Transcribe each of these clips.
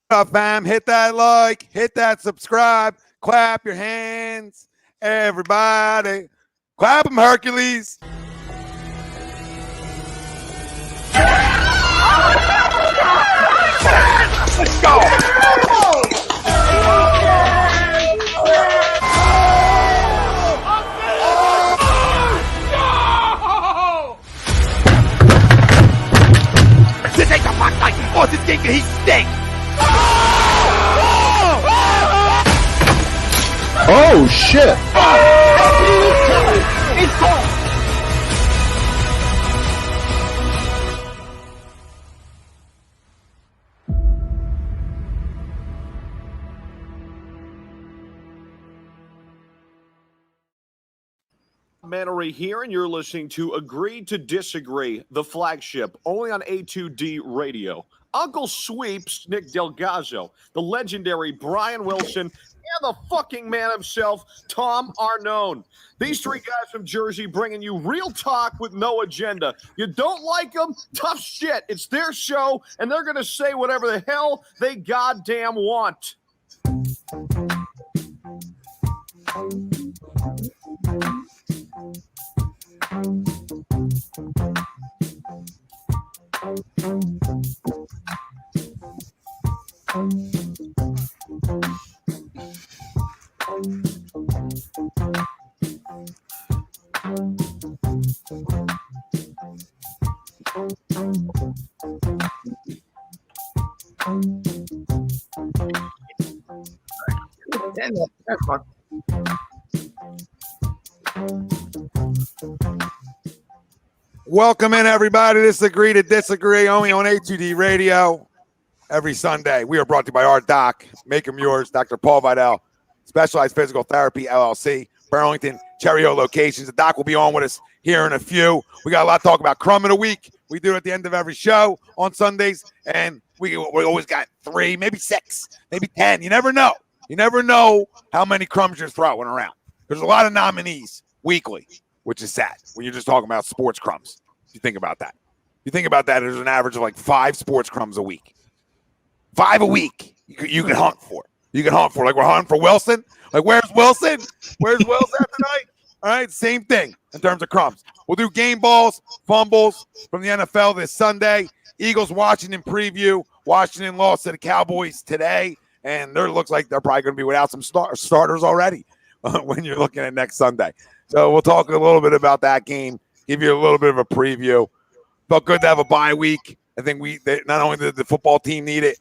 up, fam? Hit that like, hit that subscribe, clap your hands, everybody. Clap them, Hercules. Let's go. This ain't the fuck like oh, this game he stinks. Oh shit! He's cold. Mannery here, and you're listening to Agree to Disagree, the flagship, only on A2D Radio. Uncle Sweeps, Nick Delgazzo, the legendary Brian Wilson, and the fucking man himself, Tom Arnone. These three guys from Jersey bringing you real talk with no agenda. You don't like them? Tough shit. It's their show, and they're going to say whatever the hell they goddamn want. That's fun. Welcome in, everybody. This is Agree to Disagree, only on A2D Radio every Sunday. We are brought to you by our doc, Make 'em Yours, Dr. Paul Vidal, Specialized Physical Therapy, LLC, Burlington, Cherry Hill locations. The doc will be on with us here in a few. We got a lot to talk about. Crumb of the week. We do it at the end of every show on Sundays, and we always got 3, maybe 6, maybe 10. You never know. You never know how many crumbs you're throwing around. There's a lot of nominees weekly, which is sad when you're just talking about sports crumbs. You think about that. You think about that, there's an average of like 5 sports crumbs a week. 5 a week you can hunt for. You can hunt for. Like we're hunting for Wilson. Like, where's Wilson? Where's Wilson tonight? All right, same thing in terms of crumbs. We'll do game balls, fumbles from the NFL this Sunday. Eagles-Washington preview. Washington lost to the Cowboys today, and there looks like they're probably going to be without some starters already when you're looking at next Sunday. So we'll talk a little bit about that game, give you a little bit of a preview. Felt good to have a bye week. I think not only did the football team need it,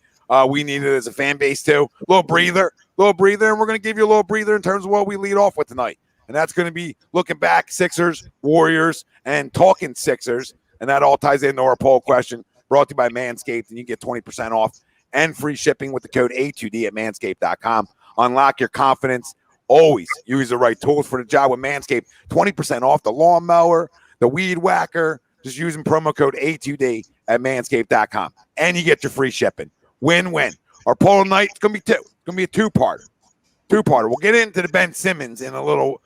we need it as a fan base too. A little breather, and we're going to give you a little breather in terms of what we lead off with tonight. And that's going to be looking back, Sixers, Warriors, and talking Sixers. And that all ties into our poll question brought to you by Manscaped. And you get 20% off and free shipping with the code A2D at manscaped.com. Unlock your confidence. Always use the right tools for the job with Manscaped. 20% off the lawnmower, the weed whacker. Just using promo code A2D at manscaped.com. And you get your free shipping. Win-win. Our poll tonight is going to be 2. It's going to be a two-parter. We'll get into the Ben Simmons in a little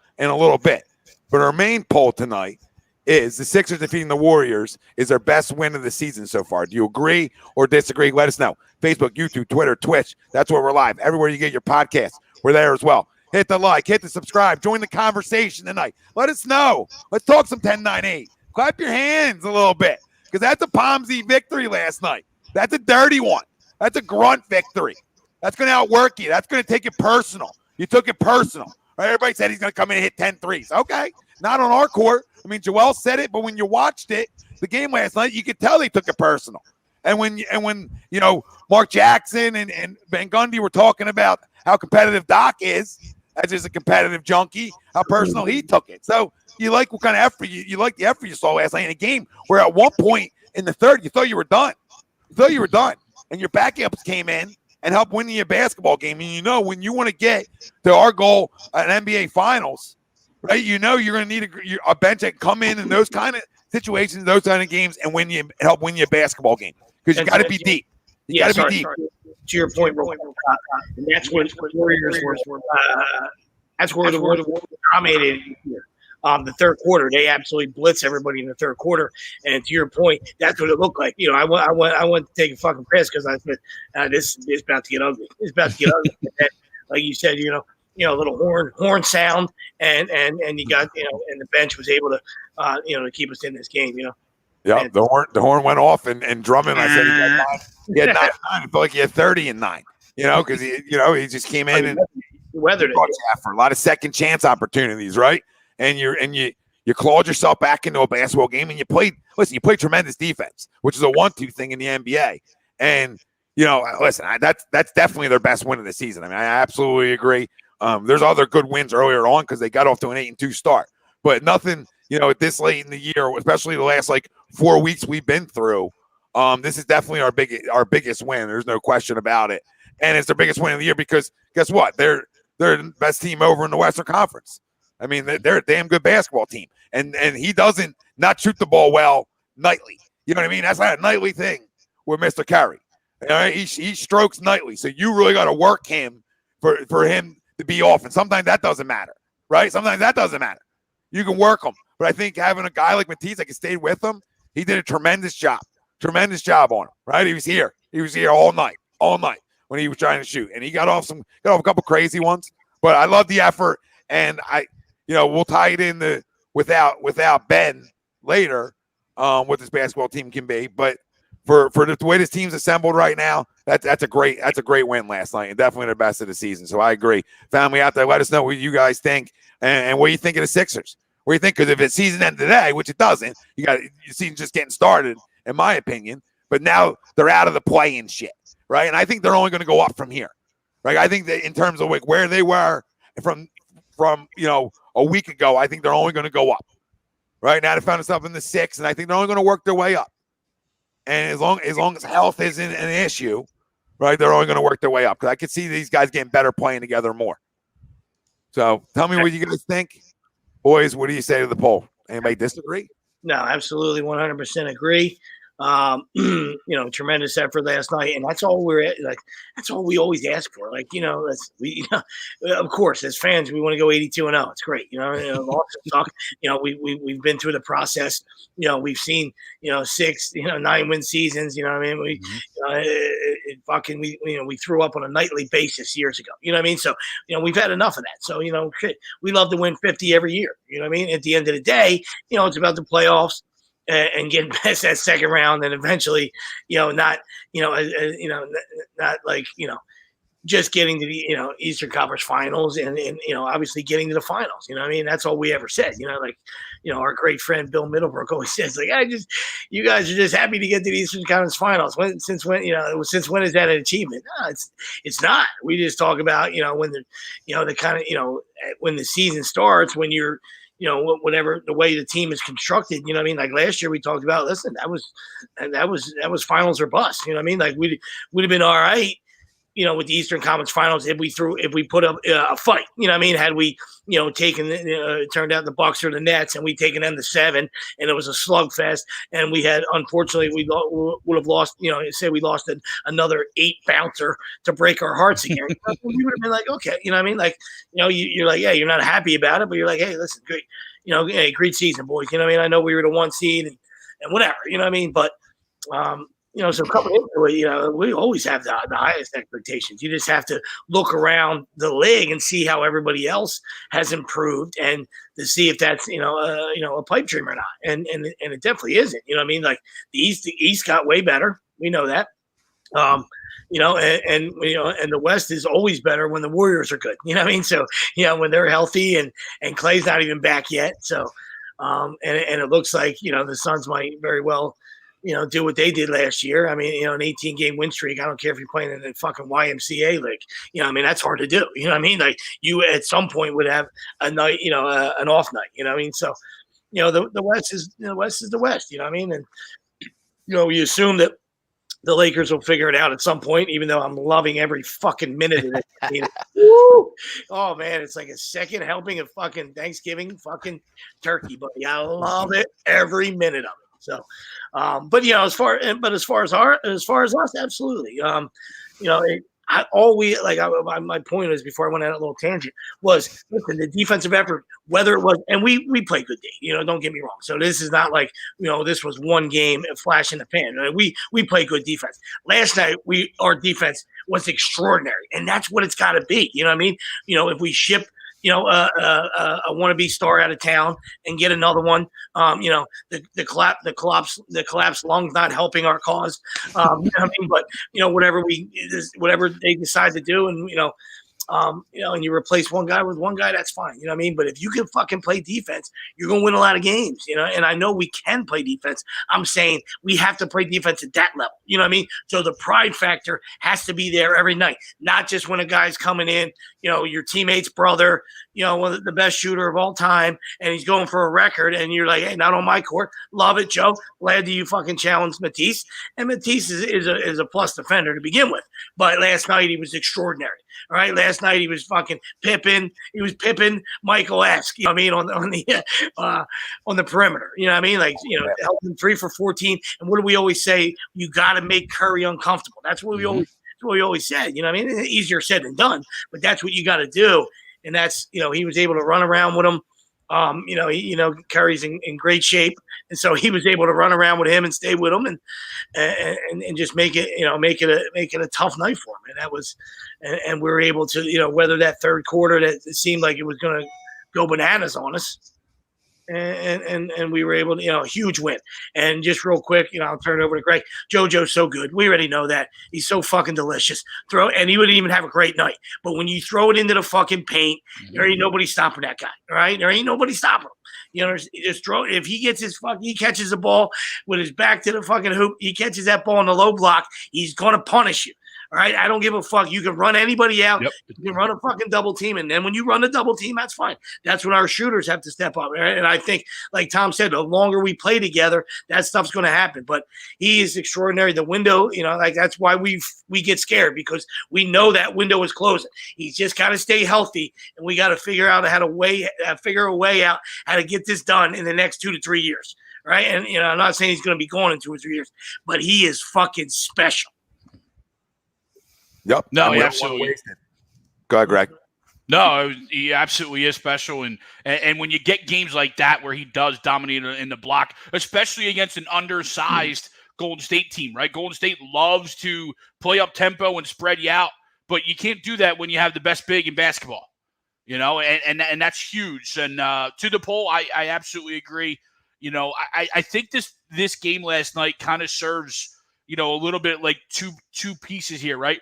bit. But our main poll tonight is the Sixers defeating the Warriors is their best win of the season so far. Do you agree or disagree? Let us know. Facebook, YouTube, Twitter, Twitch. That's where we're live. Everywhere you get your podcasts, we're there as well. Hit the like, hit the subscribe, join the conversation tonight. Let us know. Let's talk some 10-9-8. Clap your hands a little bit because that's a Pomsey victory last night. That's a dirty one. That's a grunt victory. That's going to outwork you. That's going to take it personal. You took it personal. Right? Everybody said he's going to come in and hit 10 threes. Okay, not on our court. I mean, Joel said it, but when you watched it, the game last night, you could tell they took it personal. And when you know Mark Jackson and Van Gundy were talking about how competitive Doc is, as is a competitive junkie, how personal he took it. So you like what kind of effort you like the effort you saw last night in a game where at one point in the third you thought you were done. And your backups came in and helped win you a basketball game. And you know when you want to get to our goal an NBA Finals, right? You know you're going to need a bench that can come in those kind of situations, those kind of games, and help win you a basketball game because you got to be deep. You got to be deep. To your point, bro, and that's when the Warriors were. That's where the Warriors dominated here. The third quarter, they absolutely blitz everybody in the third quarter. And to your point, that's what it looked like. I went to take a fucking piss because I said, this is about to get ugly. It's about to get ugly. And then, like you said, a little horn sound, and you got, and the bench was able to, to keep us in this game. Yeah, the horn went off, and Drummond, I said he had 9. I felt like he had 30 and 9. Because he just came in and weathered it for a lot of second chance opportunities, right? And you clawed yourself back into a basketball game, and you played tremendous defense, which is a 1-2 thing in the NBA. And listen, that's definitely their best win of the season. I mean, I absolutely agree. There's other good wins earlier on because they got off to an 8-2 start, but nothing. At this late in the year, especially the last 4 weeks we've been through, this is definitely our biggest win. There's no question about it, and it's their biggest win of the year because guess what? They're the best team over in the Western Conference. I mean, they're a damn good basketball team, and he doesn't not shoot the ball well nightly. You know what I mean? That's not a nightly thing with Mr. Curry. All right? He strokes nightly, so you really got to work him for him to be off, and sometimes that doesn't matter, right? Sometimes that doesn't matter. You can work him. But I think having a guy like Matisse that can stay with him, he did a tremendous job on him, right? He was here all night when he was trying to shoot. And he got off a couple crazy ones. But I love the effort. And we'll tie it in without Ben later, what this basketball team can be. But for the way this team's assembled right now, that's a great win last night, and definitely the best of the season. So I agree. Family out there, let us know what you guys think and what you think of the Sixers. What do you think? Because if the season ended today, which it doesn't, your season's just getting started, in my opinion. But now they're out of the play-in shit, right? And I think they're only going to go up from here, right? I think that in terms of where they were from a week ago, I think they're only going to go up. Right now, they found themselves in the 6, and I think they're only going to work their way up. And as long as health isn't an issue, right, they're only going to work their way up. Because I could see these guys getting better playing together more. So tell me what you guys think. Boys, what do you say to the poll? Anybody disagree? No, absolutely 100% agree. Tremendous effort last night, and that's all that's all we always ask for. Of course, as fans, we want to go 82-0. It's great, we've been through the process. We've seen 6, 9-win seasons. You know what I mean? We threw up on a nightly basis years ago. You know what I mean? So we've had enough of that. So we love to win 50 every yeyear. You know what I mean? At the end of the day, it's about the playoffs. And getting past that second round, and eventually, not just getting to the Eastern Conference Finals, and obviously getting to the finals. You know what I mean? That's all we ever said. Our great friend Bill Middlebrook always says, you guys are just happy to get to the Eastern Conference Finals. Since when is that an achievement? No, it's not. We just talk about when when the season starts, when you're whatever the way the team is constructed, you know what I mean? Like last year we talked about, listen, that was finals or bust. You know what I mean? Like we'd have been all right, with the Eastern Conference Finals if we put up a fight. You know what I mean? Had we, turned out the Bucks or the Nets and we taken them to 7 and it was a slugfest, and we had, unfortunately, we would have lost, say we lost another 8 bouncer to break our hearts again. We would have been like, okay, you know what I mean? Like, you're like, yeah, you're not happy about it, but you're like, hey, listen, great, hey, great season, boys. You know what I mean? I know we were the 1 seed and whatever, you know what I mean? But, so coming into it, we always have the highest expectations. You just have to look around the league and see how everybody else has improved, and to see if that's a pipe dream or not. And it definitely isn't. You know what I mean? Like the East got way better. We know that. And the West is always better when the Warriors are good. You know what I mean? So when they're healthy and Clay's not even back yet. So and it looks like the Suns might very well do what they did last year. I mean, an 18-game win streak. I don't care if you're playing in the fucking YMCA league. I mean, that's hard to do. You know what I mean? Like you at some point would have a night, an off night. You know what I mean? So, the West is the West. You know what I mean? And you assume that the Lakers will figure it out at some point, even though I'm loving every fucking minute of it. I mean, woo! Oh man, it's like a second helping of fucking Thanksgiving fucking turkey, buddy. I love it every minute of it. So, but as far as us, absolutely. My point is, before I went on a little tangent, was listen, the defensive effort, whether it was, and we play good D, don't get me wrong. So this is not like, this was one game, a flash in the pan. We play good defense. Last night, our defense was extraordinary, and that's what it's got to be. You know what I mean? If we ship, a wannabe star out of town and get another one, the collapsed lungs not helping our cause. You know what I mean? But whatever they decide to do, and and you replace one guy with one guy, that's fine. You know what I mean? But if you can fucking play defense, you're going to win a lot of games, and I know we can play defense. I'm saying we have to play defense at that level. You know what I mean? So the pride factor has to be there every night, not just when a guy's coming in, your teammate's brother, one of the best shooter of all time, and he's going for a record, and you're like, hey, not on my court. Love it, Joe. Glad that you fucking challenged Matisse. And Matisse is a plus defender to begin with. But last night he was extraordinary. All right, last night he was fucking Pippen. He was Pippen Michael-esque. You know what I mean, on the perimeter. You know what I mean, helping 3 for 14. And what do we always say? You got to make Curry uncomfortable. That's what we always said. You know what I mean? It's easier said than done, but that's what you got to do. And that's he was able to run around with him. Curry's in great shape, and so he was able to run around with him and stay with him, and just make it a tough night for him. And that was, and we were able to weather that third quarter that it seemed like it was going to go bananas on us, and we were able to a huge win. And just real quick, I'll turn it over to Greg. JoJo's so good. We already know that he's so fucking delicious. And he wouldn't even have a great night. But when you throw it into the fucking paint, there ain't nobody stopping that guy. All right, there ain't nobody stopping him. Just throw. If he gets he catches the ball with his back to the fucking hoop, he catches that ball in the low block, he's gonna punish you. All right, I don't give a fuck. You can run anybody out. Yep. You can run a fucking double team, and then when you run a double team, that's fine. That's when our shooters have to step up. Right? And I think, like Tom said, the longer we play together, that stuff's going to happen. But he is extraordinary. The window, that's why we get scared, because we know that window is closing. He's just got to stay healthy, and we got to figure out figure a way out how to get this done in the next 2 to 3 years. Right? And I'm not saying he's going to be gone in 2 or 3 years, but he is fucking special. Yep. No, he absolutely. Go ahead, Greg. No, he absolutely is special. And when you get games like that where he does dominate in the block, especially against an undersized Golden State team, right? Golden State loves to play up tempo and spread you out, but you can't do that when you have the best big in basketball, and that's huge. And to the poll, I absolutely agree. I think this game last night kind of serves, a little bit like two pieces here, right?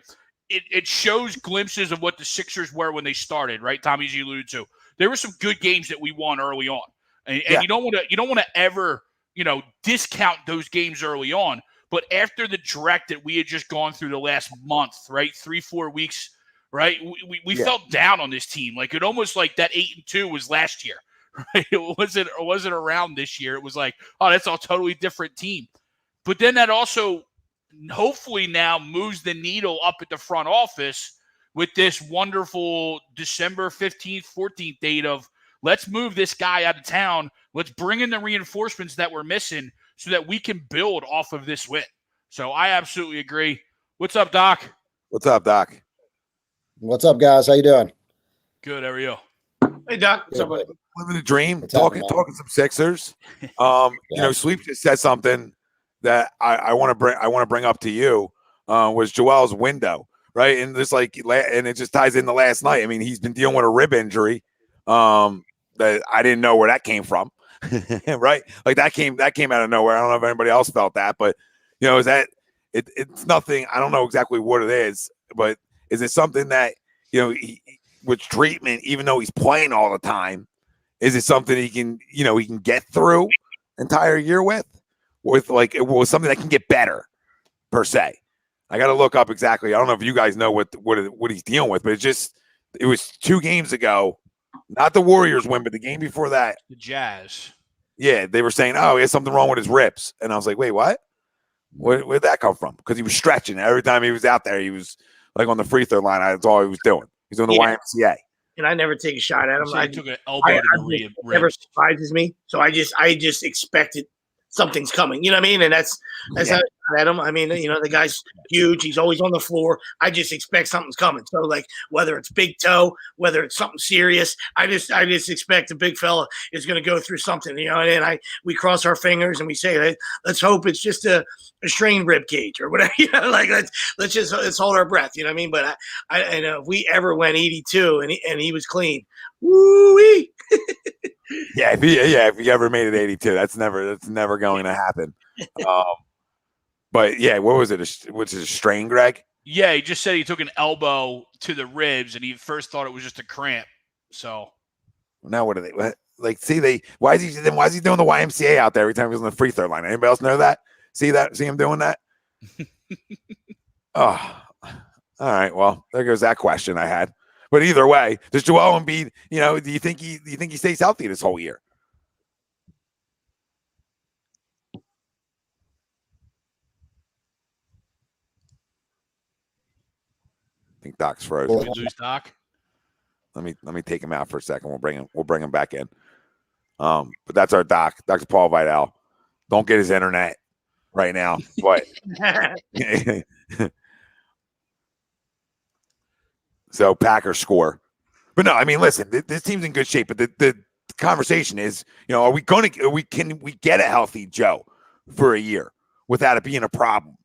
It shows glimpses of what the Sixers were when they started, right? Tommy, as you alluded to, there were some good games that we won early on, and you don't want to ever discount those games early on. But after the direct that we had just gone through the last month, right, 3-4 weeks, right, we felt down on this team. Like it almost like that 8-2 was last year, right? It wasn't around this year. It was like, oh, that's a totally different team. But then that also hopefully now moves the needle up at the front office with this wonderful December 15th, 14th date of let's move this guy out of town. Let's bring in the reinforcements that we're missing so that we can build off of this win. So I absolutely agree. What's up, Doc? What's up, Doc? What's up, guys? How you doing? Good. How are you? Hey, Doc. What's up, buddy? Living the dream. Talking some Sixers. Sweep just said something that I want to bring up to you was Joel's window, right? And this and it just ties into last night. I mean, he's been dealing with a rib injury that I didn't know where that came from, right? Like that came out of nowhere. I don't know if anybody else felt that, but is that it's nothing. I don't know exactly what it is, but is it something that with treatment, even though he's playing all the time, is it something he can get through entire year with something that can get better per se? I got to look up exactly. I don't know if you guys know what he's dealing with, but it was 2 games ago, not the Warriors win, but the game before that, the Jazz. Yeah, they were saying, oh, he has something wrong with his ribs, and I was like, wait, what? Where'd that come from? Because he was stretching every time he was out there. He was like on the free throw line. That's all he was doing. He's doing the YMCA. And I never take a shot at him. I took an elbow to the ribs. Never surprises me. So I just expected something's coming. You know what I mean? And that's how I at him. I mean, the guy's huge. He's always on the floor. I just expect something's coming. So like whether it's big toe, whether it's something serious, I just expect the big fella is going to go through something. And we cross our fingers and we say, hey, let's hope it's just a strained rib cage or whatever. Like let's hold our breath. You know what I mean? But I if we ever went 82 and he was clean, woo-wee. If he ever made it 82, that's never going to happen. But yeah, what was it? Was it a strain, Greg? Yeah, he just said he took an elbow to the ribs, and he first thought it was just a cramp. So now what are they? What? Like, see, why is he doing the YMCA out there every time he's on the free throw line? Anybody else know that? See him doing that? Oh, all right. Well, there goes that question I had. But either way, does Joel Embiid, do you think he stays healthy this whole year? I think Doc's frozen. Did we lose Doc? Let me take him out for a second. We'll bring him back in. But that's our Doc, Dr. Paul Vidal. Don't get his internet right now. But so Packers score. But no, I mean, listen, this team's in good shape. But the conversation is, can we get a healthy Joe for a year without it being a problem,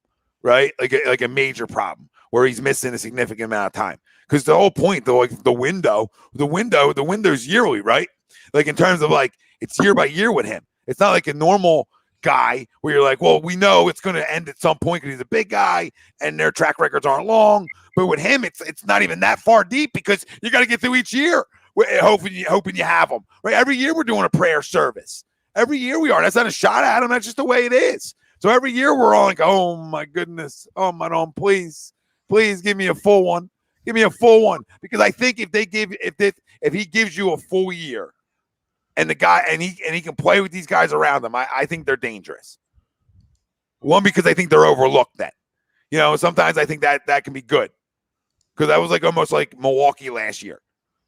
right? Like a major problem where he's missing a significant amount of time. Because the whole point, though, like the window's yearly, right? Like in terms of like it's year by year with him. It's not like a normal guy where you're like, well, we know it's going to end at some point because he's a big guy and their track records aren't long. But with him, it's not even that far deep because you got to get through each year, hoping you have them. Right? Every year we're doing a prayer service. Every year we are. That's not a shot at him. That's just the way it is. So every year we're all like, oh my goodness, oh my God, please give me a full one. Give me a full one. Because I think if he gives you a full year and the guy and he can play with these guys around him, I think they're dangerous. One, because I think they're overlooked then. Sometimes I think that can be good. Because that was like almost like Milwaukee last year.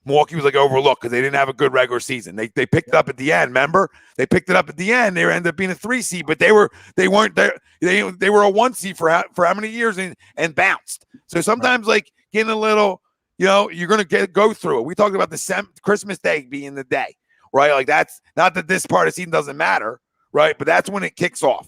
Milwaukee was like overlooked because they didn't have a good regular season. They picked it up at the end. Remember, they picked it up at the end. They ended up being a 3 seed, but they weren't there. They were a 1 seed for how many years and bounced. So sometimes like getting a little, you're gonna go through it. We talked about the Christmas Day being the day, right? Like that's not that this part of the season doesn't matter, right? But that's when it kicks off,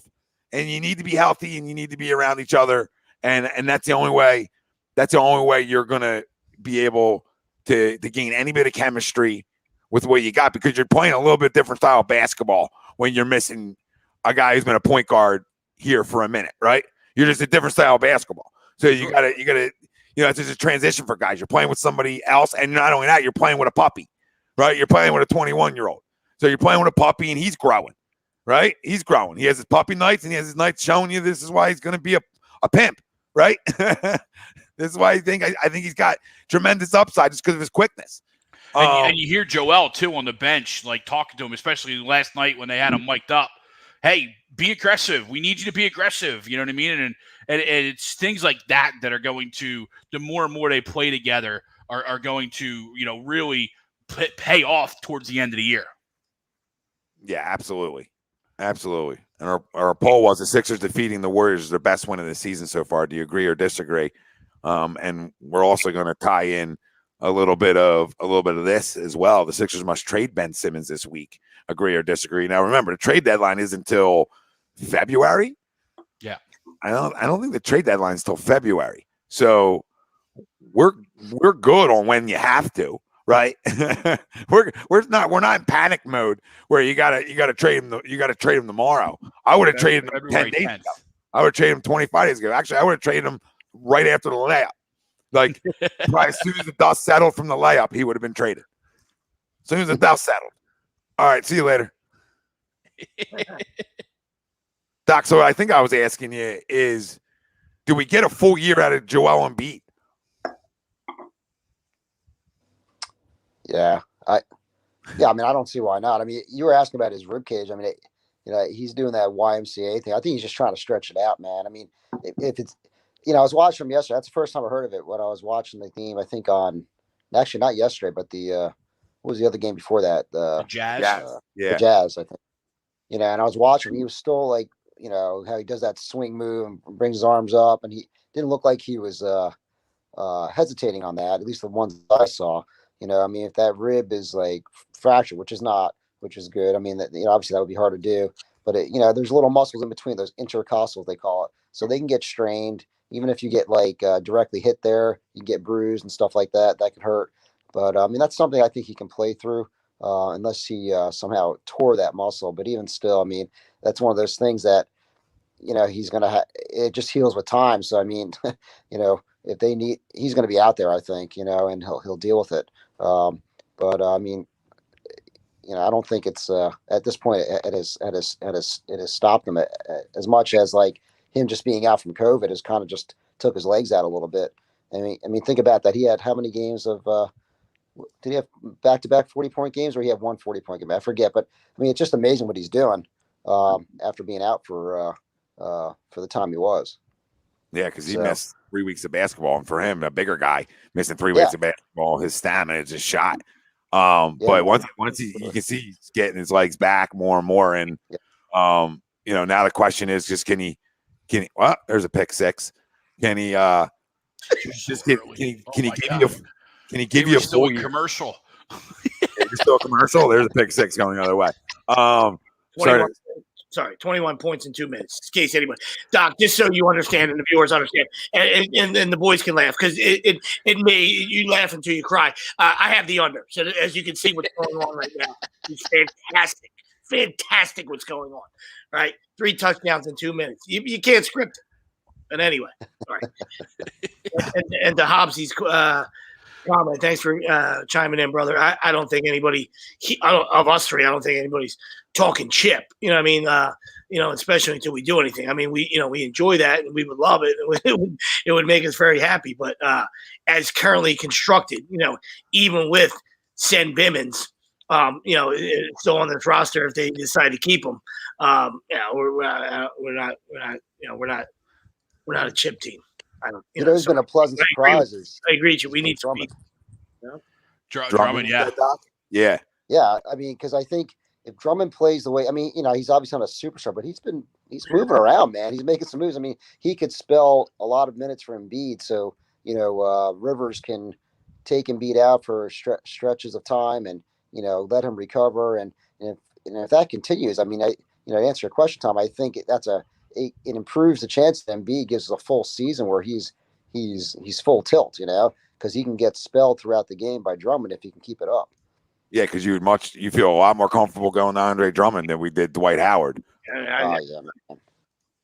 and you need to be healthy and you need to be around each other, and that's the only way. That's the only way you're going to be able to gain any bit of chemistry with what you got because you're playing a little bit different style of basketball when you're missing a guy who's been a point guard here for a minute, right? You're just a different style of basketball. So you gotta, it's just a transition for guys. You're playing with somebody else, and not only that, you're playing with a puppy, right? You're playing with a 21-year-old. So you're playing with a puppy, and he's growing, right? He's growing. He has his puppy nights, and he has his nights showing you this is why he's going to be a pimp, right? This is why I think he's got tremendous upside just because of his quickness. And you hear Joel, too, on the bench, like talking to him, especially last night when they had him mic'd up. Hey, be aggressive. We need you to be aggressive. You know what I mean? And it's things like that are going to, the more and more they play together, are going to, really pay off towards the end of the year. Yeah, absolutely. Absolutely. And our poll was the Sixers defeating the Warriors is their best win of the season so far. Do you agree or disagree? And we're also going to tie in a little bit of this as well. The Sixers must trade Ben Simmons this week. Agree or disagree? Now, remember, the trade deadline is until February. Yeah, I don't think the trade deadline is until February. So we're good on when you have to, right? we're not in panic mode where you gotta trade him. You gotta trade him tomorrow. I would have traded him February 10 days 10th. ago. I would have traded him 25 days ago. Actually, I would have traded him right after the layup. Like probably as soon as the dust settled from the layup, he would have been traded. As soon as the dust settled. All right, see you later. Doc, so what I think I was asking you is, do we get a full year out of Joel Embiid? Yeah, I mean, I don't see why not. I mean, you were asking about his rib cage. I mean, he's doing that YMCA thing. I think he's just trying to stretch it out, man. I mean, if it's, I was watching him yesterday. That's the first time I heard of it when I was watching the game. I think actually not yesterday, but what was the other game before that? The Jazz. The Jazz, I think. you know, and I was watching, he was still like, you know, how he does that swing move and brings his arms up, and he didn't look like he was hesitating on that, at least the ones I saw. You know, I mean, if that rib is like fractured, which is not, which is good. I mean, that, you know, obviously that would be hard to do, but you know, there's little muscles in between, those intercostals they call it, so they can get strained. Even if you get like directly hit there, you get bruised and stuff like that. That can hurt. But I mean, that's something I think he can play through, unless he somehow tore that muscle. But even still, I mean, that's one of those things that, you know, he's gonna it just heals with time. So I mean, you know, if they need, he's gonna be out there, I think, you know, and he'll deal with it. But I mean, you know, I don't think it's at this point it has stopped him as much as like him just being out from COVID has kind of just took his legs out a little bit. I mean, think about that. He had how many games of did he have back-to-back 40-point games, or he had one 40-point game? I forget, but I mean, it's just amazing what he's doing after being out for the time he was. Yeah, because he missed 3 weeks of basketball, and for him, a bigger guy missing 3 weeks of basketball, his stamina is just shot. But once you can see he's getting his legs back more and more, and you know, now the question is just can he? Well, there's a pick six. Can he? Just can he give you a full commercial? Still a commercial. There's a pick six going the other way. 21 points in 2 minutes. In case anybody, Doc, just so you understand and the viewers understand, and the boys can laugh, because it may, you laugh until you cry. I have the under, so as you can see what's going on right now, it's fantastic what's going on. Right, 3 touchdowns in 2 minutes. You can't script it. But anyway, sorry. and to Hobbsy's comment, thanks for chiming in, brother. I don't think anybody of us three, I don't think anybody's talking chip. You know what I mean? You know, especially until we do anything. I mean, we enjoy that and we would love it. It would make us very happy. But as currently constructed, you know, even with Sen Bimmons, you know, still on this roster, if they decide to keep him, you know, we're not a chip team. I don't. You know, there's been a pleasant surprise. I agree with you. We need Drummond. Drummond, yeah. Yeah. I mean, because I think if Drummond plays the way, I mean, you know, he's obviously not a superstar, but he's moving around, man. He's making some moves. I mean, he could spell a lot of minutes for Embiid, so you know, Rivers can take Embiid out for stretches of time, and you know, let him recover. And if that continues, I mean, to answer your question, Tom, I think it improves the chance that Embiid gives us a full season where he's full tilt, you know, because he can get spelled throughout the game by Drummond if he can keep it up. Yeah, because you feel a lot more comfortable going to Andre Drummond than we did Dwight Howard. Man.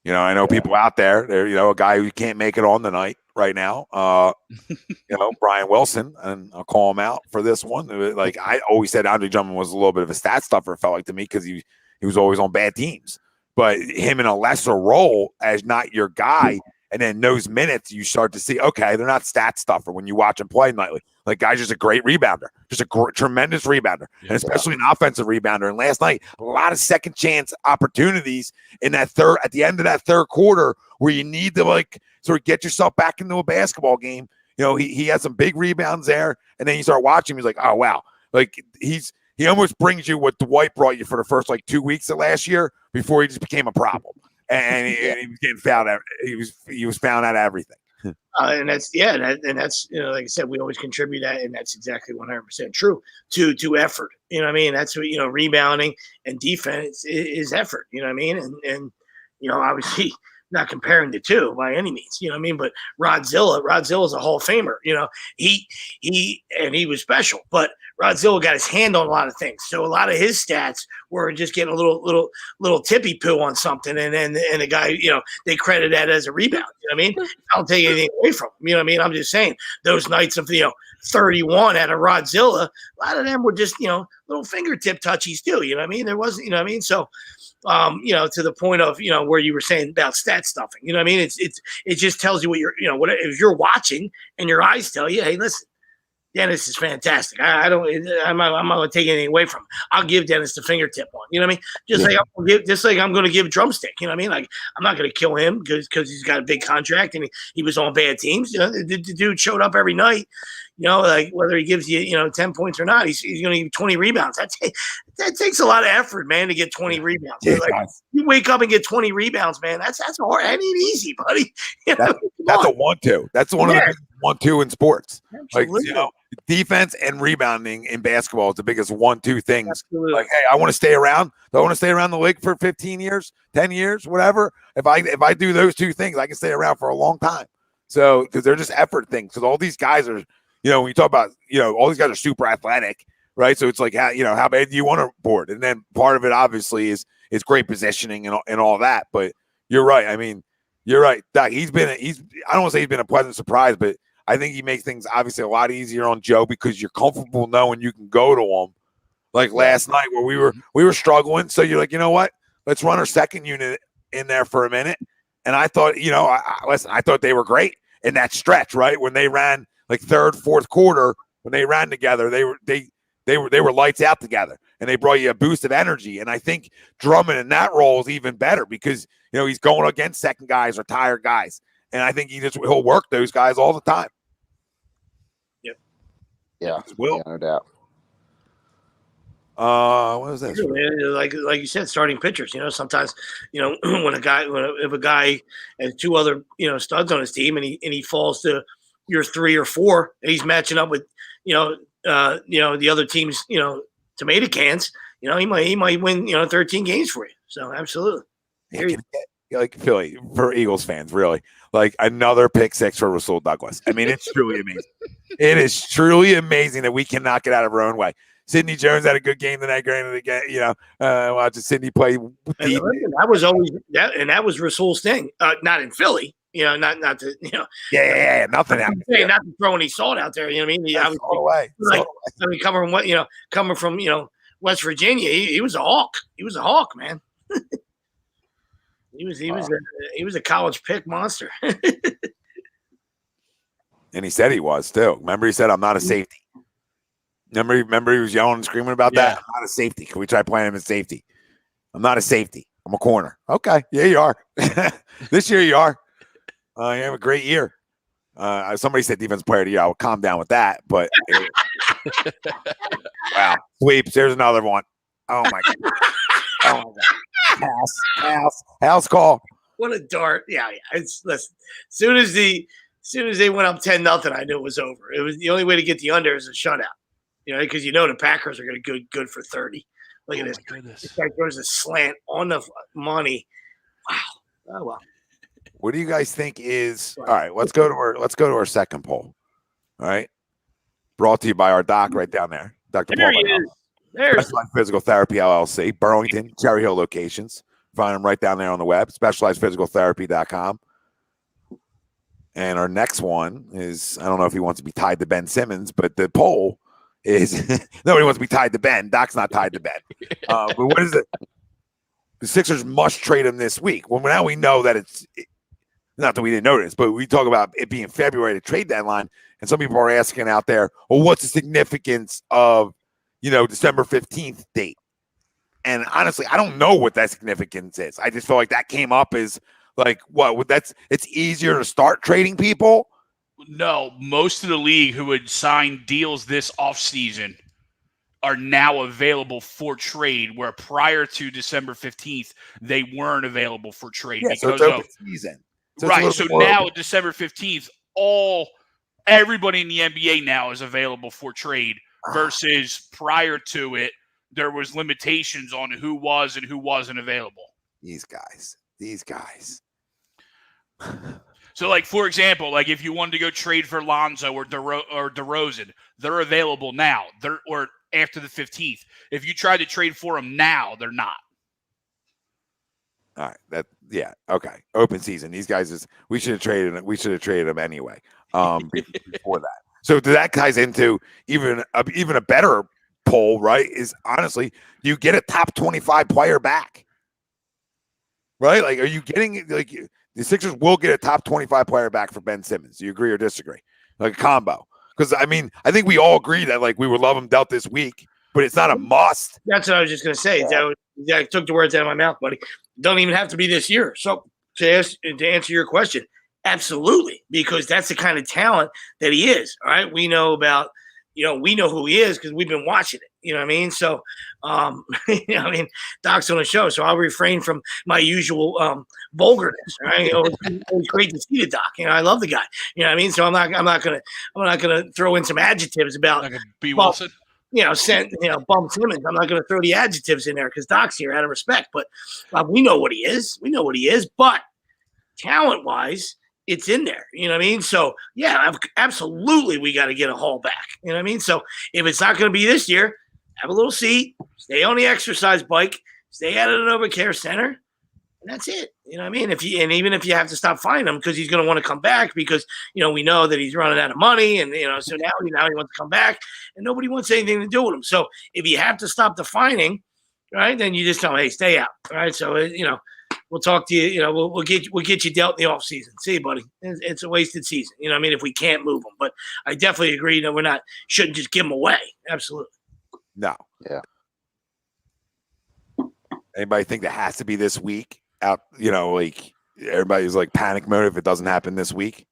You know, I know people out there, you know, a guy who can't make it on the night right now, you know, Brian Wilson, and I'll call him out for this one. Like, I always said Andre Drummond was a little bit of a stat stuffer, it felt like to me, because he was always on bad teams. But him in a lesser role as not your guy, and then those minutes you start to see, okay, they're not stat stuffer when you watch him play nightly. Like, guy's just a great rebounder, just a tremendous rebounder, and especially an offensive rebounder. And last night, a lot of second chance opportunities in that at the end of that third quarter, where you need to like sort of get yourself back into a basketball game. You know, he had some big rebounds there, and then you start watching him, he's like, oh wow, like he almost brings you what Dwight brought you for the first like 2 weeks of last year before he just became a problem, and he was getting found out. He was found out everything. And that's you know, like I said, we always contribute that, and that's exactly 100% true to effort. You know what I mean? That's what, you know, rebounding and defense is effort. You know what I mean? And you know, obviously not comparing the two by any means. You know what I mean? But Rodzilla's a Hall of Famer. You know, he was special, but Rodzilla got his hand on a lot of things. So a lot of his stats were just getting a little tippy poo on something, and the guy, you know, they credit that as a rebound. You know what I mean? I don't take anything away from him. You know what I mean? I'm just saying those nights of, you know, 31 out of Rodzilla, a lot of them were just, you know, little fingertip touchies too. You know what I mean? There wasn't, you know what I mean? So, you know, to the point of, you know, where you were saying about stat stuffing, you know what I mean? It just tells you what you're, you know, what if you're watching and your eyes tell you, hey, listen, Dennis is fantastic. I'm not going to take anything away from him. I'll give Dennis the fingertip one. You know what I mean? Just like I'm going to give Drumstick. You know what I mean? Like I'm not going to kill him because he's got a big contract and he was on bad teams. You know, the dude showed up every night. You know, like whether he gives you 10 points or not, he's going to give you 20 rebounds. That takes a lot of effort, man, to get 20 rebounds. Yeah, like you wake up and get 20 rebounds, man. That's hard. That ain't easy, buddy. You know, that's a 1-2. That's one of the biggest 1-2 in sports. Absolutely. Like, defense and rebounding in basketball is the biggest 1-2 things. Absolutely. Like, hey, I want to stay around. Do I want to stay around the league for 15 years, 10 years, whatever? If I do those two things, I can stay around for a long time. So, because they're just effort things. Because all these guys are, when you talk about, all these guys are super athletic, right? So it's like, how bad do you want to board? And then part of it obviously is great positioning and all that. But you're right. I mean, you're right, Doc. I don't want to say he's been a pleasant surprise, but I think he makes things obviously a lot easier on Joe because you're comfortable knowing you can go to him. Like last night where we were struggling. So you're like, you know what? Let's run our second unit in there for a minute. And I thought, I thought they were great in that stretch, right? When they ran like third, fourth quarter, when they ran together, they were lights out together and they brought you a boost of energy. And I think Drummond in that role is even better because, he's going against second guys or tired guys. And I think he'll work those guys all the time. Yep. Yeah, no doubt. What was this? Like you said, starting pitchers. Sometimes, when if a guy has two other studs on his team and he falls to your 3 or 4 and he's matching up with the other team's tomato cans. He might win 13 games for you. So absolutely. Like Philly for Eagles fans, really like another pick 6 for Rasul Douglas. I mean, it's truly amazing. It is truly amazing that we cannot get out of our own way. Sidney Jones had a good game tonight. Granted, again, watching Sidney play. That was always that, and that was Rasul's thing. Not in Philly, not to. Yeah, nothing happened. Not to throw any salt out there. You know what I mean? That's all away. Coming from West Virginia, he was a hawk. He was a hawk, man. He was a college pick monster. And he said he was too. Remember, he said, "I'm not a safety." Remember, he was yelling and screaming about that. I'm not a safety. Can we try playing him as safety? I'm not a safety. I'm a corner. Okay, yeah, you are. This year, you are. You have a great year. Somebody said defense player of the year. I will calm down with that. But wow, sweeps. There's another one. Oh my god. Oh my god. House call. What a dart. Yeah. It's listen. As soon as they went up 10-0, I knew it was over. It was the only way to get the under is a shutout. Because the Packers are going to good for 30. Look at this. This guy throws a slant on the money. Wow. Oh well. What do you guys think is all right? Let's go to our second poll. All right. Brought to you by our doc right down there. Dr. There Paul he is. There's Specialized Physical Therapy LLC, Burlington, Cherry Hill locations. Find them right down there on the web, specializedphysicaltherapy.com. And our next one is, I don't know if he wants to be tied to Ben Simmons, but the poll is nobody wants to be tied to Ben. Doc's not tied to Ben. But what is it? The Sixers must trade him this week. Well, now we know that it's not that we didn't notice, but we talk about it being February, the trade deadline. And some people are asking out there, well, what's the significance of, December 15th date? And honestly, I don't know what that significance is. I just feel like that came up as like, it's easier to start trading people. No, most of the league who would sign deals this offseason are now available for trade, where prior to December 15th, they weren't available for trade because so it's open season. So right. So now at December 15th, everybody in the NBA now is available for trade versus prior to it, there was limitations on who was and who wasn't available. These guys. So, like, for example, like if you wanted to go trade for Lonzo or DeRozan, they're available now. Or after the 15th. If you tried to trade for them now, they're not. All right. Okay. Open season. These guys we should have traded them anyway. Before that. So that ties into even a better poll, right? Is honestly, do you get a top 25 player back? Right? Like, are you getting the Sixers will get a top 25 player back for Ben Simmons? Do you agree or disagree? Like a combo. Because I mean, I think we all agree that like we would love him dealt this week, but it's not a must. That's what I was just going to say. That took the words out of my mouth, buddy. Don't even have to be this year. So to answer your question, absolutely, because that's the kind of talent that he is. All right, we know about, we know who he is because we've been watching it. You know what I mean? So, Doc's on the show, so I'll refrain from my usual vulgarness. All right, it's great to see the Doc. I love the guy. You know what I mean? So I'm not gonna throw in some adjectives about B. Wilson. Ben Simmons. I'm not going to throw the adjectives in there because Doc's here out of respect. But we know what he is. We know what he is. But talent-wise, it's in there. You know what I mean? So, yeah, absolutely we got to get a haul back. You know what I mean? So if it's not going to be this year, have a little seat, stay on the exercise bike, stay out of the Nova Care Center, and that's it. You know what I mean? Even if you have to stop finding him because he's going to want to come back because, we know that he's running out of money and, so now he wants to come back and nobody wants anything to do with him. So if you have to stop the finding, right, then you just tell him, hey, stay out. All right. So, we'll talk to you. We'll get you dealt in the off season. See you, buddy. It's a wasted season. You know what I mean? If we can't move him, but I definitely agree that shouldn't just give him away. Absolutely. No. Yeah. Anybody think that has to be this week? Out, like everybody's like panic mode if it doesn't happen this week.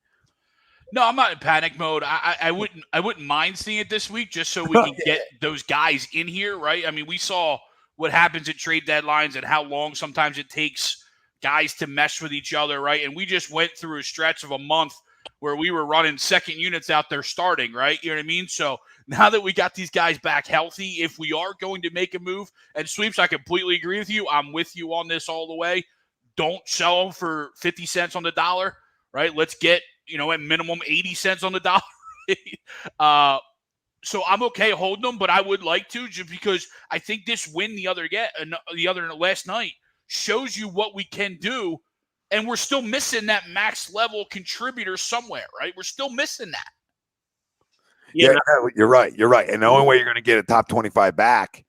No, I'm not in panic mode. I wouldn't mind seeing it this week just so we can get those guys in here, right? I mean, we saw what happens at trade deadlines and how long sometimes it takes guys to mesh with each other, right? And we just went through a stretch of a month where we were running second units out there starting, right? You know what I mean? So now that we got these guys back healthy, if we are going to make a move, and Sweeps, I completely agree with you. I'm with you on this all the way. Don't sell them for 50 cents on the dollar, right? Let's get, at minimum 80 cents on the dollar. So I'm okay holding them, but I would like to just because I think this win the other last night shows you what we can do, and we're still missing that max level contributor somewhere, right? We're still missing that. Yeah, you're right. You're right. And the only way you're going to get a top 25 back,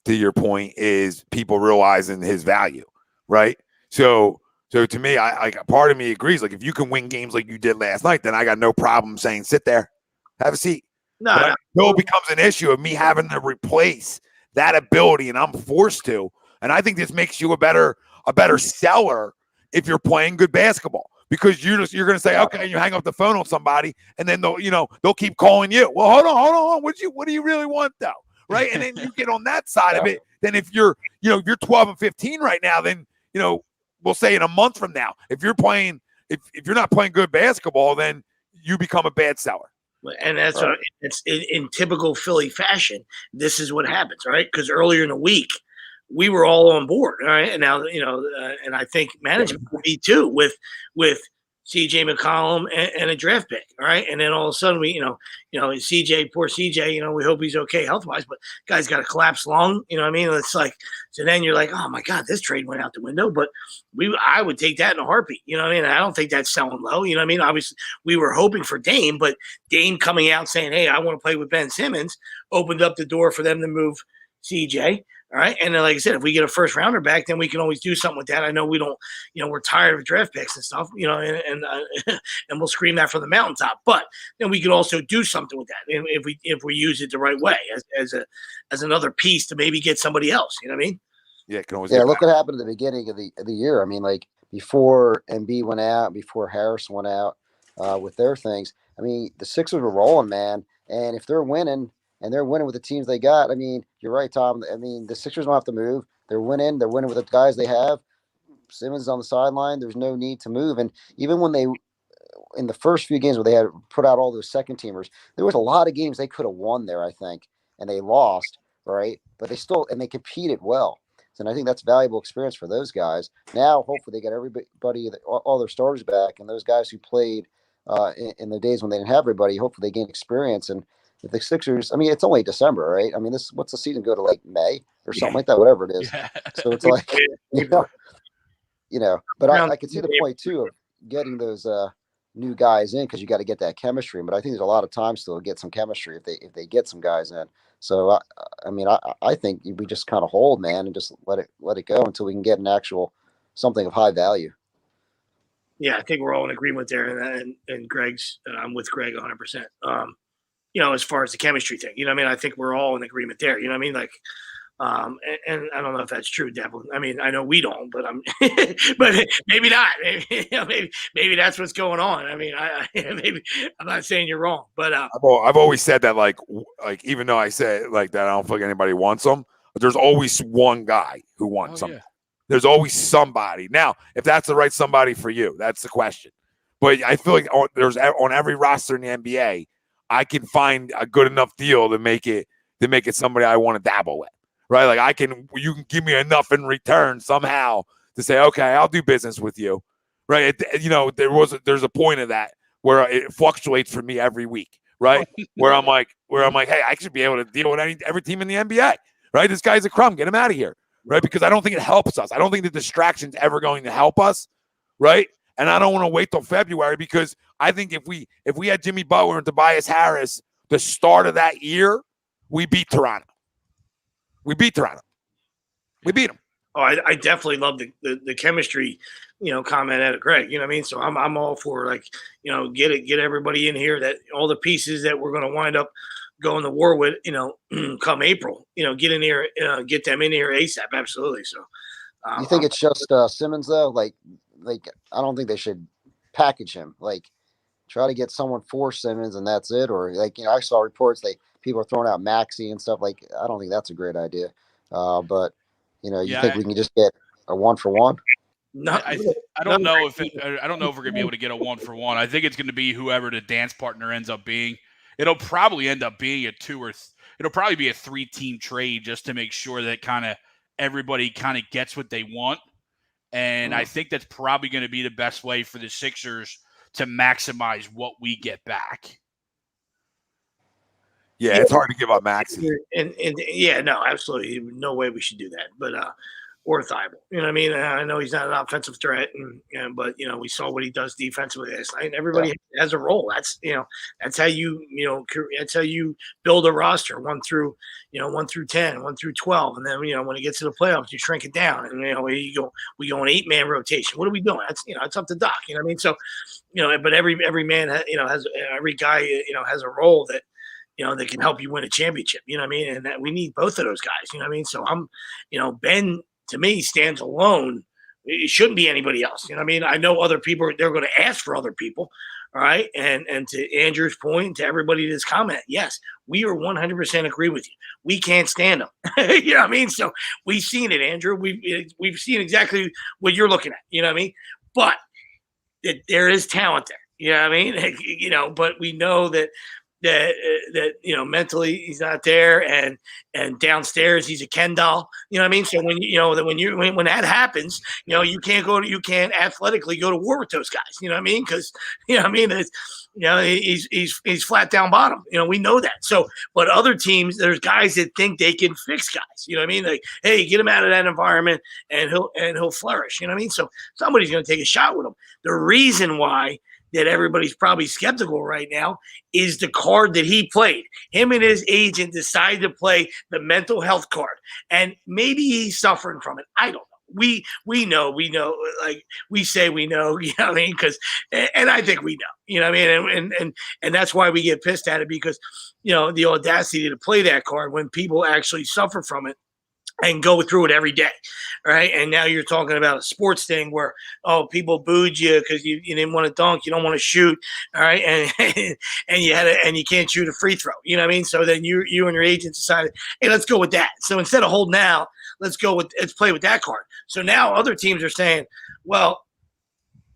to your point, is people realizing his value, right? So to me, I part of me agrees. Like if you can win games like you did last night, then I got no problem saying sit there, have a seat. No. It becomes an issue of me having to replace that ability, and I'm forced to. And I think this makes you a better seller if you're playing good basketball, because you're going to say, okay, you hang up the phone on somebody, and then they'll keep calling you. Well, hold on. What do you really want though, right? And then you get on that side of it. Then if you're 12 and 15 right now, then we'll say in a month from now, if you're not playing good basketball, then you become a bad seller. And that's right. It's in typical Philly fashion. This is what happens, right? Because earlier in the week, we were all on board, all right? And now, and I think management will be too with CJ McCollum and a draft pick, all right? And then all of a sudden CJ, poor CJ, we hope he's okay health-wise, but guy's got a collapsed lung, you know what I mean? It's like, so then you're like, oh my God, this trade went out the window, but I would take that in a heartbeat, you know what I mean? I don't think that's selling low, you know what I mean? Obviously, we were hoping for Dame, but Dame coming out saying, hey, I want to play with Ben Simmons, opened up the door for them to move CJ. All right. And then, like I said, if we get a first rounder back, then we can always do something with that. I know we don't, we're tired of draft picks and stuff, and we'll scream that from the mountaintop. But then we could also do something with that if we use it the right way as another piece to maybe get somebody else. You know what I mean? Yeah. Can always look what happened at the beginning of the year. I mean, like before Embiid went out, before Harris went out with their things. I mean, the Sixers were rolling, man. And if they're winning, and they're winning with the teams they got. I mean, you're right, Tom. I mean, the Sixers don't have to move. They're winning. They're winning with the guys they have. Simmons is on the sideline. There's no need to move. And even when in the first few games where they had put out all those second teamers, there was a lot of games they could have won there, I think, and they lost, right? But they competed well. And I think that's valuable experience for those guys. Now, hopefully, they get everybody, all their starters back, and those guys who played in the days when they didn't have everybody, hopefully they gain experience. And if the Sixers, I mean, it's only December, right? I mean, what's the season go to, like May or something like that, whatever it is. Yeah. So it's like, but I can see the point too of getting those new guys in, because you got to get that chemistry. But I think there's a lot of time still to get some chemistry if they get some guys in. So I think we just kind of hold, man, and just let it go until we can get an actual something of high value. Yeah, I think we're all in agreement there, and Greg's. I'm with Greg 100%. as far as the chemistry thing. You know what I mean? I think we're all in agreement there. You know what I mean? Like, and I don't know if that's true, Devlin. I mean, I know we don't, but but maybe not. Maybe that's what's going on. I mean, maybe I'm not saying you're wrong, but I've always said that, like even though I say like that, I don't feel like anybody wants them. But there's always one guy who wants them. Yeah. There's always somebody. Now, if that's the right somebody for you, that's the question. But I feel like on every roster in the NBA, I can find a good enough deal to make it somebody I want to dabble with. Right, like you can give me enough in return somehow to say, okay, I'll do business with you. Right, there's a point of that where it fluctuates for me every week. Right, where I'm like, hey, I should be able to deal with every team in the NBA. Right, this guy's a crumb, get him out of here. Right, because I don't think it helps us. I don't think the distraction's ever going to help us. Right, and I don't want to wait till February because I think if we had Jimmy Butler and Tobias Harris the start of that year, we beat Toronto. We beat Toronto. We beat them. Oh, I definitely love the chemistry, comment out of Greg. You know what I mean? So I'm all for like, get everybody in here, that all the pieces that we're going to wind up going to war with, come April. Get in here, get them in here ASAP. Absolutely. So you think it's just Simmons though? Like I don't think they should package him. Like try to get someone for Simmons and that's it. Or like I saw reports people are throwing out Maxey and stuff. Like, I don't think that's a great idea. But you think we can just get a 1-for-1? No, I don't know if we're gonna be able to get a 1-for-1. I think it's gonna be whoever the dance partner ends up being. It'll probably end up being it'll probably be a 3-team trade just to make sure that everybody gets what they want. And I think that's probably going to be the best way for the Sixers to maximize what we get back. Yeah, it's hard to give up Maxey. And yeah, no, absolutely. No way we should do that. But or Thybulle. You know what I mean? I know he's not an offensive threat, but we saw what he does defensively last night. And everybody has a role. That's that's how that's how you build a roster 1 through 10, 1 through 12, and then when it gets to the playoffs, you shrink it down, and we go an 8-man rotation. What are we doing? That's it's up to Doc. You know what I mean? So but every man has every guy has a role that. That can help you win a championship. You know what I mean? And that we need both of those guys. You know what I mean? So I'm, Ben to me stands alone. It shouldn't be anybody else. You know what I mean? I know other people, they're going to ask for other people. All right. And to Andrew's point, to everybody that's comment, yes, we are 100% agree with you. We can't stand them. You know what I mean? So we've seen it, Andrew. We've seen exactly what you're looking at. You know what I mean? But there is talent there. You know what I mean? But we know that mentally he's not there, and downstairs he's a Ken doll. You know what I mean? So when that happens, you can't athletically go to war with those guys. You know what I mean? Because he's flat down bottom. We know that. So, but other teams, there's guys that think they can fix guys. You know what I mean? Like, hey, get him out of that environment, and he'll flourish. You know what I mean? So somebody's going to take a shot with him. The reason why that everybody's probably skeptical right now is the card that he played. Him and his agent decided to play the mental health card, and maybe he's suffering from it. I don't know. We know, like we say we know, you know what I mean? And I think we know, you know what I mean? And that's why we get pissed at it, because, the audacity to play that card when people actually suffer from it and go through it every day, right? And now you're talking about a sports thing where, people booed you because you didn't want to dunk, you don't want to shoot, all right, and you can't shoot a free throw, you know what I mean? So then you and your agent decided, hey, let's go with that. So instead of holding out, let's play with that card. So now other teams are saying, well,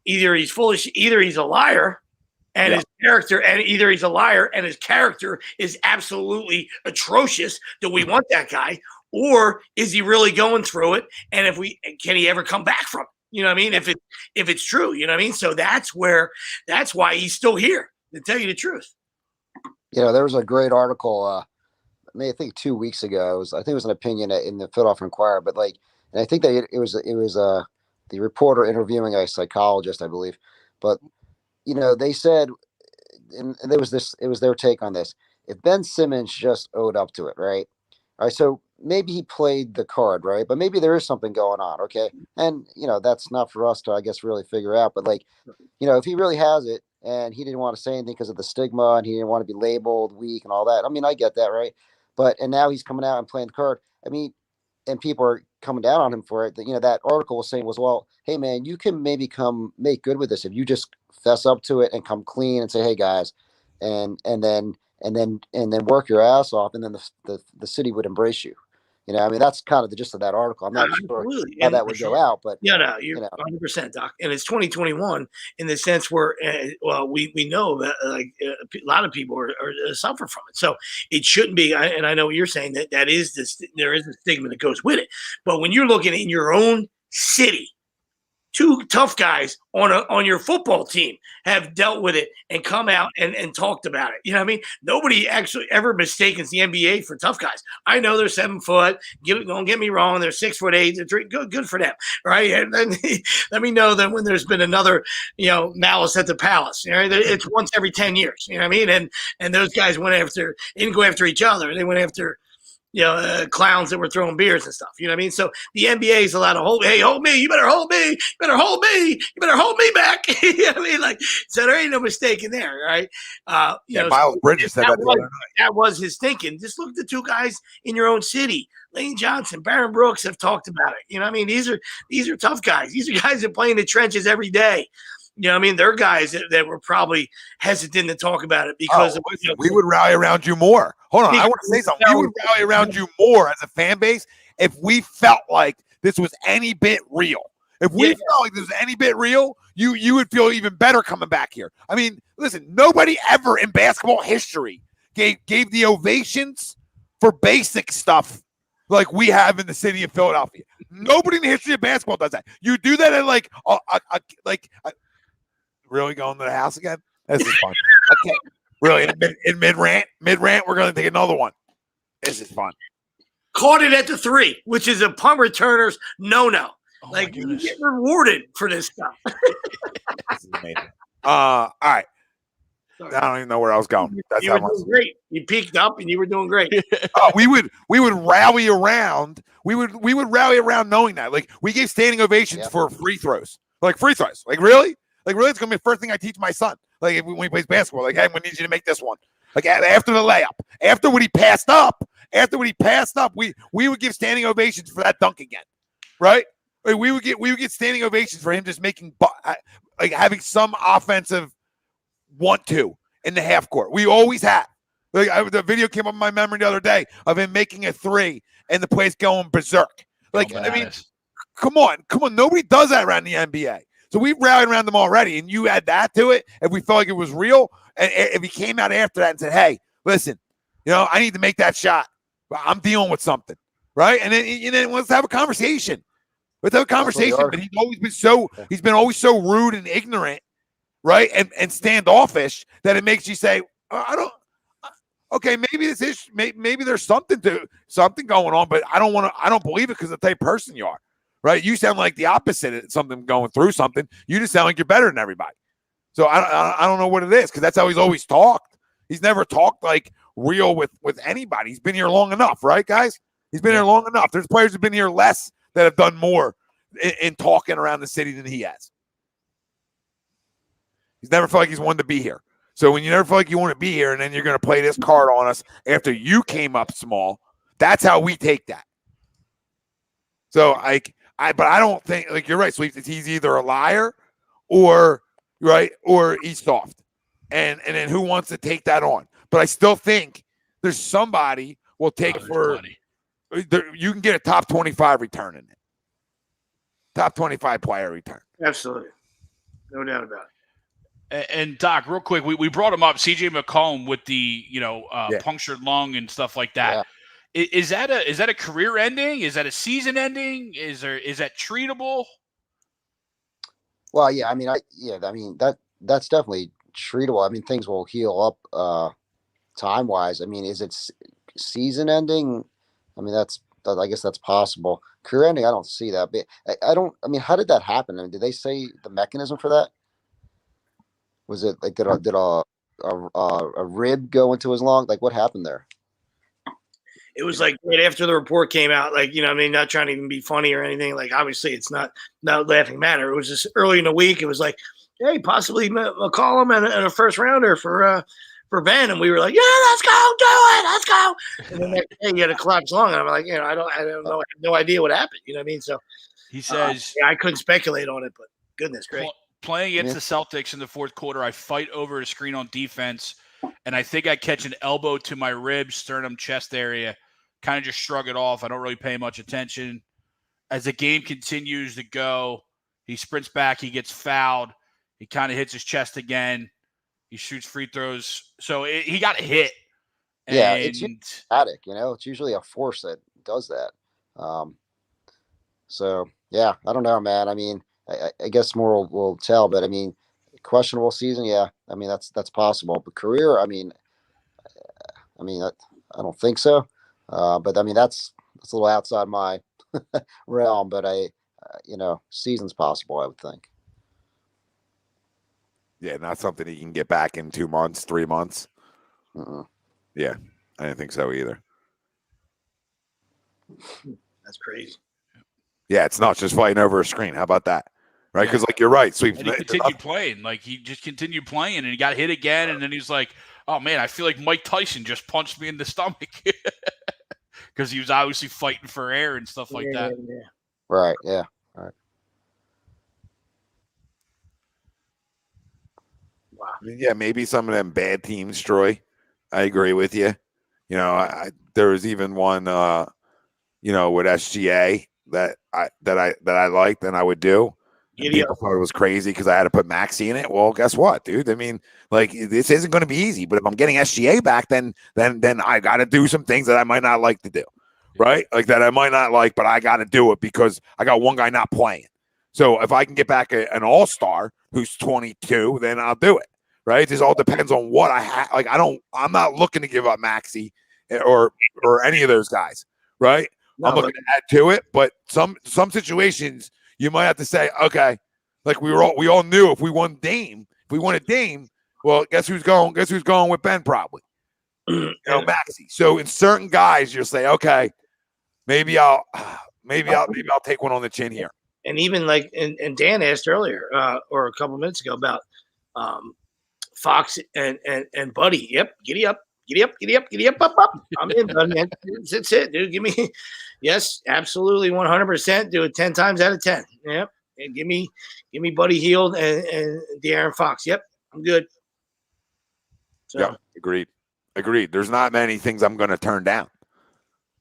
either he's foolish, either he's a liar, and his character, and either he's a liar and his character is absolutely atrocious. Do we want that guy? Or is he really going through it? And can he ever come back from it? You know what I mean? If it's true, you know what I mean? So that's why he's still here, to tell you the truth. There was a great article, I think 2 weeks ago. I think it was an opinion in the Philadelphia Inquirer, but and I think that it was the reporter interviewing a psychologist, I believe. But they said, and it was their take on this. If Ben Simmons just owed up to it, right? All right, so maybe he played the card, right? But maybe there is something going on, okay? And, that's not for us to, I guess, really figure out. But, if he really has it, and he didn't want to say anything because of the stigma, and he didn't want to be labeled weak and all that. I mean, I get that, right? And now he's coming out and playing the card. I mean, and people are coming down on him for it. That article was saying was, well, hey man, you can maybe come make good with this if you just fess up to it and come clean and say, hey guys, and then work your ass off, and then the city would embrace you. I mean, that's kind of the gist of that article. I'm not sure Absolutely. how And that would go out, but no, you're 100%, Doc. And it's 2021 in the sense where, well, we know that a lot of people are suffer from it. So it shouldn't be. And I know what you're saying, that there is a stigma that goes with it. But when you're looking in your own city, two tough guys on your football team have dealt with it and come out and talked about it. You know what I mean? Nobody actually ever mistakes the NBA for tough guys. I know they're 7 foot. Don't get me wrong. They're 6'8". They're good for them, right? And then let me know that when there's been another, malice at the palace. It's once every 10 years. You know what I mean? And those guys they didn't go after each other. They went after clowns that were throwing beers and stuff. You know what I mean? So the NBA is allowed to hold me. You better hold me. You better hold me. You better hold me back. You know what I mean? So there ain't no mistake in there, right? Miles Bridges said that was his thinking. Just look at the two guys in your own city. Lane Johnson, Baron Brooks have talked about it. You know what I mean? These are tough guys. These are guys that play in the trenches every day. You know what I mean? They're guys that were probably hesitant to talk about it because we would rally around you more. Hold on, I want to say something. We would rally around you more as a fan base if we felt like this was any bit real. If we felt like this was any bit real, you would feel even better coming back here. I mean, listen, nobody ever in basketball history gave the ovations for basic stuff like we have in the city of Philadelphia. Nobody in the history of basketball does that. You do that at really going to the house again? This is fun. Okay. Really, in mid rant, we're going to take another one. This is fun. Caught it at the 3, which is a punt returner's no-no. Oh you get rewarded for this stuff. This is amazing. All right. Sorry. I don't even know where I was going. You were doing great. You peaked up and you were doing great. We would rally around. We would rally around knowing that. We gave standing ovations for free throws. Free throws. Really? Really, it's gonna be the first thing I teach my son. When he plays basketball, hey, we need you to make this one. After the layup, after what he passed up, we would give standing ovations for that dunk again, right? We would get standing ovations for him just making having some offensive 1-2 in the half court. We always have. The video came up in my memory the other day of him making a 3 and the place going berserk. I mean, come on, nobody does that around the NBA. So we rallied around them already, and you add that to it. If we felt like it was real, and if he came out after that and said, "Hey, listen, I need to make that shot. I'm dealing with something," right? And then let's have a conversation. But he's been always so rude and ignorant, right? And standoffish that it makes you say, okay, maybe this is maybe there's something going on, but I don't believe it because of the type of person you are. Right, you sound like the opposite of something going through something. You just sound like you're better than everybody. So I don't know what it is because that's how he's always talked. He's never talked real with anybody. He's been here long enough, right, guys? He's been here long enough. There's players who've been here less that have done more in talking around the city than he has. He's never felt like he's wanted to be here. So when you never feel like you want to be here, and then you're going to play this card on us after you came up small, that's how we take that. So but I don't think you're right, Sweet. He's either a liar or he's soft. And then who wants to take that on? But I still think there's somebody will take you can get a top 25 return in it. Top 25 player return. Absolutely. No doubt about it. And Doc, real quick, we brought him up, CJ McCollum with the punctured lung and stuff like that. Yeah. Is that a career ending? Is that a season ending? Is that treatable? Well, yeah. I mean, that's definitely treatable. I mean, things will heal up time wise. I mean, is it season ending? I mean, I guess that's possible. Career ending, I don't see that. But I don't. I mean, how did that happen? I mean, did they say the mechanism for that? Was it did a rib go into his lung? What happened there? It was right after the report came out, not trying to even be funny or anything. Obviously it's not laughing matter. It was just early in the week. It was hey, possibly McCollum and a first rounder for Ben, and we were like, yeah, let's go, do it, let's go. And then next day, he had a collapse lung, and I'm like, I don't know, I have no idea what happened. You know what I mean? So he says, I couldn't speculate on it, but goodness, great. Playing against the Celtics in the fourth quarter, I fight over a screen on defense, and I think I catch an elbow to my ribs, sternum, chest area. Kind of just shrug it off. I don't really pay much attention. As the game continues to go, he sprints back. He gets fouled. He kind of hits his chest again. He shoots free throws. So he got hit. Yeah, it's static, It's usually a force that does that. So, yeah, I don't know, man. I mean, I guess more will tell. But, I mean, questionable season, yeah. I mean, that's possible. But career, I mean, I don't think so. But, I mean, that's a little outside my realm. But, season's possible, I would think. Yeah, not something he can get back in 2 months, 3 months. Yeah, I didn't think so either. That's crazy. Yeah, it's not just fighting over a screen. How about that? Right? Because, you're right. Sweeps. And he continued playing. He just continued playing, and he got hit again, and then he's like, oh, man, I feel like Mike Tyson just punched me in the stomach. Because he was obviously fighting for air and stuff like that. Yeah. Right, yeah. Right. Wow. Yeah, maybe some of them bad teams, Troy. I agree with you. There was even one, with SGA that I liked and I would do. And people thought it was crazy because I had to put Maxey in it. Well, guess what, dude? I mean, this isn't going to be easy. But if I'm getting SGA back, then I got to do some things that I might not like to do, right? Like that I might not like, but I got to do it because I got one guy not playing. So if I can get back an all-star who's 22, then I'll do it. Right? It just all depends on what I have. I'm not looking to give up Maxey or any of those guys. Right? No, I'm looking to add to it, but some situations you might have to say, okay, we all knew if we won a Dame, well, guess who's going with Ben probably? Maxey. So in certain guys, you'll say, okay, maybe I'll take one on the chin here. And even and Dan asked earlier or a couple minutes ago about Fox and Buddy. Yep, giddy up, up. I'm in, buddy. That's it, dude. Give me, yes, absolutely, 100%. Do it 10 times out of 10. Yep, and give me Buddy Hield and De'Aaron Fox. Yep, I'm good. So. Yeah, agreed. There's not many things I'm going to turn down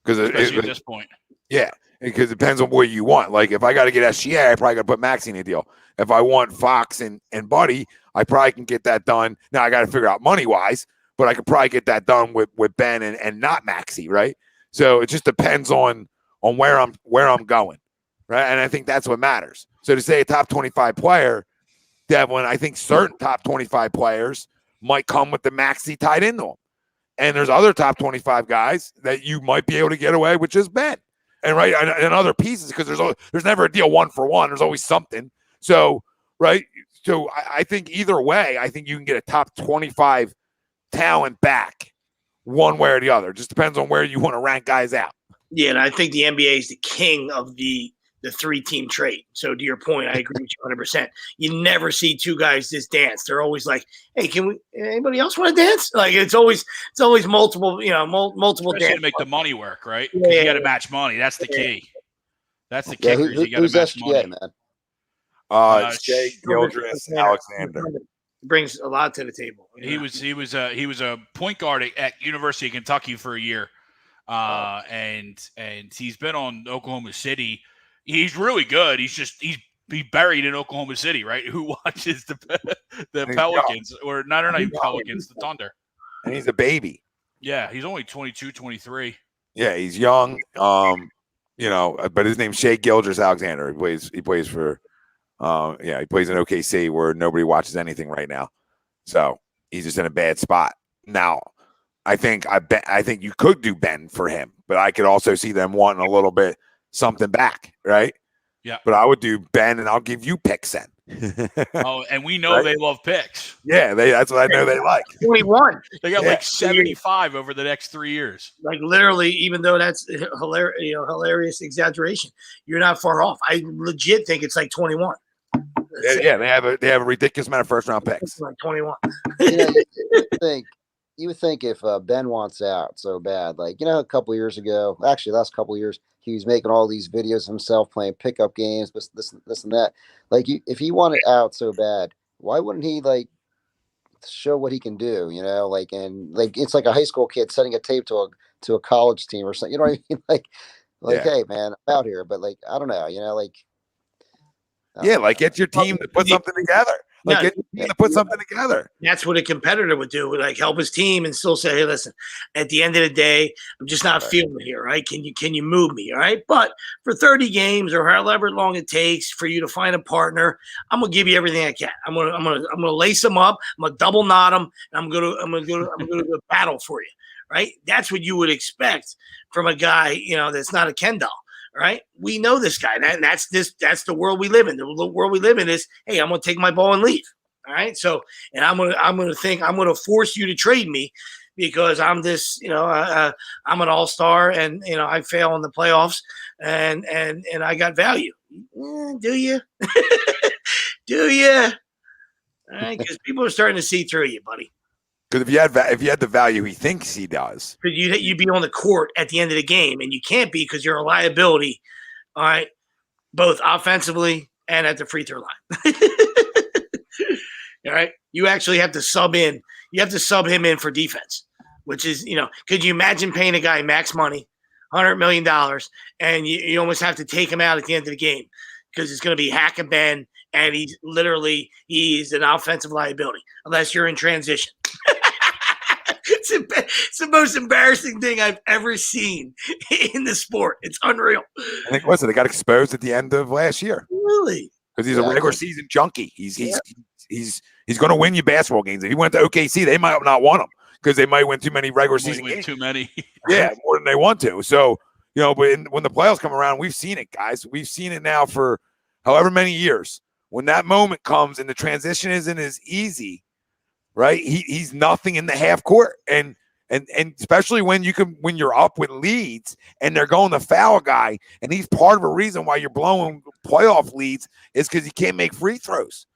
because especially at this point. Yeah, because it depends on what you want. If I got to get SGA, I probably got to put Maxey in a deal. If I want Fox and Buddy, I probably can get that done. Now I got to figure out money-wise, but I could probably get that done with Ben and not Maxey, right? So it just depends on where I'm going, right? And I think that's what matters. So to say a top 25 player, Devlin, I think certain top 25 players might come with the Maxey tied into them. And there's other top 25 guys that you might be able to get away with just Ben. And right, and other pieces, because there's never a deal 1-for-1. There's always something. So, right. So I think either way, I think you can get a top 25 talent back one way or the other. It just depends on where you want to rank guys out. Yeah, and I think the NBA is the king of the 3-team trade. So to your point, I agree with you 100%. You never see two guys just dance. They're always like, "Hey, anybody else want to dance?" It's always multiple, multiple dance to make the money work, right? Yeah, you got to match money. That's the key. That's the kicker. You got to match money, man. Shea Gilgeous-Alexander brings a lot to the table. He was a point guard at University of Kentucky for a year, and he's been on Oklahoma City. He's really good. He's buried in Oklahoma City, right? Who watches the Pelicans or not even Pelicans, the Thunder? And he's a baby. Yeah, he's only 22, 23. Yeah, he's young. But his name's Shea Gilgeous-Alexander. He plays for. He plays in OKC where nobody watches anything right now. So he's just in a bad spot. Now, I think you could do Ben for him, but I could also see them wanting a little bit something back, right? Yeah. But I would do Ben, and I'll give you picks then. And we know they love picks. Yeah, that's what I know they like. 21. They got 75 over the next 3 years. Literally, even though that's hilarious exaggeration, you're not far off. I legit think it's 21. Yeah, they have a ridiculous amount of first round picks. Like 21. You would think if Ben wants out so bad, like, a couple years ago, actually last couple of years, he was making all these videos himself playing pickup games, this and that. Like, if he wanted out so bad, why wouldn't he like show what he can do? And it's like a high school kid sending a tape to a college team or something. You know what I mean? Like, hey man, I'm out here, but like, I don't know. Get your team to put something together. Get your team to put something together. That's what a competitor would do. Like help his team and still say, hey, listen, at the end of the day, I'm just not feeling it here, right? Can you move me? All right. But for 30 games or however long it takes for you to find a partner, I'm gonna give you everything I can. I'm gonna lace them up, I'm gonna double knot them, and I'm gonna go battle for you. Right? That's what you would expect from a guy, that's not a Ken doll. Right? We know this guy. That's the world we live in. The world we live in is, hey, I'm gonna take my ball and leave. All right. So, and I'm gonna force you to trade me because I'm this, I'm an all-star and I fail in the playoffs and I got value. Do you? Do you? All right, because people are starting to see through you, buddy. Because if you had the value he thinks he does, because you'd be on the court at the end of the game, and you can't be because you're a liability. All right, both offensively and at the free throw line. All right, you actually have to sub in. You have to sub him in for defense, which is Could you imagine paying a guy max money, $100 million, and you almost have to take him out at the end of the game because it's going to be hack and bend, and he's an offensive liability unless you're in transition. It's the most embarrassing thing I've ever seen in the sport. It's unreal. I think they got exposed at the end of last year. Really? Because he's a regular season junkie. He's going to win you basketball games. If he went to OKC, they might not want him because they might win too many regular season games. Too many. Yeah, more than they want to. So, but when the playoffs come around, we've seen it, guys. We've seen it now for however many years. When that moment comes and the transition isn't as easy, right? He's nothing in the half court, and especially when you're up with leads and they're going to foul a guy, and he's part of a reason why you're blowing playoff leads is because he can't make free throws,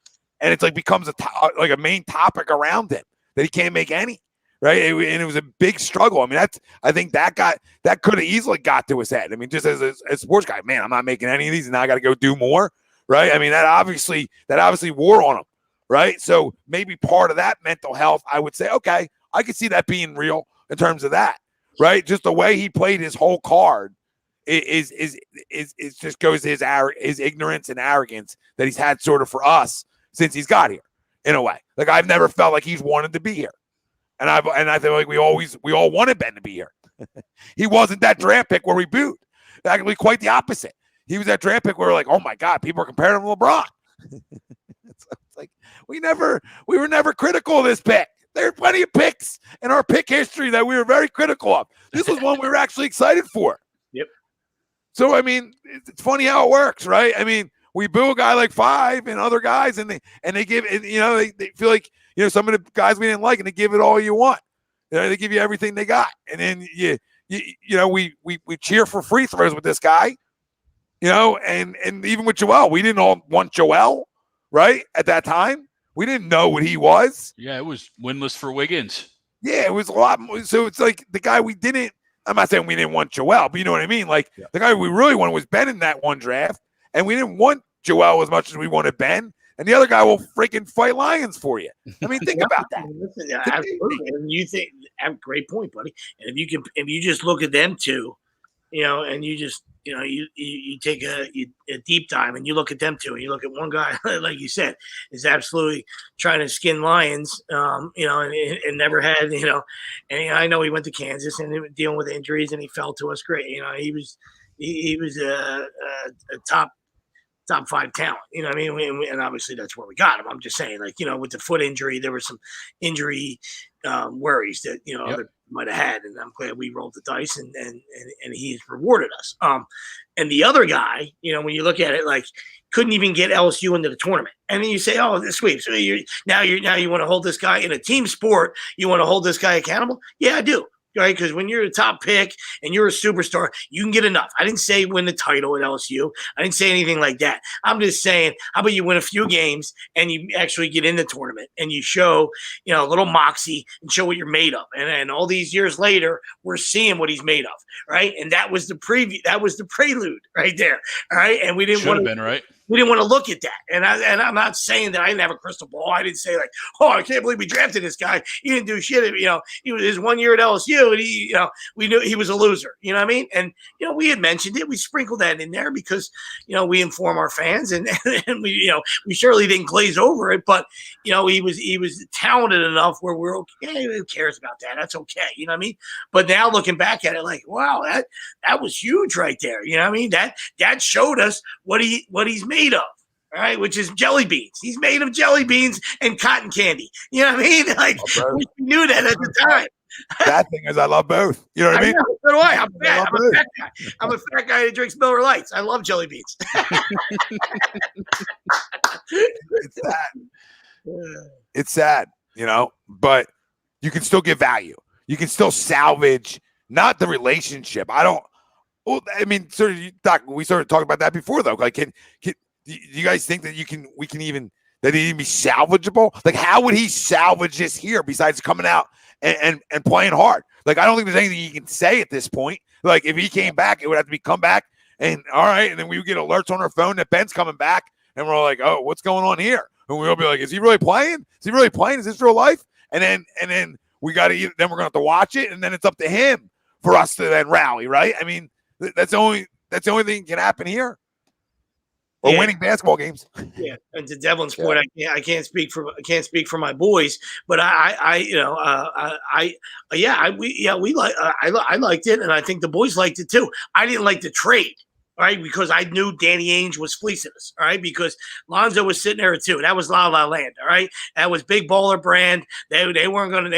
and it's like becomes a main topic around him that he can't make any, right? And it was a big struggle. I mean, I think that could have easily got to his head. I mean, just as a sports guy, man, I'm not making any of these, and now I got to go do more, right? I mean, that obviously wore on him. Right. So maybe part of that mental health, I would say, okay, I could see that being real in terms of that. Right. Just the way he played his whole card is just goes to his ignorance and arrogance that he's had sort of for us since he's got here in a way. Like I've never felt like he's wanted to be here. And I feel like we all wanted Ben to be here. He wasn't that draft pick where we booed. Actually, quite the opposite. He was that draft pick where we're like, oh my God, people are comparing him to LeBron. It's like we were never critical of this pick. There are plenty of picks in our pick history that we were very critical of. This was one we were actually excited for. Yep. So I mean, it's funny how it works, right? I mean, we boo a guy like 5 and other guys, and they give it. They feel like some of the guys we didn't like, and they give it all you want. They give you everything they got, and then we cheer for free throws with this guy. And even with Joel, we didn't all want Joel. Right? At that time, we didn't know what he was. Yeah, it was winless for Wiggins. Yeah, it was a lot more. So it's like the guy we didn't – I'm not saying we didn't want Joel, but you know what I mean? Like the guy we really wanted was Ben in that one draft, and we didn't want Joel as much as we wanted Ben, and the other guy will freaking fight lions for you. I mean, think about that. Yeah, absolutely. And you think – great point, buddy. And if you just look at them two, and you just – you take a deep dive and you look at them two, and you look at one guy, like you said, is absolutely trying to skin lions, and never had, and I know he went to Kansas and he was dealing with injuries and he fell to us great. He was a top 5 talent, what I mean? And obviously that's where we got him. I'm just saying, like, with the foot injury, there were some injury worries that, other might have had, and I'm glad we rolled the dice and he's rewarded us. And the other guy, when you look at it, like, couldn't even get LSU into the tournament, and then you say, "Oh, the sweep." So you want to hold this guy in a team sport. You want to hold this guy accountable? Yeah, I do. right? Because when you're a top pick and you're a superstar, you can get enough. I didn't say win the title at LSU. I didn't say anything like that. I'm just saying, how about you win a few games and you actually get in the tournament and you show, a little moxie and show what you're made of. And all these years later, we're seeing what he's made of, right? And that was the preview. That was the prelude right there, all right? And we didn't want to. Been right. We didn't want to look at that. And I'm not saying that I didn't have a crystal ball. I didn't say like, oh, I can't believe we drafted this guy. He didn't do shit. He was his 1 year at LSU and we knew he was a loser. You know what I mean? And, we had mentioned it. We sprinkled that in there because, we inform our fans and we surely didn't glaze over it, but, he was talented enough where we're okay. Who cares about that? That's okay. You know what I mean? But now looking back at it, like, wow, that was huge right there. You know what I mean? That showed us what he's made of, all right, which is jelly beans. He's made of jelly beans and cotton candy. You know what I mean? Like, we knew that at the time. Bad thing is I love both. You know what I mean? So do I. I'm fat. I'm a fat guy. I'm a fat guy that drinks Miller Lights. I love jelly beans. It's sad. It's sad, but you can still get value. You can still salvage, not the relationship. Sort of, Doc, we started talking about that before, though. Like, do you guys think that that he'd be salvageable? Like, how would he salvage this here besides coming out and playing hard? Like, I don't think there's anything he can say at this point. Like, if he came back, it would have to be come back and all right, and then we would get alerts on our phone that Ben's coming back, and we're like, oh, what's going on here? And we'll be like, is he really playing? Is he really playing? Is this real life? And then we got to then we're gonna have to watch it, and then it's up to him for us to then rally, right? I mean, that's the only thing that can happen here. Or winning basketball games. Yeah, and to Devlin's point, I can't speak for my boys, but I liked it, and I think the boys liked it too. I didn't like the trade, right? Because I knew Danny Ainge was fleecing us, all right? Because Lonzo was sitting there too. That was La La Land, all right? That was big baller brand. They weren't gonna,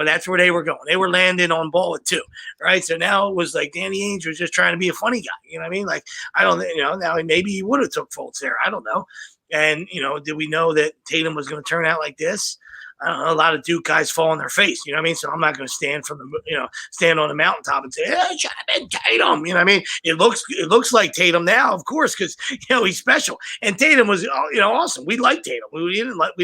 that's where they were going. They were landing on ball at two, right? So now it was like Danny Ainge was just trying to be a funny guy. You know what I mean? Like, I don't, now maybe he would have took Fultz there. I don't know. And, did we know that Tatum was going to turn out like this? I don't know, a lot of Duke guys fall on their face, you know what I mean? So I'm not going to stand on the mountaintop and say, hey, it should have been Tatum. You know what I mean? It looks like Tatum now, of course, because, he's special. And Tatum was, awesome. We liked Tatum. We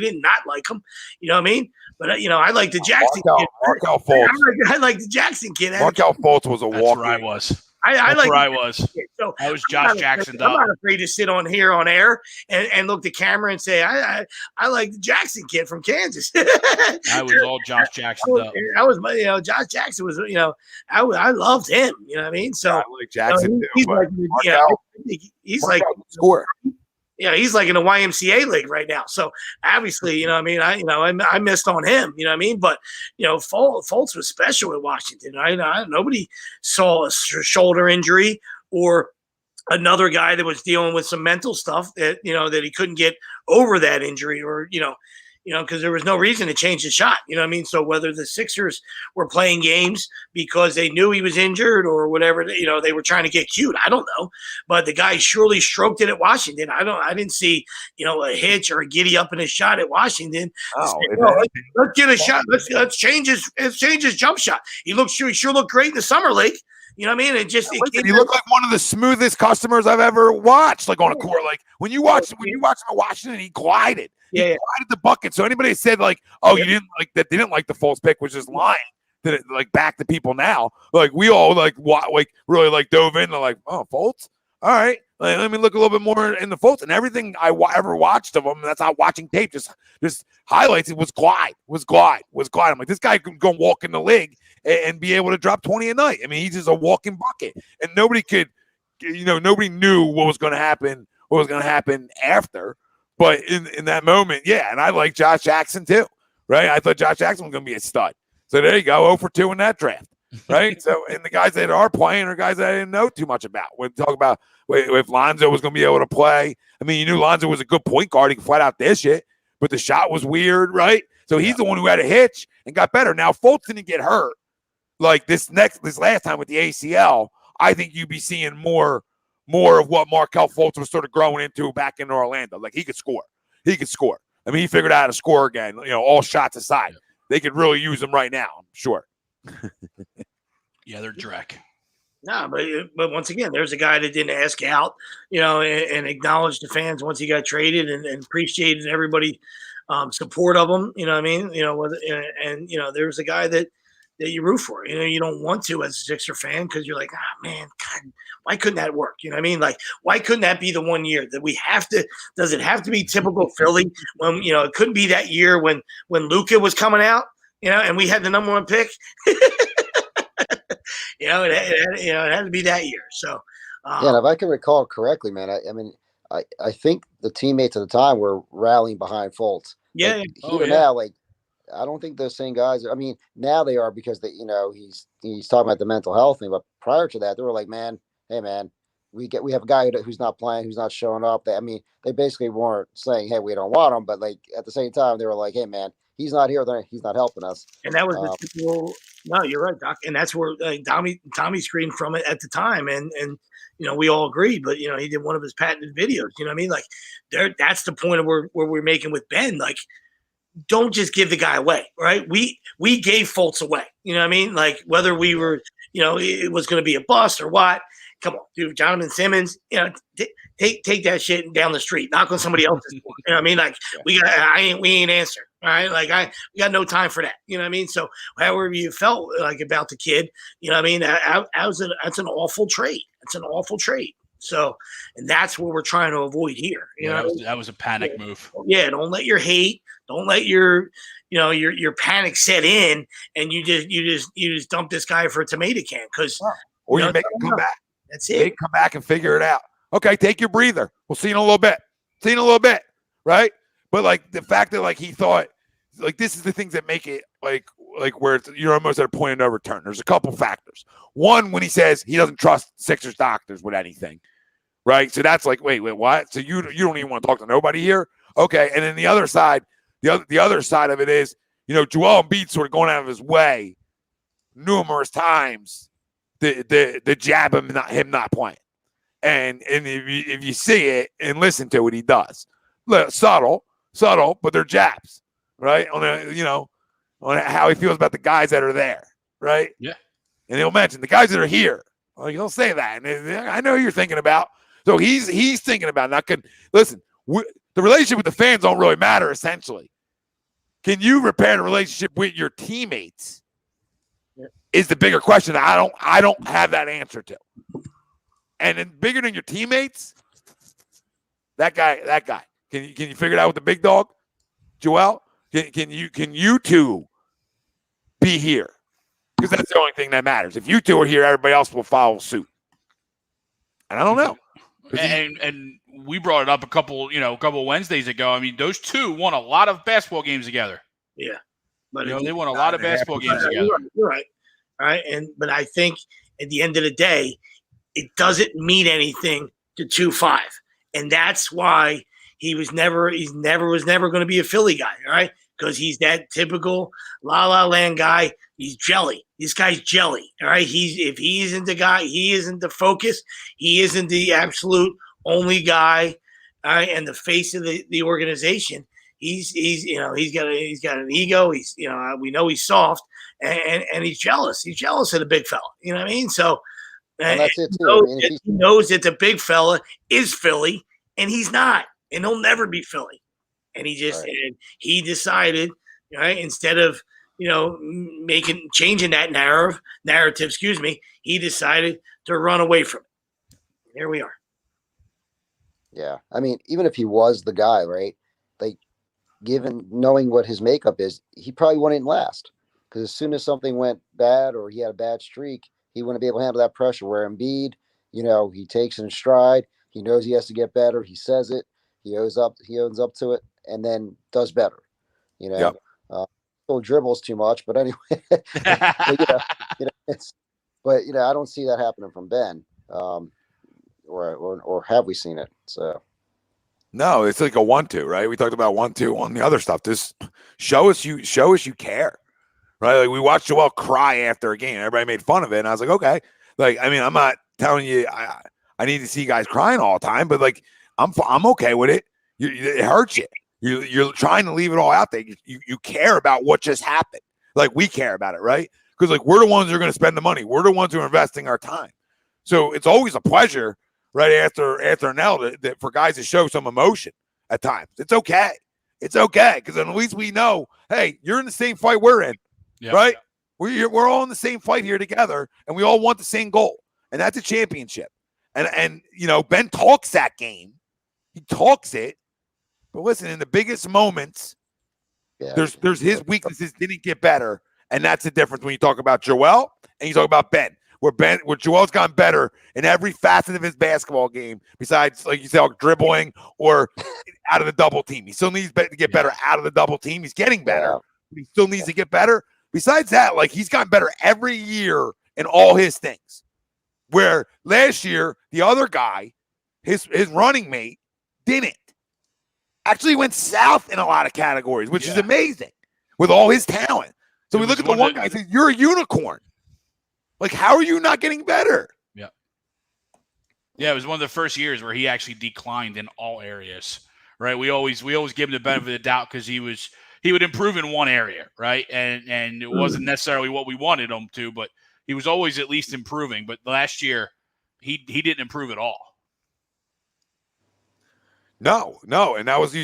did not like him. You know what I mean? But, I like the Jackson kid. Markelle Fultz. I like the Jackson kid. Markelle Fultz was a walk. That's where I was. I So I was Josh Jackson. I'm not afraid to sit on here on air and look the camera and say I like the Jackson kid from Kansas. I was all Josh Jackson up. I was Josh Jackson was I loved him. You know what I mean? So I like Jackson too. He's like score. Yeah, he's like in a YMCA league right now. So obviously, I missed on him. You know what I mean? But Fultz was special at Washington. Nobody saw a shoulder injury or another guy that was dealing with some mental stuff that that he couldn't get over that injury, or because there was no reason to change the shot. You know what I mean? So whether the Sixers were playing games because they knew he was injured or whatever, they were trying to get cute. I don't know. But the guy surely stroked it at Washington. I didn't see, a hitch or a giddy up in his shot at Washington. Let's get a shot. Let's change his jump shot. He sure looked great in the summer league. You know what I mean? He looked like one of the smoothest customers I've ever watched, like on a court. Like when you watch him at Washington, he glided. He glided the bucket. So anybody said like, "Oh, you didn't like that? They didn't like the Fultz pick," was just lying. Did it like back to people now? Like we all really dove in. Like, oh, Fultz. All right, let me look a little bit more in the Fultz, and everything I ever watched of him. That's not watching tape. Just highlights. It was glide. I'm like, this guy can go walk in the league and be able to drop 20 a night. I mean, he's just a walking bucket, and nobody knew what was going to happen after. But in that moment, yeah, and I like Josh Jackson too, right? I thought Josh Jackson was going to be a stud. So there you go, 0 for 2 in that draft, right? So, and the guys that are playing are guys that I didn't know too much about. When we talk about if Lonzo was going to be able to play, I mean, you knew Lonzo was a good point guard. He could flat out dish it, but the shot was weird, right? So he's the one who had a hitch and got better. Now, Fultz didn't get hurt like this last time with the ACL. I think you'd be seeing more of what Markelle Fultz was sort of growing into back in Orlando. Like he could score. I mean, he figured out how to score again, all shots aside. they could really use him right now. I'm sure. Yeah, they're Drek. No, but once again, there's a guy that didn't ask out, and acknowledge the fans once he got traded and appreciated everybody support of him. You know what I mean? There's a guy that you root for. You don't want to as a Sixer fan because you're like, man, God, why couldn't that work? You know what I mean? Like, why couldn't that be the one year that we have to? Does it have to be typical Philly when it couldn't be that year when Luka was coming out, and we had the number 1 pick. It had to be that year. So, and if I can recall correctly, man, I think the teammates at the time were rallying behind Fultz. Yeah. Now, I don't think those same guys. I mean, now they are because he's talking about the mental health thing. But prior to that, they were like, man, hey, man, we have a guy who's not playing, who's not showing up. They basically weren't saying, hey, we don't want him, but at the same time, they were like, hey, man, he's not here, he's not helping us. And that was the typical. No, you're right, Doc. And that's where Tommy screamed from it at the time, and we all agreed. But he did one of his patented videos. You know what I mean? Like, that's the point of where we're making with Ben. Like, don't just give the guy away, right? We gave Fultz away. You know what I mean? Like, whether we were, it was going to be a bust or what. Come on, dude, Jonathan Simmons, take that shit down the street, knock on somebody else's door. You know what I mean? Like, we ain't answer. All right. Like, we got no time for that. You know what I mean? So however you felt like about the kid, you know what I mean? That's an awful trade. It's an awful trade. So, and that's what we're trying to avoid here. That was a panic move. Yeah. Don't let your hate, don't let your panic set in and you just dump this guy for a tomato can. Or you make him come back. That's it. They come back and figure it out. Okay, take your breather. We'll see you in a little bit. Right? But the fact that he thought this is the things that make it where you're almost at a point of no return. There's a couple factors. One, when he says he doesn't trust Sixers doctors with anything, right? So that's wait, what? So you don't even want to talk to nobody here? Okay, and then the other side, the other side of it is, Joel Embiid sort of going out of his way numerous times the jab him not playing, and if you see it and listen to it, he does. Subtle, but they're jabs, right? On how he feels about the guys that are there, right? Yeah, and he'll mention the guys that are here. He'll say that, and I know you're thinking about. So he's thinking about not good. Listen, the relationship with the fans don't really matter. Essentially, can you repair the relationship with your teammates? Is the bigger question. I don't have that answer to. And then bigger than your teammates, that guy. Can you figure it out with the big dog, Joel? Can you two be here? Because that's the only thing that matters. If you two are here, everybody else will follow suit. And I don't know. And we brought it up a couple Wednesdays ago. I mean, those two won a lot of basketball games together. Yeah, but they won a lot of basketball games together. You're right. All right, but I think at the end of the day, it doesn't mean anything to 2-5, and that's why he's never going to be a Philly guy. All right, because he's that typical La La Land guy. He's jelly. This guy's jelly. All right, if he isn't the guy, he isn't the focus. He isn't the absolute only guy. All right, and the face of the organization. He's got an ego. We know he's soft. And he's jealous. He's jealous of the big fella. You know what I mean? So that's it too. He knows that the big fella is Philly, and he's not, and he'll never be Philly. And he decided, right, instead of changing that narrative. Excuse me. He decided to run away from it. Here we are. Yeah, I mean, even if he was the guy, right? Given knowing what his makeup is, he probably wouldn't last. Because as soon as something went bad or he had a bad streak, he wouldn't be able to handle that pressure. Where Embiid, he takes it in stride. He knows he has to get better. He says it. He owns up to it, and then does better. Yep. Still dribbles too much, but anyway. I don't see that happening from Ben. Or have we seen it? So. No, it's like a 1-2, right? We talked about 1-2 on the other stuff. Just show us you care, right? We watched Joel cry after a game. Everybody made fun of it, and I was like, okay. I'm not telling you I need to see guys crying all the time, but I'm okay with it. It hurts you. You're trying to leave it all out there. You care about what just happened. Like we care about it, right? Because like we're the ones who are going to spend the money. We're the ones who are investing our time. So it's always a pleasure, right after an L, for guys to show some emotion at times. It's okay. It's okay because at least we know, hey, you're in the same fight we're in, right? We're all in the same fight here together, and we all want the same goal, and that's a championship. And you know, Ben talks that game. He talks it. But listen, in the biggest moments, there's his weaknesses didn't get better, and that's the difference when you talk about Joel and you talk about Ben. Where Joel's gotten better in every facet of his basketball game, besides, like you said, dribbling or out of the double team. He still needs to get better out of the double team. He's getting better, but he still needs to get better. Besides that, like he's gotten better every year in all his things. Where last year, the other guy, his running mate, didn't. Actually went south in a lot of categories, which is amazing with all his talent. So we look at the one guy and say, you're a unicorn. Like, how are you not getting better? Yeah, it was one of the first years where he actually declined in all areas, right? We always give him the benefit of the doubt because he would improve in one area, right? And it wasn't necessarily what we wanted him to, but he was always at least improving. But last year, he didn't improve at all. No, and that was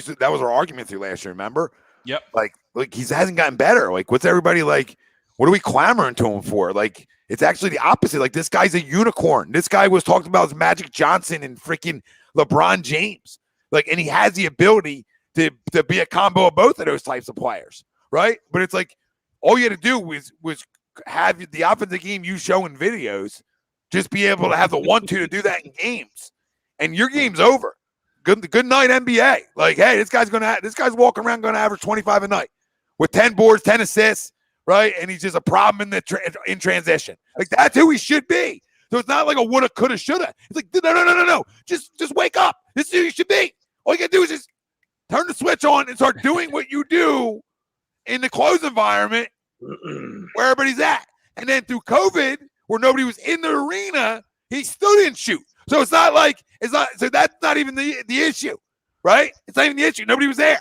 our argument through last year. Remember? Yep. Like he hasn't gotten better. Like, what's everybody like? What are we clamoring to him for? Like, it's actually the opposite. Like, this guy's a unicorn. This guy was talked about as Magic Johnson and freaking LeBron James. Like, and he has the ability to be a combo of both of those types of players, right? But it's like all you had to do was have the offensive game you show in videos, just be able to have the 1-2 to do that in games, and your game's over. Good night, NBA. Like, hey, this guy's walking around going to average 25 a night with 10 boards, 10 assists, right? And he's just a problem in transition. Like, that's who he should be. So it's not like a woulda, coulda, shoulda. It's like, no. Just wake up. This is who you should be. All you gotta do is just turn the switch on and start doing what you do in the closed environment where everybody's at. And then through COVID, where nobody was in the arena, he still didn't shoot. So so that's not even the issue, right? It's not even the issue. Nobody was there.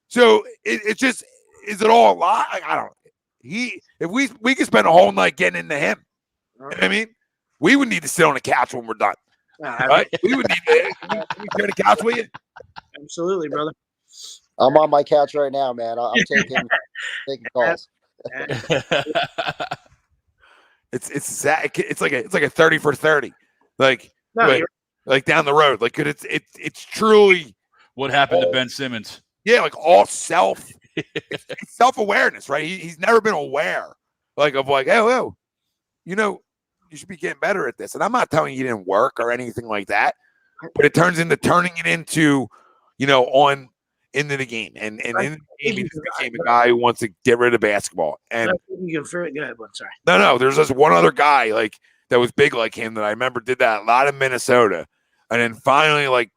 So it's just, is it all a lie? I don't know. If we could spend a whole night getting into him, you know what I mean? We would need to sit on the couch when we're done. Right? We would need to. Can we share the couch with you? Absolutely, brother. I'm on my couch right now, man. I'm taking calls. It's like a 30 for 30, like down the road. Like, it's truly what happened to Ben Simmons. Yeah, like all it's self-awareness, right? He's never been aware, like, of like, oh, you know, you should be getting better at this. And I'm not telling you didn't work or anything like that, but it turns into turning it into, you know, into the game. And in the game, he just became a guy who wants to get rid of basketball. And go ahead, sorry. No, there's just one other guy like that was big like him that I remember did that a lot in Minnesota. And then finally, like,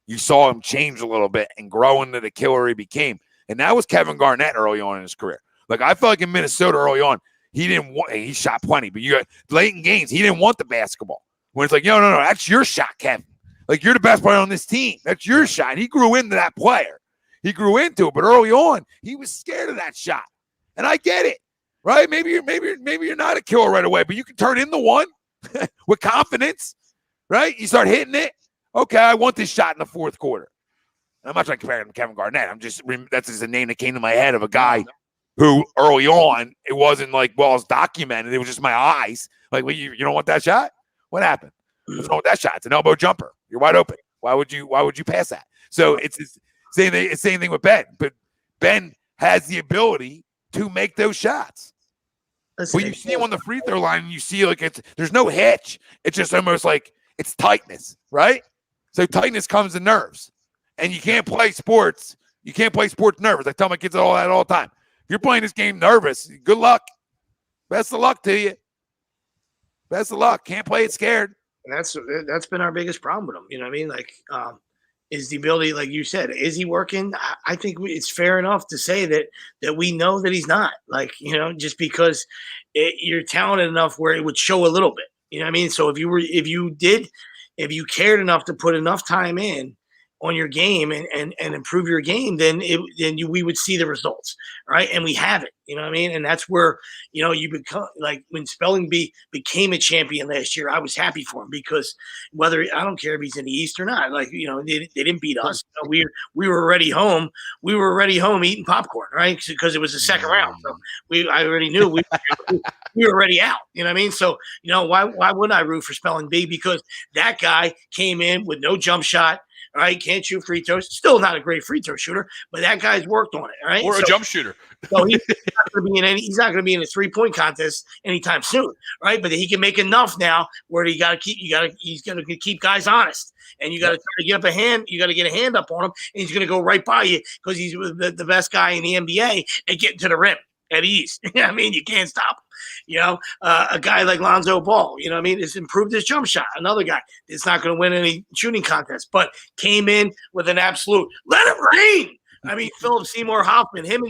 you saw him change a little bit and grow into the killer he became. And that was Kevin Garnett early on in his career. Like, I felt like in Minnesota early on, he shot plenty, but you got late in games, he didn't want the basketball. When it's like, no, that's your shot, Kevin. Like, you're the best player on this team. That's your shot. And he grew into that player. He grew into it, but early on, he was scared of that shot. And I get it, right? Maybe you're not a killer right away, but you can turn into one with confidence, right? You start hitting it. Okay, I want this shot in the fourth quarter. I'm not trying to compare him to Kevin Garnett. That's just a name that came to my head of a guy who early on, it wasn't like, well, it's documented. It was just my eyes. Like, well, you don't want that shot? What happened? What's wrong with that shot? It's an elbow jumper. You're wide open. Why would you pass that? So it's the same thing with Ben. But Ben has the ability to make those shots. When you see him on the free throw line, and you see like there's no hitch. It's just almost like it's tightness, right? So tightness comes to nerves. And you can't play sports. You can't play sports nervous. I tell my kids all the time. If you're playing this game nervous, good luck. Best of luck to you. Best of luck. Can't play it scared. And that's been our biggest problem with him. You know what I mean? Like, is the ability, like you said, is he working? I think it's fair enough to say that we know that he's not. Like, you know, just because you're talented enough where it would show a little bit. You know what I mean? So if you cared enough to put enough time in, on your game and improve your game, then we would see the results, right? And we have it, you know what I mean? And that's where, you become like when Spelling Bee became a champion last year, I was happy for him because whether I don't care if he's in the East or not, like, they didn't beat us. We were already home. We were already home eating popcorn, right? Because it was the second round. So I already knew we were already out. You know what I mean? So, why wouldn't I root for Spelling Bee? Because that guy came in with no jump shot. All right, can't shoot free throws. Still not a great free throw shooter, but that guy's worked on it. All right, or a jump shooter. So he's not going to be in a 3-point contest anytime soon, right? But he can make enough now where he's going to keep guys honest, and you got to try to get up a hand. You got to get a hand up on him, and he's going to go right by you because he's the best guy in the NBA at getting to the rim at ease. I mean, you can't stop him. A guy like Lonzo Ball, has improved his jump shot. Another guy that's not going to win any shooting contests, but came in with an absolute let it rain. I mean, Philip Seymour Hoffman, him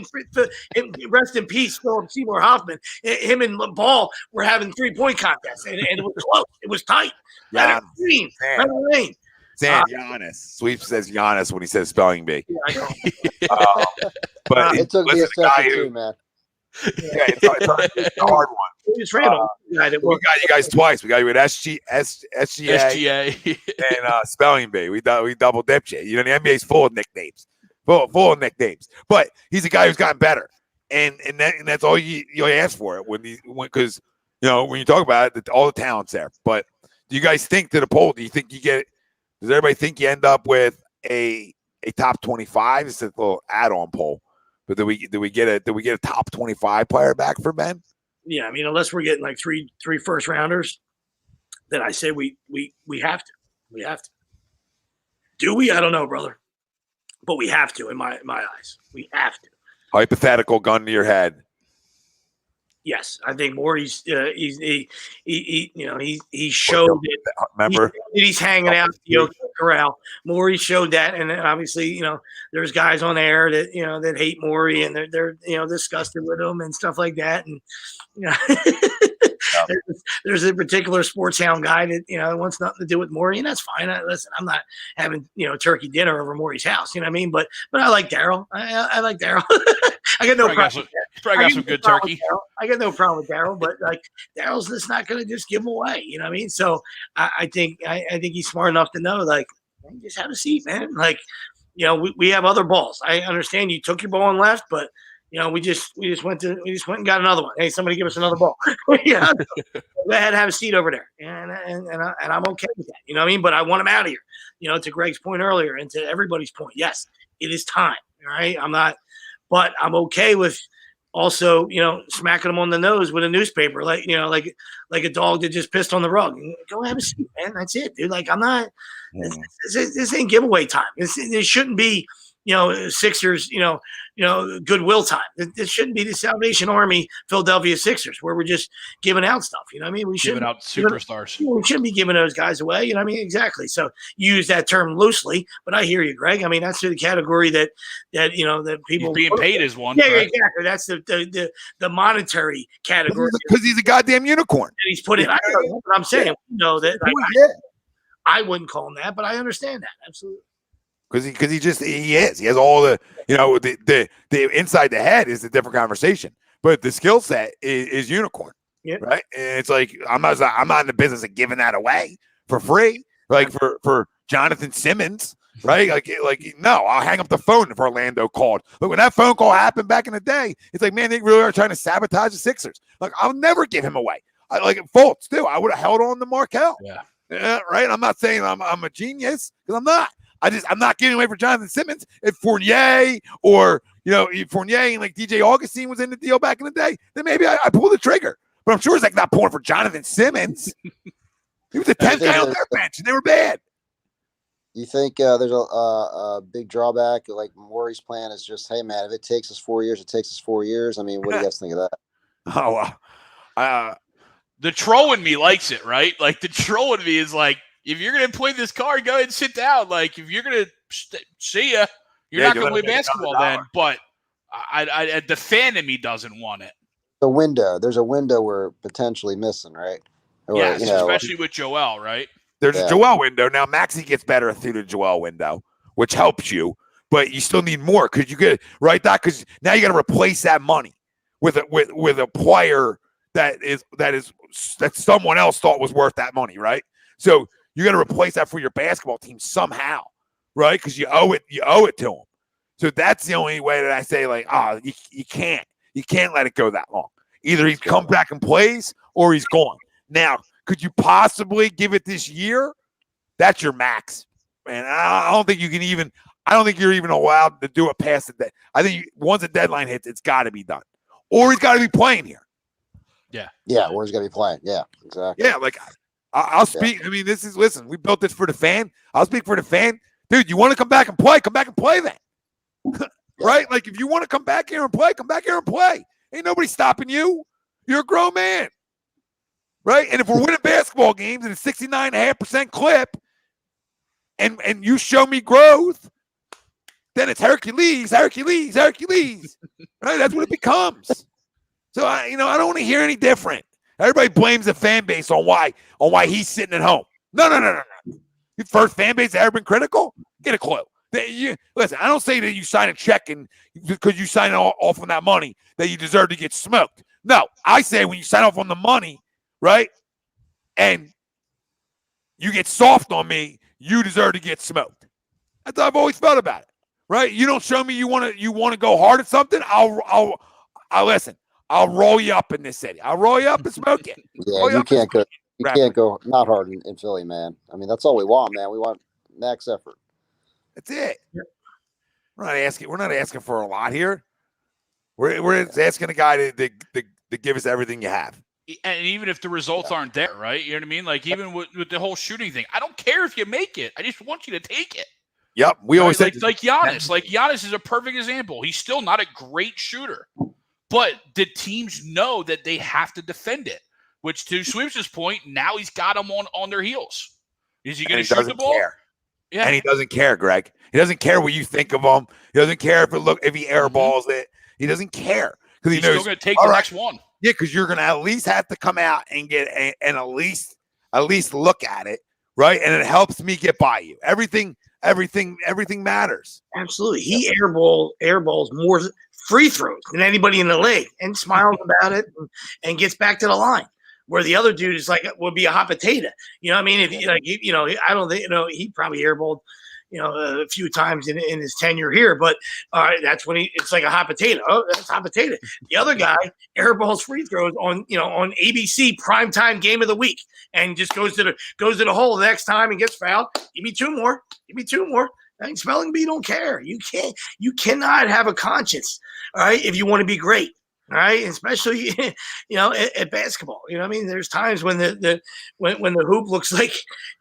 rest in peace, Philip Seymour Hoffman. Him and Ball were having 3-point contests, and it was close. It was tight. Let it rain. Let it rain. Giannis. Sweep says Giannis when he says Spelling Bee. Yeah, I know. But it took me a second too, man. Yeah, it's a hard one. It's random. We got you guys twice. We got you with SGA and Spelling Bee. We double dipped you. The NBA's full of nicknames. Full of nicknames. But he's a guy who's gotten better. And that's all you ask for because when you talk about it, all the talent's there. But do you guys think to the poll, does everybody think you end up with a top 25? It's a little add-on poll. But do we get a top 25 player back for Ben? Yeah, I mean, unless we're getting like three first rounders, then I say we have to. We have to. Do we? I don't know, brother. But we have to, in my eyes. We have to. Hypothetical gun to your head. Yes, I think Morey's he showed it. Remember, he's hanging out at the Corral. Morey showed that, and obviously, there's guys on there that that hate Morey and they're disgusted with him and stuff like that. And there's a particular sports hound guy that wants nothing to do with Morey, and that's fine. Listen, I'm not having turkey dinner over Morey's house. You know what I mean? But I like Daryl. I like Daryl. I got no problem. Probably got some good turkey. I got no problem with Daryl, but like Daryl's just not going to just give him away. You know what I mean? So I think he's smart enough to know, like, just have a seat, man. Like, we have other balls. I understand you took your ball and left, but we just went and got another one. Hey, somebody give us another ball. Go ahead, have a seat over there, and I'm okay with that. You know what I mean? But I want him out of here. To Greg's point earlier, and to everybody's point, yes, it is time. All right, but I'm okay with also, smacking them on the nose with a newspaper, like a dog that just pissed on the rug. Go have a seat, man. That's it, dude. Like, I'm not. This ain't giveaway time. This shouldn't be, Sixers, goodwill time. This shouldn't be the Salvation Army Philadelphia Sixers where we're just giving out stuff. You know what I mean? We shouldn't giving out superstars. We shouldn't be giving those guys away. You know what I mean? Exactly. So you use that term loosely, but I hear you, Greg. I mean, that's the category that that people he's being paid as one. Yeah, exactly. That's the monetary category because he's a goddamn unicorn. And he's put in. I know what I'm saying. That. Like, I wouldn't call him that, but I understand that absolutely. Because he is. He has all the the inside the head is a different conversation, but the skill set is unicorn, right? And it's like I'm not in the business of giving that away for free, like for Jonathan Simmons, right? Like no, I'll hang up the phone if Orlando called. Look, when that phone call happened back in the day, it's like, man, they really are trying to sabotage the Sixers. Like, I'll never give him away. Like Fultz too. I would have held on to Markelle. Yeah, right. I'm not saying I'm a genius because I'm not. I'm not giving away for Jonathan Simmons. If Fournier or Fournier and like DJ Augustine was in the deal back in the day, then maybe I pull the trigger. But I'm sure it's like not pulling for Jonathan Simmons. He was the 10th guy on their bench, and they were bad. You think there's a big drawback? Like Morey's plan is just, hey man, if it takes us 4 years, it takes us 4 years. I mean, what do you guys think of that? The troll in me likes it, right? Like the troll in me is like, if you're going to play this card, go ahead and sit down. Like, if you're going to see ya, you're not going to play basketball then. But the fan in me doesn't want it. There's a window we're potentially missing, right? Or, especially with Joel, right? There's a Joel window. Now, Maxey gets better through the Joel window. which helps you, but you still need more because you get right that because now you got to replace that money with a player that someone else thought was worth that money, right? So you got to replace that for your basketball team somehow, right? Because you owe it to them. So that's the only way that I say, like, you can't let it go that long. Either he comes back and plays or he's gone. Now, could you possibly give it this year? That's your max, man. I don't think you're even allowed to do it past the day. I think once the deadline hits, it's got to be done, or he's got to be playing here. Yeah, or he's got to be playing. Yeah, exactly. Yeah, like I'll speak. Yeah. I mean, listen. We built this for the fan. I'll speak for the fan, dude. You want to come back and play? Come back and play then. Right? Like if you want to come back here and play, come back here and play. Ain't nobody stopping you. You're a grown man. Right? And if we're winning basketball games at a 69.5% clip and you show me growth, then it's Hercules. Right? That's what it becomes. So I don't want to hear any different. Everybody blames the fan base on why he's sitting at home. No. Your first fan base ever been critical? Get a clue. Listen, I don't say that you sign a check and because you sign off on that money that you deserve to get smoked. No, I say when you sign off on the money, right, and you get soft on me, you deserve to get smoked. That's how I've always felt about it, right? You don't show me you want to go hard at something. I'll listen. I'll roll you up in this city. I'll roll you up and smoke it. Yeah, you can't go. You can't go not hard in Philly, man. I mean, that's all we want, man. We want max effort. That's it. Yep. We're not asking for a lot here. We're asking a guy to give us everything you have. And even if the results aren't there, right? You know what I mean? Like even with the whole shooting thing, I don't care if you make it. I just want you to take it. Yep. We always say like Giannis. Like Giannis is a perfect example. He's still not a great shooter, but the teams know that they have to defend it. Which to Sweeps' point, now he's got them on their heels. Is he going to shoot the ball? Care. Yeah. And he doesn't care, Greg. He doesn't care what you think of him. He doesn't care if he airballs it. He doesn't care because he's still going to take the next one. Yeah, because you're going to at least have to come out and get and at least look at it, right? And it helps me get by you. Everything matters. Absolutely. He airballs more free throws than anybody in the league and smiles about it and gets back to the line. Where the other dude is like would be a hot potato. You know what I mean? If I don't think he probably airballed, a few times in his tenure here, but that's when it's like a hot potato. Oh, that's a hot potato. The other guy airballs free throws on ABC primetime game of the week and just goes to the hole the next time and gets fouled. Give me two more. I mean, spelling bee don't care. You cannot have a conscience, all right, if you want to be great. All right, especially at basketball. You know what I mean? There's times when when the hoop looks like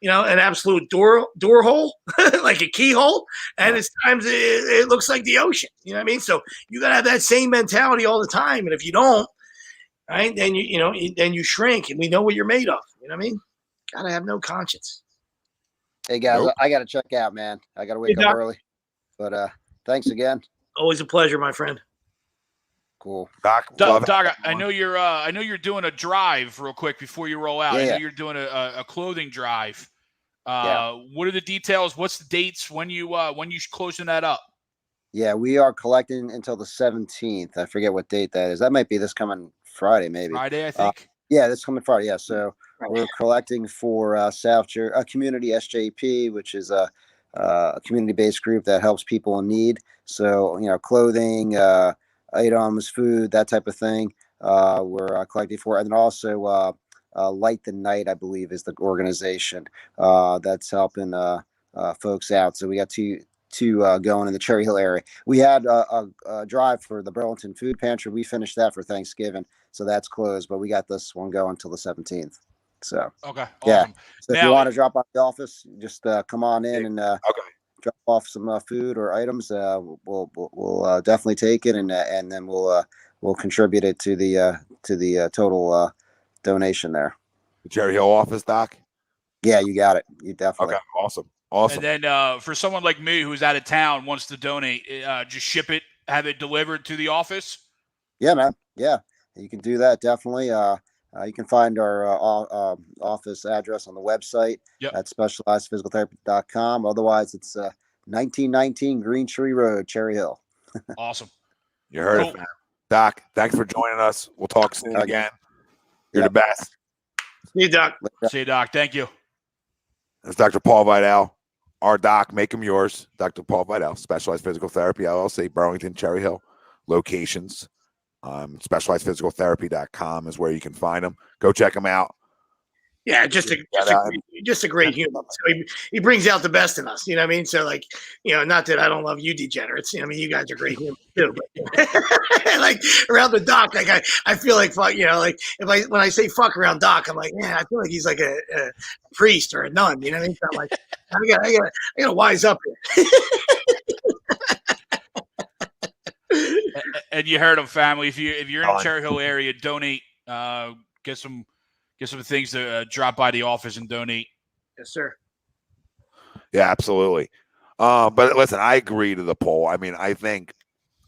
an absolute door hole, like a keyhole, and it's times it looks like the ocean. You know what I mean? So you gotta have that same mentality all the time. And if you don't, right, then you shrink, and we know what you're made of. You know what I mean? Gotta have no conscience. Hey guys, I gotta check out, man. I gotta wake up early. But thanks again. Always a pleasure, my friend. Cool. Doc, I know you're doing a drive real quick before you roll out. I know you're doing a clothing drive. What are the details? What's the dates? When you closing that up? Yeah, we are collecting until the 17th. I forget what date that is. That might be this coming Friday, maybe. Friday, I think. Yeah, this coming Friday. Yeah, so we're collecting for South Jersey Community SJP, which is a community-based group that helps people in need. So clothing. Items, food, that type of thing. We're collecting for, and then also Light the Night, I believe, is the organization that's helping folks out. So we got two going in the Cherry Hill area. We had a drive for the Burlington Food Pantry. We finished that for Thanksgiving, so that's closed. But we got this one going until the 17th. So okay, awesome. Yeah. So if you want to drop by the office, just come on in and drop off some food or items. We'll definitely take it, and then we'll contribute it to the total donation there. The Cherry Hill office, Doc. Yeah, you got it. You definitely. Okay, awesome. And then for someone like me who's out of town wants to donate, just ship it, have it delivered to the office. Yeah, man. Yeah, you can do that definitely. You can find our office address on the website at specializedphysicaltherapy.com. Otherwise, it's 1919 Green Tree Road, Cherry Hill. Awesome. You heard Cool. it, man. Doc, thanks for joining us. We'll talk soon Okay. again. You're Yep. the best. See you, Doc. See you, Doc. Thank you. It's Dr. Paul Vidal, our doc, make him yours. Dr. Paul Vidal, Specialized Physical Therapy, LLC, Burlington, Cherry Hill, locations. Specializedphysicaltherapy.com is where you can find them. Go check them out. Yeah, just a great human. So he brings out the best in us. You know what I mean? So like, not that I don't love you degenerates. I mean, you guys are great humans too. But like around the doc, like I feel like fuck. Like when I say fuck around Doc, I'm like, I feel like he's like a priest or a nun. You know what I mean? So I'm like, I gotta wise up here. And you heard him, family. If you're in the Cherry Hill area, donate. Get some things to drop by the office and donate. Yes, sir. Yeah, absolutely. But listen, I agree to the poll. I mean, I think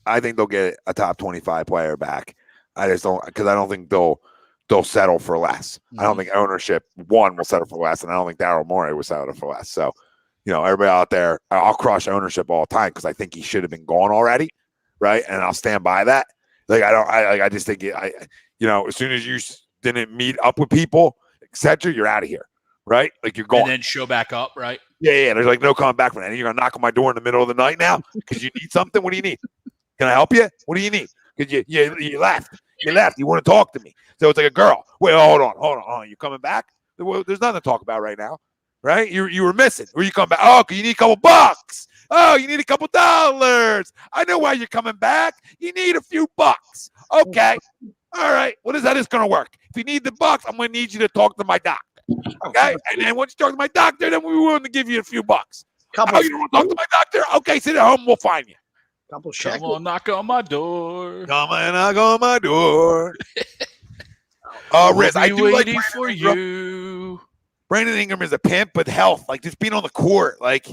they'll get a top 25 player back. I just don't, because I don't think they'll settle for less. Mm-hmm. I don't think ownership will settle for less, and I don't think Daryl Morey will settle for less. So, everybody out there, I'll crush ownership all the time because I think he should have been gone already, right? And I'll stand by that. Like I just think as soon as you didn't meet up with people, etc., you're out of here, right? Like you're going and then show back up, right? Yeah. There's like no coming back from that. And you're gonna knock on my door in the middle of the night now because you need something. What do you need? Can I help you? What do you need? Because you left. You want to talk to me. So it's like a girl. Wait, hold on. You coming back? Well, there's nothing to talk about right now, right? You were missing. Where you come back? Oh, because you need a couple bucks. Oh, you need a couple dollars. I know why you're coming back. You need a few bucks. Okay. All right. Well, how this going to work? If you need the bucks, I'm going to need you to talk to my doctor. Okay? And then once you talk to my doctor, then we're willing to give you a few bucks. You don't want to talk to my doctor? Okay, sit at home. We'll find you. Come on, knock on my door. Come on, knock on my door. Riz, I do like for you. Brandon Ingram is a pimp, but health, like just being on the court. Like,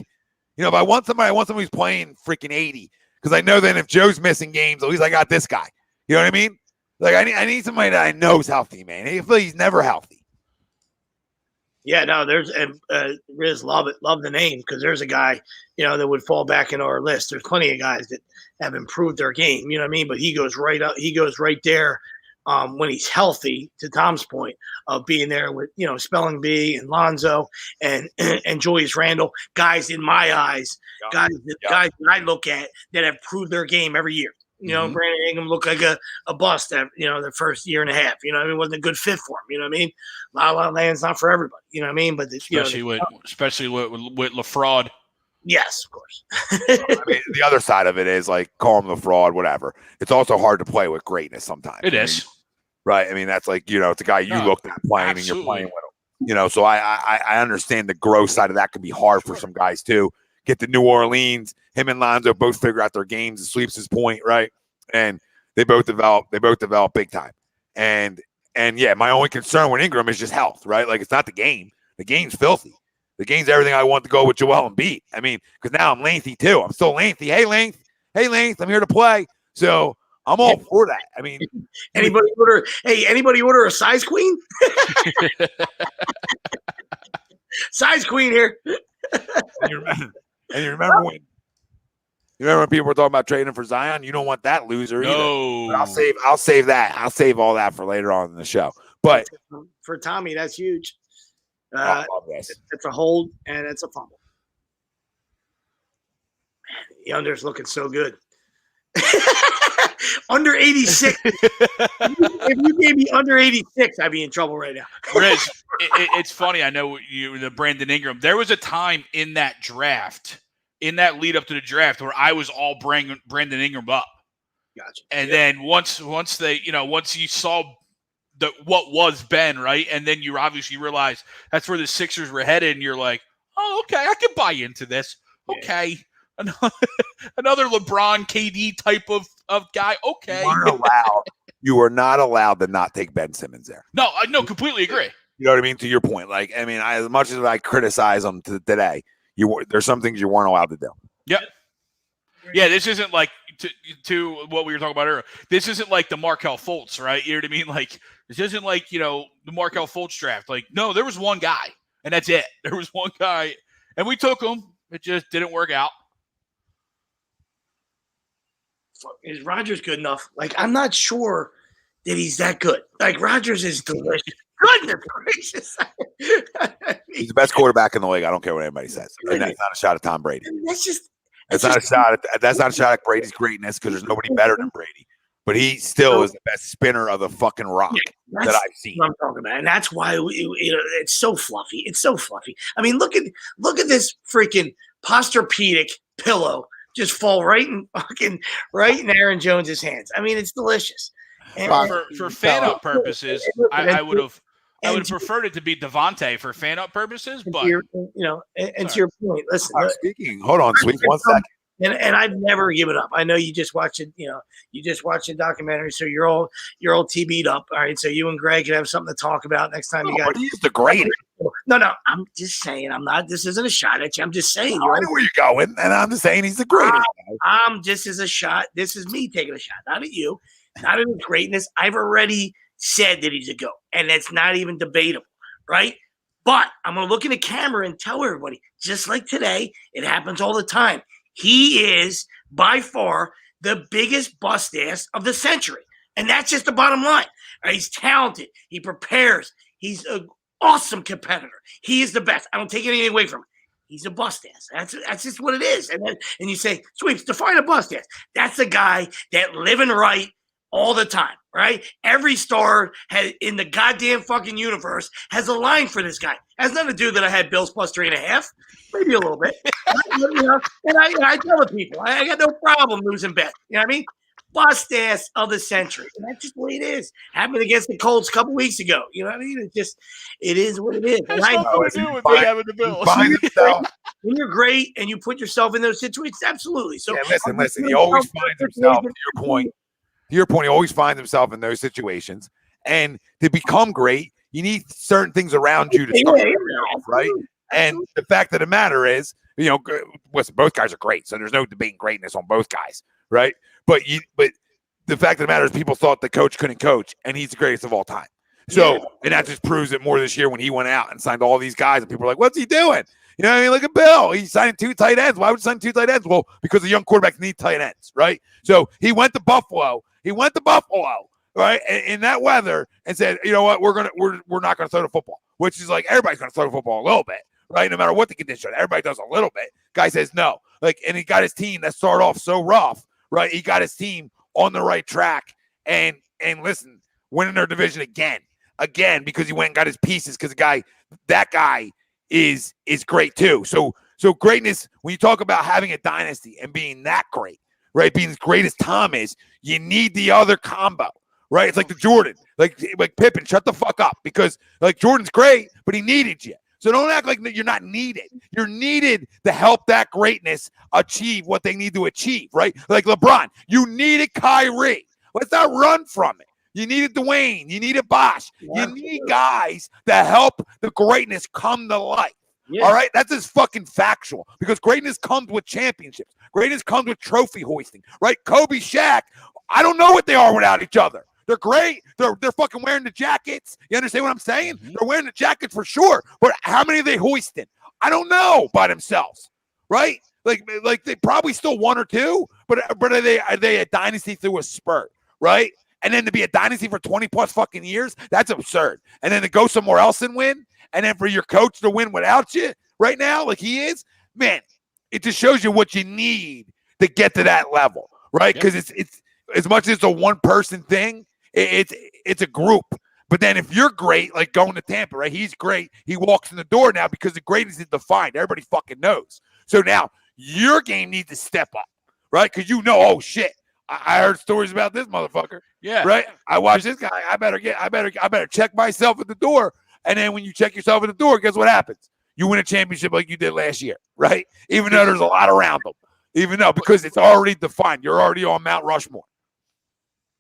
if I want somebody who's playing freaking 80. Because I know then if Joe's missing games, at least I got this guy. You know what I mean? Like I need somebody that I know is healthy, man. I feel he's never healthy. Yeah, no, there's Riz, love the name because there's a guy, that would fall back into our list. There's plenty of guys that have improved their game, you know what I mean? But he goes right up, he goes right there when he's healthy, to Tom's point of being there with, Spelling Bee and Lonzo and Julius Randle, guys in my eyes, guys that I look at that have proved their game every year. Brandon Ingram looked like a bust the first year and a half. It wasn't a good fit for him. You know what I mean? La La Land's not for everybody. You know what I mean? But especially with LaFraud. Yes, of course. I mean, the other side of it is like call him the fraud, whatever. It's also hard to play with greatness sometimes. It is. Right. I mean, that's like, it's a guy you looked at playing and you're playing with him. So I understand the growth side of that could be hard for some guys too. Get to New Orleans. Him and Lonzo both figure out their games. And Sweeps' point, right? And they both develop big time. And yeah, my only concern with Ingram is just health, right? Like it's not the game. The game's filthy. The game's everything I want to go with Joel Embiid. I mean, because now I'm lengthy too. I'm still lengthy. Hey, length, I'm here to play. So I'm all for that. I mean, anybody order a size queen? Size queen here. And you remember when people were talking about trading for Zion? You don't want that loser either. But I'll save that. I'll save all that for later on in the show. But for Tommy, that's huge. It's a hold and it's a fumble. Man, the under's looking so good. Under 86. If you gave me under 86, I'd be in trouble right now. Riz, it's funny. I know the Brandon Ingram. There was a time in that draft, in that lead up to the draft, where I was all Brandon Ingram up. Gotcha. And then once you saw what was Ben, right, and then you obviously realize that's where the Sixers were headed, and you're like, oh, okay, I can buy into this. Okay. Another LeBron, KD type of guy. Okay. You were not allowed to not take Ben Simmons there. No, completely agree. You know what I mean? To your point. Like, I mean, as much as I criticize them today, there's some things you weren't allowed to do. Yep. Yeah, this isn't like to what we were talking about earlier. This isn't like the Markelle Fultz, right? You know what I mean? Like, this isn't like, the Markelle Fultz draft. Like, no, there was one guy, and that's it. There was one guy, and we took him. It just didn't work out. is Rodgers good enough? Like, I'm not sure that he's that good. Like, Rodgers is delicious. Goodness gracious. He's the best quarterback in the league. I don't care what anybody says. And that's not a shot at Tom Brady. That's not a shot at Brady's greatness because there's nobody better than Brady. But he still is the best spinner of the fucking rock that I've seen. What I'm talking about, and that's why it's so fluffy. It's so fluffy. I mean, look at this freaking Posturepedic pillow just fall right in Aaron Jones's hands. I mean, it's delicious. And for fan-up purposes, I would have preferred it to be Devontae for fan-up purposes, but to your point, listen. Hold on, sweet, 1 second. And I've never given up. I know you just watched it. You just watched a documentary, so you're all TB'd up. All right, so you and Greg can have something to talk about next time. But he's the greatest. No, I'm just saying. I'm not. This isn't a shot at you. I'm just saying. I know where you're going, and I'm just saying he's the greatest. I'm just as a shot. This is me taking a shot, not at you, not at his greatness. I've already said that he's a GOAT, and that's not even debatable, right? But I'm gonna look in the camera and tell everybody, just like today, it happens all the time. He is by far the biggest bust ass of the century. And that's just the bottom line. Right? He's talented. He prepares. He's an awesome competitor. He is the best. I don't take anything away from him. He's a bust ass. That's just what it is. And you say, Sweeps, define a bust ass. That's a guy that living right all the time, right? Every star in the goddamn fucking universe has a line for this guy. Has nothing to do that I had Bills plus 3.5. Maybe a little bit. And I tell the people, I got no problem losing bet. You know what I mean? Bust ass of the century. And that's just the way it is. Happened against the Colts a couple weeks ago. You know what I mean? It is what it is. That's nothing to do with me having the Bills. When you're great and you put yourself in those situations, absolutely. So listen. He always finds himself, to your point, he always finds himself in those situations. And to become great, you need certain things around you to start off, right? And the fact of the matter is, listen, both guys are great, so there's no debating greatness on both guys, right? But the fact of the matter is, people thought the coach couldn't coach, and he's the greatest of all time. So, and that just proves it more this year when he went out and signed all these guys, and people were like, "What's he doing?" You know what I mean? Look at Bill. He signed 2 tight ends. Why would he sign 2 tight ends? Well, because the young quarterbacks need tight ends, right? So he went to Buffalo. Right, in that weather, and said, "You know what? We're not gonna throw the football," which is like everybody's gonna throw the football a little bit, right? No matter what the condition, everybody does a little bit. Guy says no, and he got his team that started off so rough, right? He got his team on the right track, and listen, winning their division again because he went and got his pieces because that guy is great too. So greatness, when you talk about having a dynasty and being that great, right? Being as great as Tom is, you need the other combo. Right, it's like the Jordan, like Pippen. Shut the fuck up, because like Jordan's great, but he needed you. So don't act like you're not needed. You're needed to help that greatness achieve what they need to achieve. Right, like LeBron, you needed Kyrie. Let's not run from it. You needed Dwayne. You needed Bosh. You need guys that help the greatness come to life. Yeah. All right, that's just fucking factual, because greatness comes with championships. Greatness comes with trophy hoisting. Right, Kobe, Shaq. I don't know what they are without each other. They're great. They're fucking wearing the jackets. You understand what I'm saying? Mm-hmm. They're wearing the jackets for sure. But how many are they hoisting? I don't know by themselves, right? Like they probably still 1 or 2. But are they a dynasty through a spurt, right? And then to be a dynasty for 20 plus fucking years, that's absurd. And then to go somewhere else and win, and then for your coach to win without you right now, like he is, man, it just shows you what you need to get to that level, right? Because it's as much as it's a one-person thing. It's a group. But then if you're great, like going to Tampa, right? He's great. He walks in the door now because the greatness is defined. Everybody fucking knows. So now your game needs to step up, right? Because oh shit, I heard stories about this motherfucker. Yeah. Right? I watched this guy. I better check myself at the door. And then when you check yourself at the door, guess what happens? You win a championship like you did last year, right? Even though there's a lot around them. Because it's already defined. You're already on Mount Rushmore.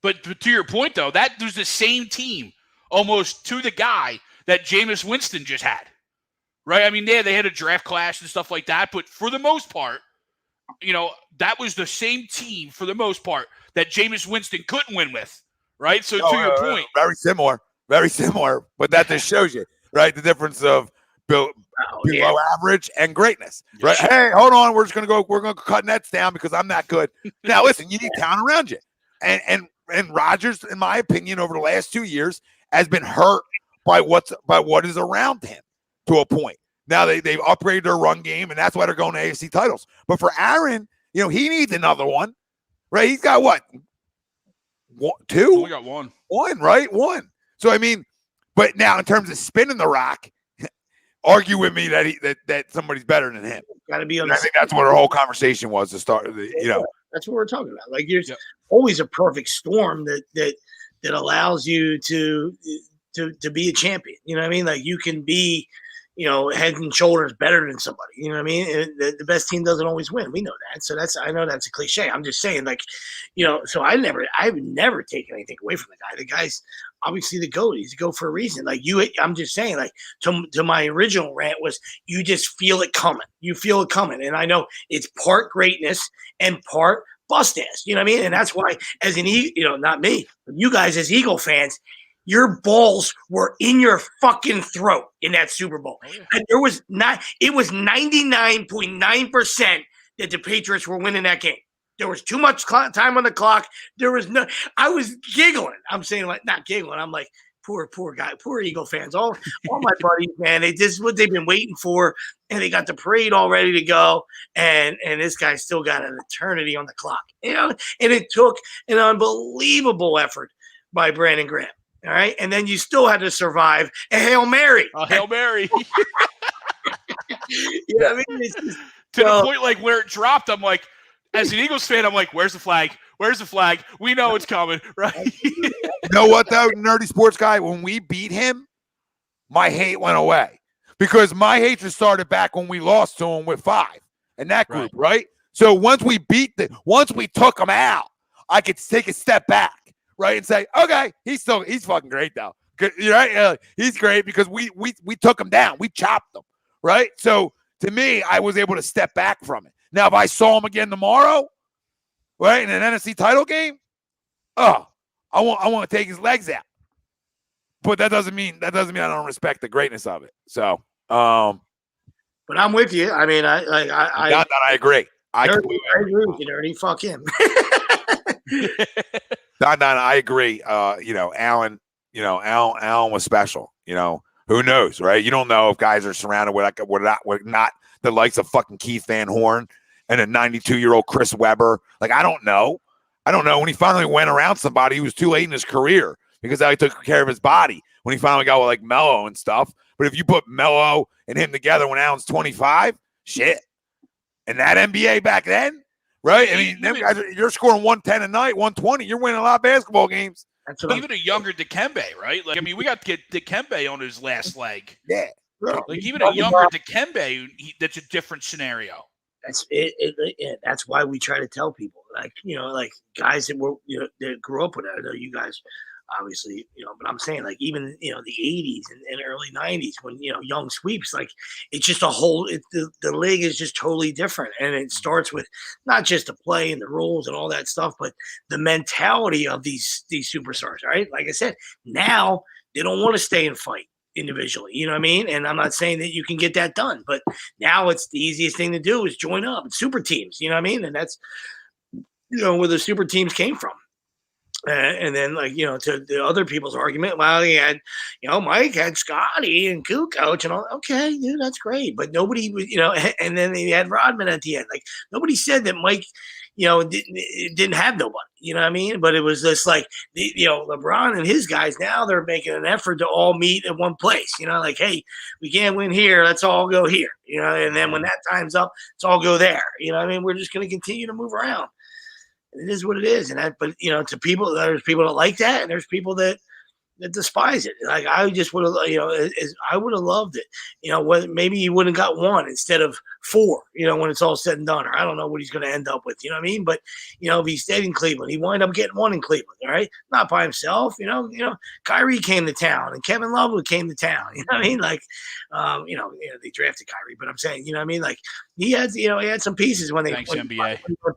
But to your point, though, that was the same team almost to the guy that Jameis Winston just had, right? I mean, they had a draft clash and stuff like that, but for the most part, that was the same team for the most part that Jameis Winston couldn't win with, right? So to your point. Very similar, but that just shows you, right, the difference of Bill. below average and greatness, right? Sure. Hey, hold on, we're going to cut nets down because I'm that good. Now, listen, you need talent around you, and Rodgers, in my opinion, over the last 2 years, has been hurt by what is around him to a point. Now they've upgraded their run game, and that's why they're going to AFC titles. But for Aaron, he needs another one, right? He's got what? Two? Only got one. One, right? One. So I mean, but now in terms of spinning the rock, argue with me that somebody's better than him. Got to be on. I think that's what our whole conversation was to start. That's what we're talking about. Like there's always a perfect storm that allows you to be a champion. You know what I mean? Like you can be, head and shoulders better than somebody. You know what I mean? The best team doesn't always win. We know that. So I know that's a cliche. I'm just saying, like, so I've never taken anything away from the guy. The guy's obviously the GOAT. He's a GOAT for a reason. Like I'm just saying, like to my original rant was you just feel it coming. You feel it coming. And I know it's part greatness and part bust ass. You know what I mean? And that's why as an not me, but you guys as Eagle fans, your balls were in your fucking throat in that Super Bowl. And it was 99.9% that the Patriots were winning that game. There was too much time on the clock. I was giggling. I'm saying like, not giggling. I'm like, poor guy, poor Eagle fans. All my buddies, man, this is what they've been waiting for. And they got the parade all ready to go. And this guy still got an eternity on the clock, and it took an unbelievable effort by Brandon Graham. All right. And then you still had to survive a Hail Mary. A Hail Mary. You know what I mean? To the point like where it dropped, I'm like, as an Eagles fan, I'm like, where's the flag? Where's the flag? We know it's coming, right? You know what, though, nerdy sports guy? When we beat him, my hate went away. Because my hatred started back when we lost to him with 5 in that group, right? So once we took him out, I could take a step back. Right, and say, okay, he's fucking great though. Right, he's great because we took him down, we chopped him. Right, so to me, I was able to step back from it. Now, if I saw him again tomorrow, right, in an NFC title game, I want to take his legs out. But that doesn't mean I don't respect the greatness of it. So, but I'm with you. I mean, I agree. I agree with you, Nerdy. Fuck him. No, I agree. Allen was special. Who knows, right? You don't know if guys are surrounded with not the likes of fucking Keith Van Horn and a 92-year-old Chris Webber. Like, I don't know. When he finally went around somebody, he was too late in his career because he took care of his body when he finally got with like Melo and stuff. But if you put Melo and him together when Allen's 25, shit. And that NBA back then, right? I mean, them guys you're scoring 110 a night, 120. You're winning a lot of basketball games. Even a younger Dikembe, right? Like, I mean, we got to get Dikembe on his last leg. Yeah. Like, even a younger Dikembe, that's a different scenario. That's it. That's why we try to tell people, like guys that were, that grew up with it. I know you guys, obviously, but I'm saying, like, even the 80s and early 90s when young sweeps, like, it's just the league is just totally different, and it starts with not just the play and the rules and all that stuff, but the mentality of these superstars, right? Like I said, now they don't want to stay and fight individually, you know what I mean? And I'm not saying that you can get that done, but now it's the easiest thing to do is join up. It's super teams, you know what I mean? And that's where the super teams came from. And then, like, to the other people's argument, well, he had, Mike had Scotty and Kukoc and all. Okay, dude, that's great. But nobody was, and then he had Rodman at the end. Like, nobody said that Mike, didn't have nobody, you know what I mean? But it was just like, LeBron and his guys, now they're making an effort to all meet at one place, like, hey, we can't win here. Let's all go here, and then when that time's up, let's all go there. You know what I mean? We're just going to continue to move around. It is what it is, but to people, there's people that like that, and there's people that despise it. Like, I just would have, I would have loved it. Maybe he wouldn't got 1 instead of 4. When it's all said and done, or I don't know what he's going to end up with. You know what I mean? But if he stayed in Cleveland, he wind up getting 1 in Cleveland. All right, not by himself. Kyrie came to town, and Kevin Love came to town. You know what I mean? Like, they drafted Kyrie, but I'm saying, you know what I mean? Like, he had some pieces when they went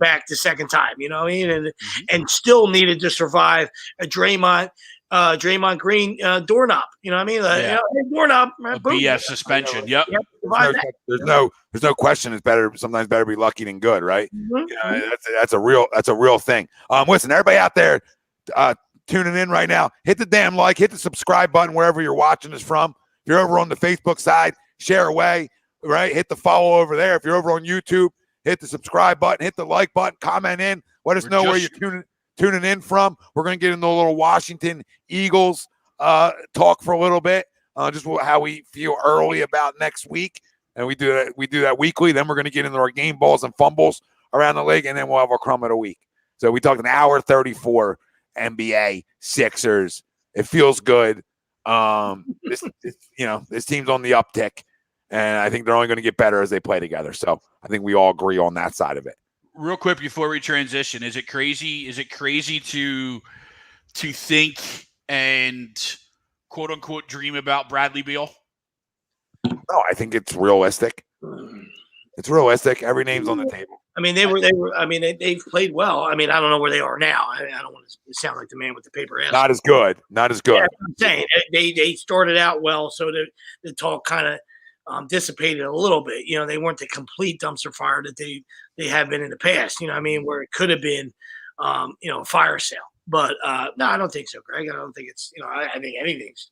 back the second time. You know what I mean? And still needed to survive a Draymond, Draymond Green doorknob. You know what I mean? Hey, doorknob. A BS suspension. Yep. There's no question. It's better. Sometimes better be lucky than good, right? Mm-hmm. That's a real thing. Listen, everybody out there tuning in right now, hit the damn like, hit the subscribe button wherever you're watching us from. If you're over on the Facebook side, share away, right? Hit the follow over there. If you're over on YouTube, hit the subscribe button, hit the like button, comment in, let us know where you're tuning in from. We're going to get into a little Washington Eagles talk for a little bit, just how we feel early about next week. And we do that weekly. Then we're going to get into our game balls and fumbles around the league, and then we'll have our crumb of the week. So we talked an hour 34 NBA Sixers. It feels good. This team's on the uptick, and I think they're only going to get better as they play together. So I think we all agree on that side of it. Real quick before we transition, is it crazy to think and quote unquote dream about Bradley Beal? No, I think it's realistic. It's realistic. Every name's on the table. I mean, they've played well. I mean, I don't know where they are now. I don't want to sound like the man with the paper ass. Not as good. Yeah, I'm saying they started out well, so the talk kind of dissipated a little bit. You know, they weren't the complete dumpster fire that they have been in the past. You know what I mean? Where it could have been, a fire sale. But no, I don't think so, Greg. I don't think it's. I think anything's.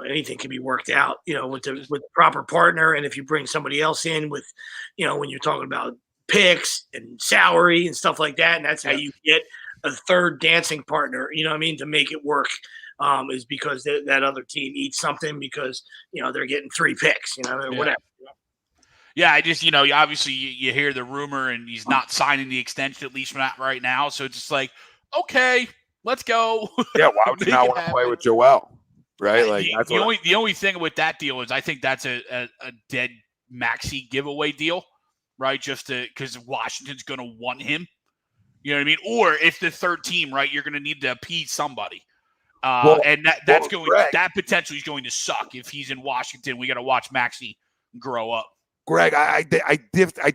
Anything can be worked out, with the proper partner. And if you bring somebody else in with, when you're talking about picks and salary and stuff like that, and that's how you get a third dancing partner, to make it work, is because that other team eats something because, they're getting 3 picks, whatever. Yeah, I just, obviously you hear the rumor and he's not signing the extension, at least not right now. So it's just like, okay, let's go. Yeah, why would you not want to play with Joel? Right, like the only thing with that deal is I think that's a dead maxi giveaway deal, right? Just because Washington's going to want him, you know what I mean? Or if the third team, right, you're going to need to appease somebody, and that potentially is going to suck if he's in Washington. We got to watch Maxey grow up. Greg, I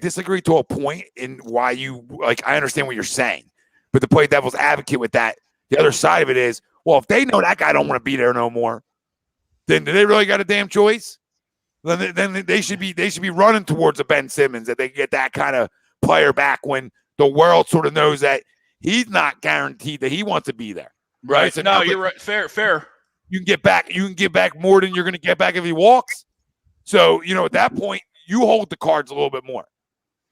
disagree to a point in why you like. I understand what you're saying, but to play devil's advocate with that, the other side of it is. Well, if they know that guy don't want to be there no more, then do they really got a damn choice? Then they should be running towards a Ben Simmons that they get that kind of player back when the world sort of knows that he's not guaranteed that he wants to be there. Right? So no, you're right. Fair. You can get back more than you're going to get back if he walks. So, at that point, you hold the cards a little bit more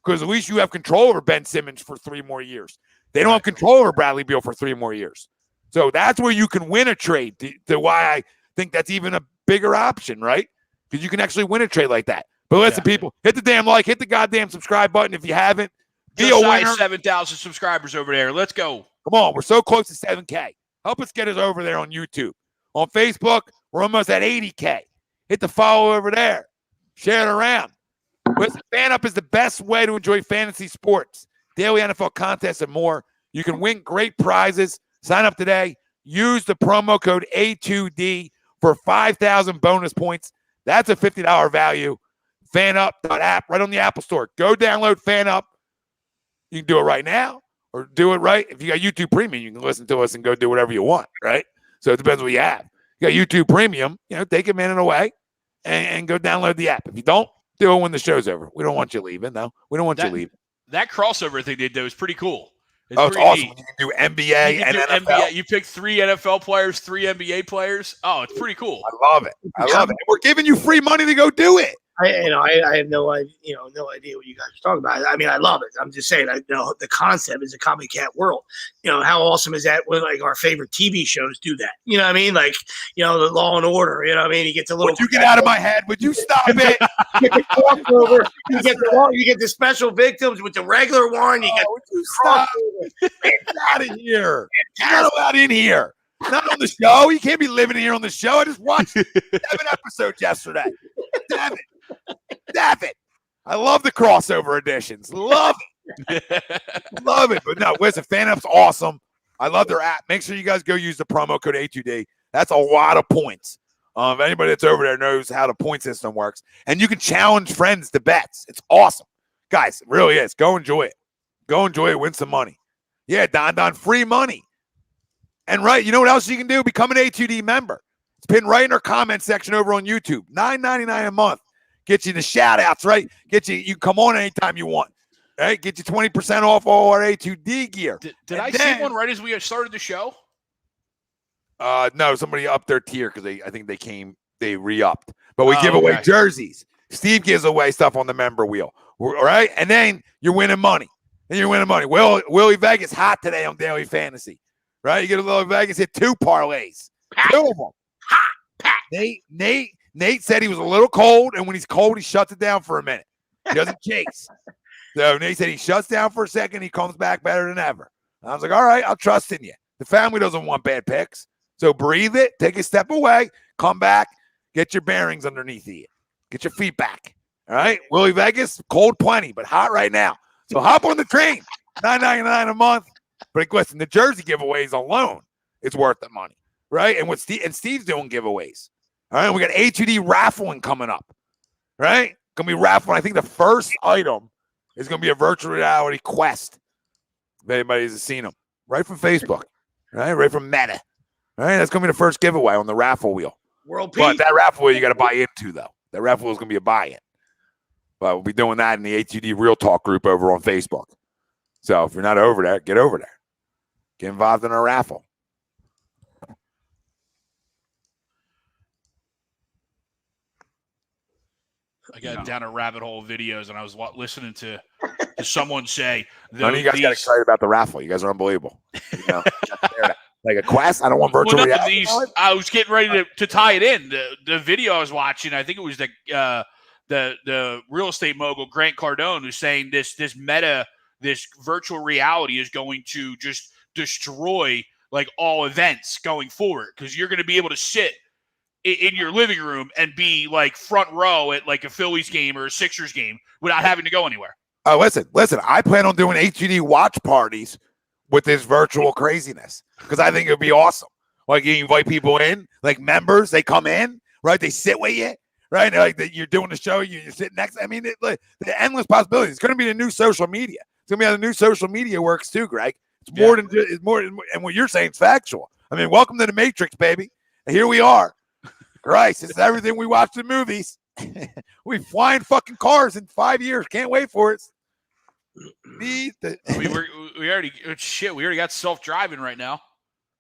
because at least you have control over Ben Simmons for 3 more years. They don't have control over Bradley Beal for 3 more years. So that's where you can win a trade to why I think that's even a bigger option, right? Because you can actually win a trade like that. But listen, people, hit the damn like, hit the goddamn subscribe button if you haven't. Be a winner. 7,000 subscribers over there. Let's go. Come on. We're so close to 7K. Help us get us over there on YouTube. On Facebook, we're almost at 80K. Hit the follow over there. Share it around. Listen, Fan Up is the best way to enjoy fantasy sports, daily NFL contests, and more. You can win great prizes. Sign up today. Use the promo code A2D for 5,000 bonus points. That's a $50 value. FanUp.app right on the Apple Store. Go download FanUp. You can do it right now or do it right. If you got YouTube Premium, you can listen to us and go do whatever you want, right? So it depends what you have. You got YouTube Premium, take a minute away and go download the app. If you don't, do it when the show's over. We don't want you leaving, though. We don't want you leaving. That crossover thing they did is pretty cool. It's awesome. You can do NBA and NFL. NBA. You pick 3 NFL players, 3 NBA players. Oh, it's pretty cool. I love it. And we're giving you free money to go do it. I have no idea, no idea what you guys are talking about. I mean, I love it. I'm just saying, the concept is a copycat world. How awesome is that when like our favorite TV shows do that? You know what I mean? Like, the Law and Order. You know what I mean? He gets a little. Would you get out of my head? Would you stop it? You get the special victims with the regular one. You get stop. Get out of here. You're not allowed in here. Not on the show. You can't be living here on the show. I just watched 7 episodes yesterday. Damn it. I love the crossover editions. Love it. Love it. But no, listen, FanUp's awesome. I love their app. Make sure you guys go use the promo code A2D. That's a lot of points. Anybody that's over there knows how the point system works. And you can challenge friends to bets. It's awesome. Guys, it really is. Go enjoy it. Go enjoy it. Win some money. Yeah, Don, free money. And right, you know what else you can do? Become an A2D member. It's pinned right in our comment section over on YouTube. $9.99 a month. Get you the shout outs, right? You come on anytime you want. Right? Get you 20% off all our A2D gear. Did I see one right as we started the show? No, somebody upped their tier because I think they re-upped. But we give away jerseys. Steve gives away stuff on the member wheel. All right? And then you're winning money. Willie Vegas hot today on Daily Fantasy. Right? You get a little Vegas, hit 2 parlays. 2 of them. Hot. Nate said he was a little cold, and when he's cold, he shuts it down for a minute. He doesn't chase. So Nate said he shuts down for a second, he comes back better than ever. I was like, all right, I'll trust in you. The family doesn't want bad picks. So breathe it, take a step away, come back, get your bearings underneath you. Get your feet back. All right? Willie Vegas, cold plenty, but hot right now. So hop on the train. $9.99 a month. But listen, the jersey giveaways alone is worth the money. Right? And Steve's doing giveaways. All right, we got A2D raffling coming up. Right? Gonna be raffling. I think the first item is gonna be a virtual reality quest. If anybody's seen them. Right from Facebook. Right from Meta. All right, that's gonna be the first giveaway on the raffle wheel. World Peace. But that raffle wheel you got to buy into, though. That raffle wheel is going to be a buy-in. But we'll be doing that in the A2D Real Talk group over on Facebook. So if you're not over there, get over there. Get involved in our raffle. I got down a rabbit hole of videos, and I was listening to someone say, None of you guys got excited about the raffle. You guys are unbelievable. You know, like a quest. I don't want virtual reality. I was getting ready to tie it in. The video I was watching, I think it was the real estate mogul Grant Cardone who's saying this virtual reality is going to just destroy like all events going forward, because you're going to be able to sit in your living room and be like front row at like a Phillies game or a Sixers game without having to go anywhere. Oh, listen. I plan on doing HGD watch parties with this virtual craziness because I think it would be awesome. Like you invite people in, like members, they come in, right? They sit with you, right? Like you're doing the show, you're sitting next. I mean, the endless possibilities. It's going to be the new social media. It's going to be how the new social media works too, Greg. It's more than and what you're saying is factual. I mean, welcome to the Matrix, baby. And here we are. Christ, this is everything we watched in movies. We flying fucking cars in 5 years. Can't wait for it. We already got self-driving right now.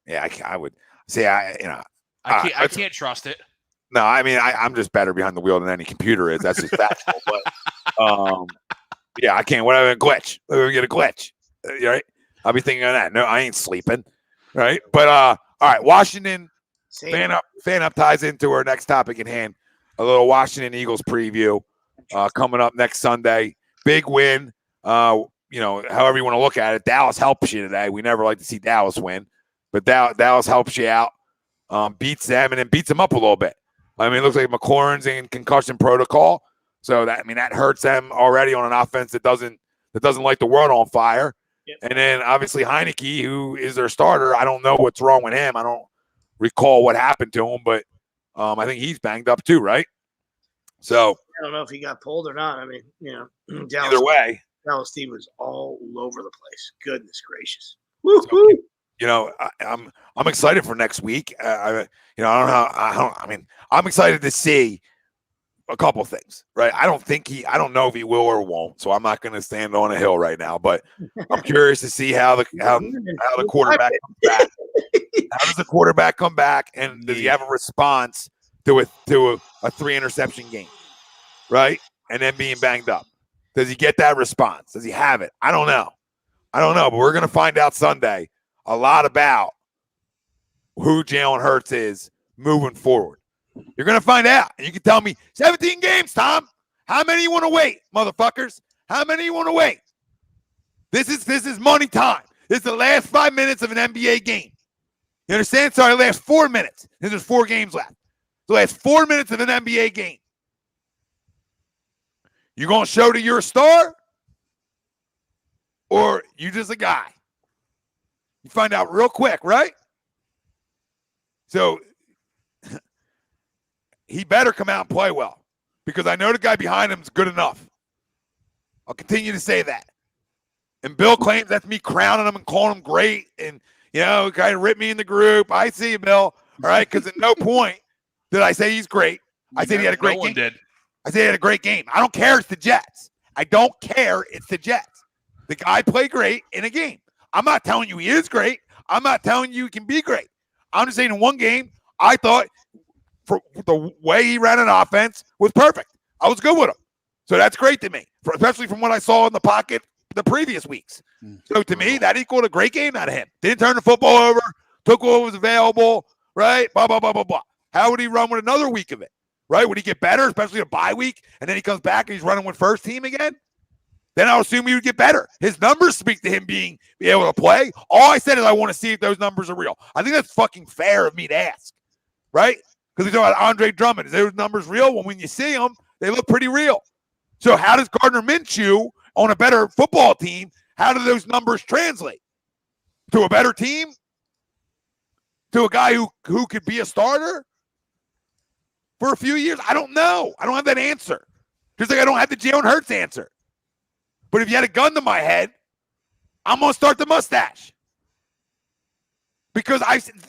Yeah, I would say I can't trust it. No, I mean I'm just better behind the wheel than any computer is. That's just factual. But yeah, I can't. Whatever, glitch. We're get a glitch. Right? I'll be thinking of that. No, I ain't sleeping. Right? But all right, Washington. Fan up ties into our next topic at hand. A little Washington Eagles preview coming up next Sunday. Big win. However you want to look at it. Dallas helps you today. We never like to see Dallas win, but Dallas helps you out. Beats them and then beats them up a little bit. I mean, it looks like McLaurin's in concussion protocol, so that hurts them already on an offense that doesn't light the world on fire. Yep. And then obviously Heineke, who is their starter, I don't know what's wrong with him. I don't recall what happened to him, but I think he's banged up too, right? So I don't know if he got pulled or not. I mean, either way, Dallas team was all over the place. Goodness gracious! So, I'm excited for next week. I don't know how. I'm excited to see a couple things, right? I don't know if he will or won't, so I'm not going to stand on a hill right now. But I'm curious to see how the quarterback comes back. How does the quarterback come back, and does he have a response to a 3-interception game, right? And then being banged up, does he get that response? Does he have it? I don't know, but we're going to find out Sunday a lot about who Jalen Hurts is moving forward. You're going to find out. And you can tell me 17 games, Tom. How many you want to wait, motherfuckers? How many you want to wait? This is money time. This is the last 5 minutes of an NBA game. You understand? Sorry, the last 4 minutes. There's 4 games left. The last 4 minutes of an NBA game. You going to show that you're a star? Or you just a guy? You find out real quick, right? So he better come out and play well, because I know the guy behind him is good enough. I'll continue to say that. And Bill claims that's me crowning him and calling him great. And, kind of rip me in the group. I see you, Bill. All right, because at no point did I say he's great. I said he had a great game. Did. I said he had a great game. I don't care. It's the Jets. I don't care. It's the Jets. The guy played great in a game. I'm not telling you he is great. I'm not telling you he can be great. I'm just saying in one game, I thought for the way he ran an offense was perfect. I was good with him. So that's great to me, especially from what I saw in the pocket the previous weeks. So to me, that equaled a great game out of him. Didn't turn the football over, took what was available, right? Blah, blah, blah, blah, blah. How would he run with another week of it, right? Would he get better, especially a bye week, and then he comes back and he's running with first team again? Then I'll assume he would get better. His numbers speak to him being able to play. All I said is I want to see if those numbers are real. I think that's fucking fair of me to ask, right? Because we talk about Andre Drummond. Is those numbers real? Well, when you see them, they look pretty real. So how does Gardner Minshew on a better football team, how do those numbers translate? To a better team? To a guy who could be a starter for a few years? I don't know. I don't have that answer. Just like I don't have the Jalen Hurts answer. But if you had a gun to my head, I'm going to start the mustache. Because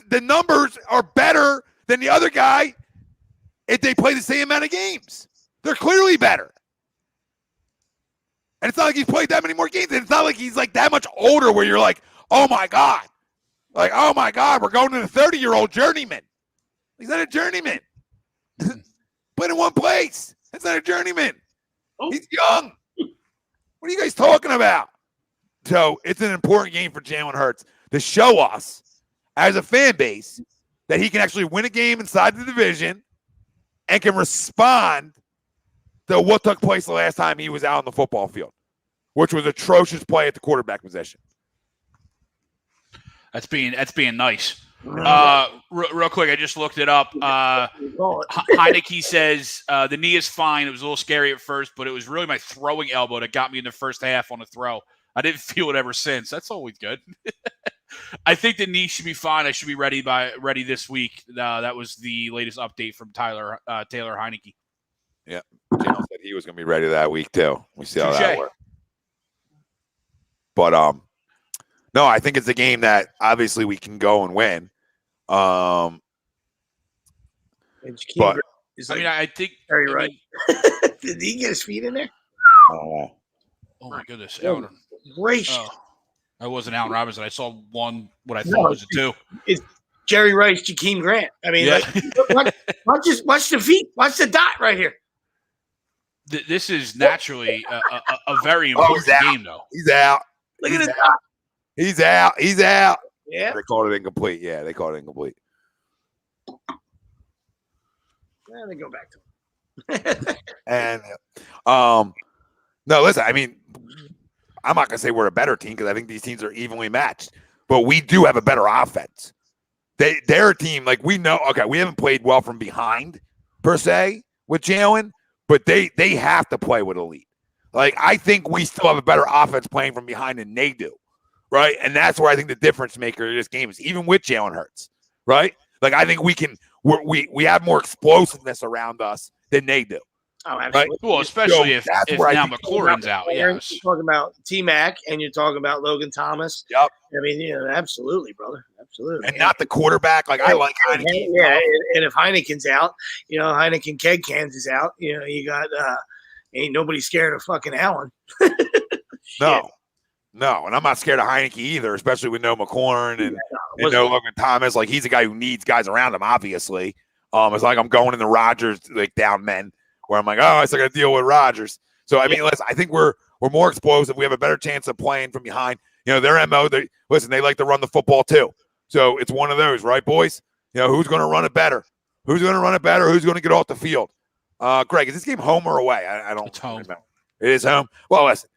the numbers are better than the other guy if they play the same amount of games. They're clearly better. And it's not like he's played that many more games. And it's not like he's like that much older where you're like, oh my God. Like, oh my God, we're going to the 30-year-old journeyman. He's not a journeyman. Played in one place. That's not a journeyman. He's young. What are you guys talking about? So it's an important game for Jalen Hurts to show us as a fan base that he can actually win a game inside the division and can respond to what took place the last time he was out on the football field, which was atrocious play at the quarterback position. That's being nice. Real quick, I just looked it up. Heineke says the knee is fine. It was a little scary at first, but it was really my throwing elbow that got me in the first half on a throw. I didn't feel it ever since. That's always good. I think the knee should be fine. I should be ready this week. That was the latest update from Taylor Heineke. Yeah, Jalen said he was going to be ready that week too. We see how that works. But no, I think it's a game that obviously we can go and win. But I think Very right. Did he get his feet in there? Oh my goodness, Alan. Oh, I wasn't Allen Robinson. I saw one. What I thought was a two. It's Jerry Rice, Jakeem Grant. I mean, watch the feet. Watch the dot right here. This is naturally a very important game, though. He's out. Look at the dot. He's out. Yeah. They called it incomplete. Yeah, they called it incomplete. Well, they go back to him. And no, listen, I mean, I'm not going to say we're a better team because I think these teams are evenly matched, but we do have a better offense. They're a team, like we know, okay, we haven't played well from behind per se with Jalen, but they have to play with elite. Like, I think we still have a better offense playing from behind than they do, right? And that's where I think the difference maker of this game is, even with Jalen Hurts, right? Like, I think we have more explosiveness around us than they do. Oh, absolutely. Right? Well, especially if now McLaurin's out. Yes. You're talking about T-Mac and you're talking about Logan Thomas. Yep. I mean, absolutely, brother. Absolutely. And not the quarterback. Like, I like Heineke. Yeah, and if Heineken's out, Heineken Keg Cans is out, you got ain't nobody scared of fucking Allen. No. And I'm not scared of Heineke either, especially with no McLaurin and no Logan Thomas. Like, he's a guy who needs guys around him, obviously. It's like I'm going in the Rodgers, like, down men, where I'm like, oh, I still got to deal with Rodgers. So, I mean, listen, I think we're more explosive. We have a better chance of playing from behind. Their MO, they like to run the football too. So it's one of those, right, boys? Who's going to run it better? Who's going to get off the field? Greg, is this game home or away? I don't remember. It is home. Well, listen,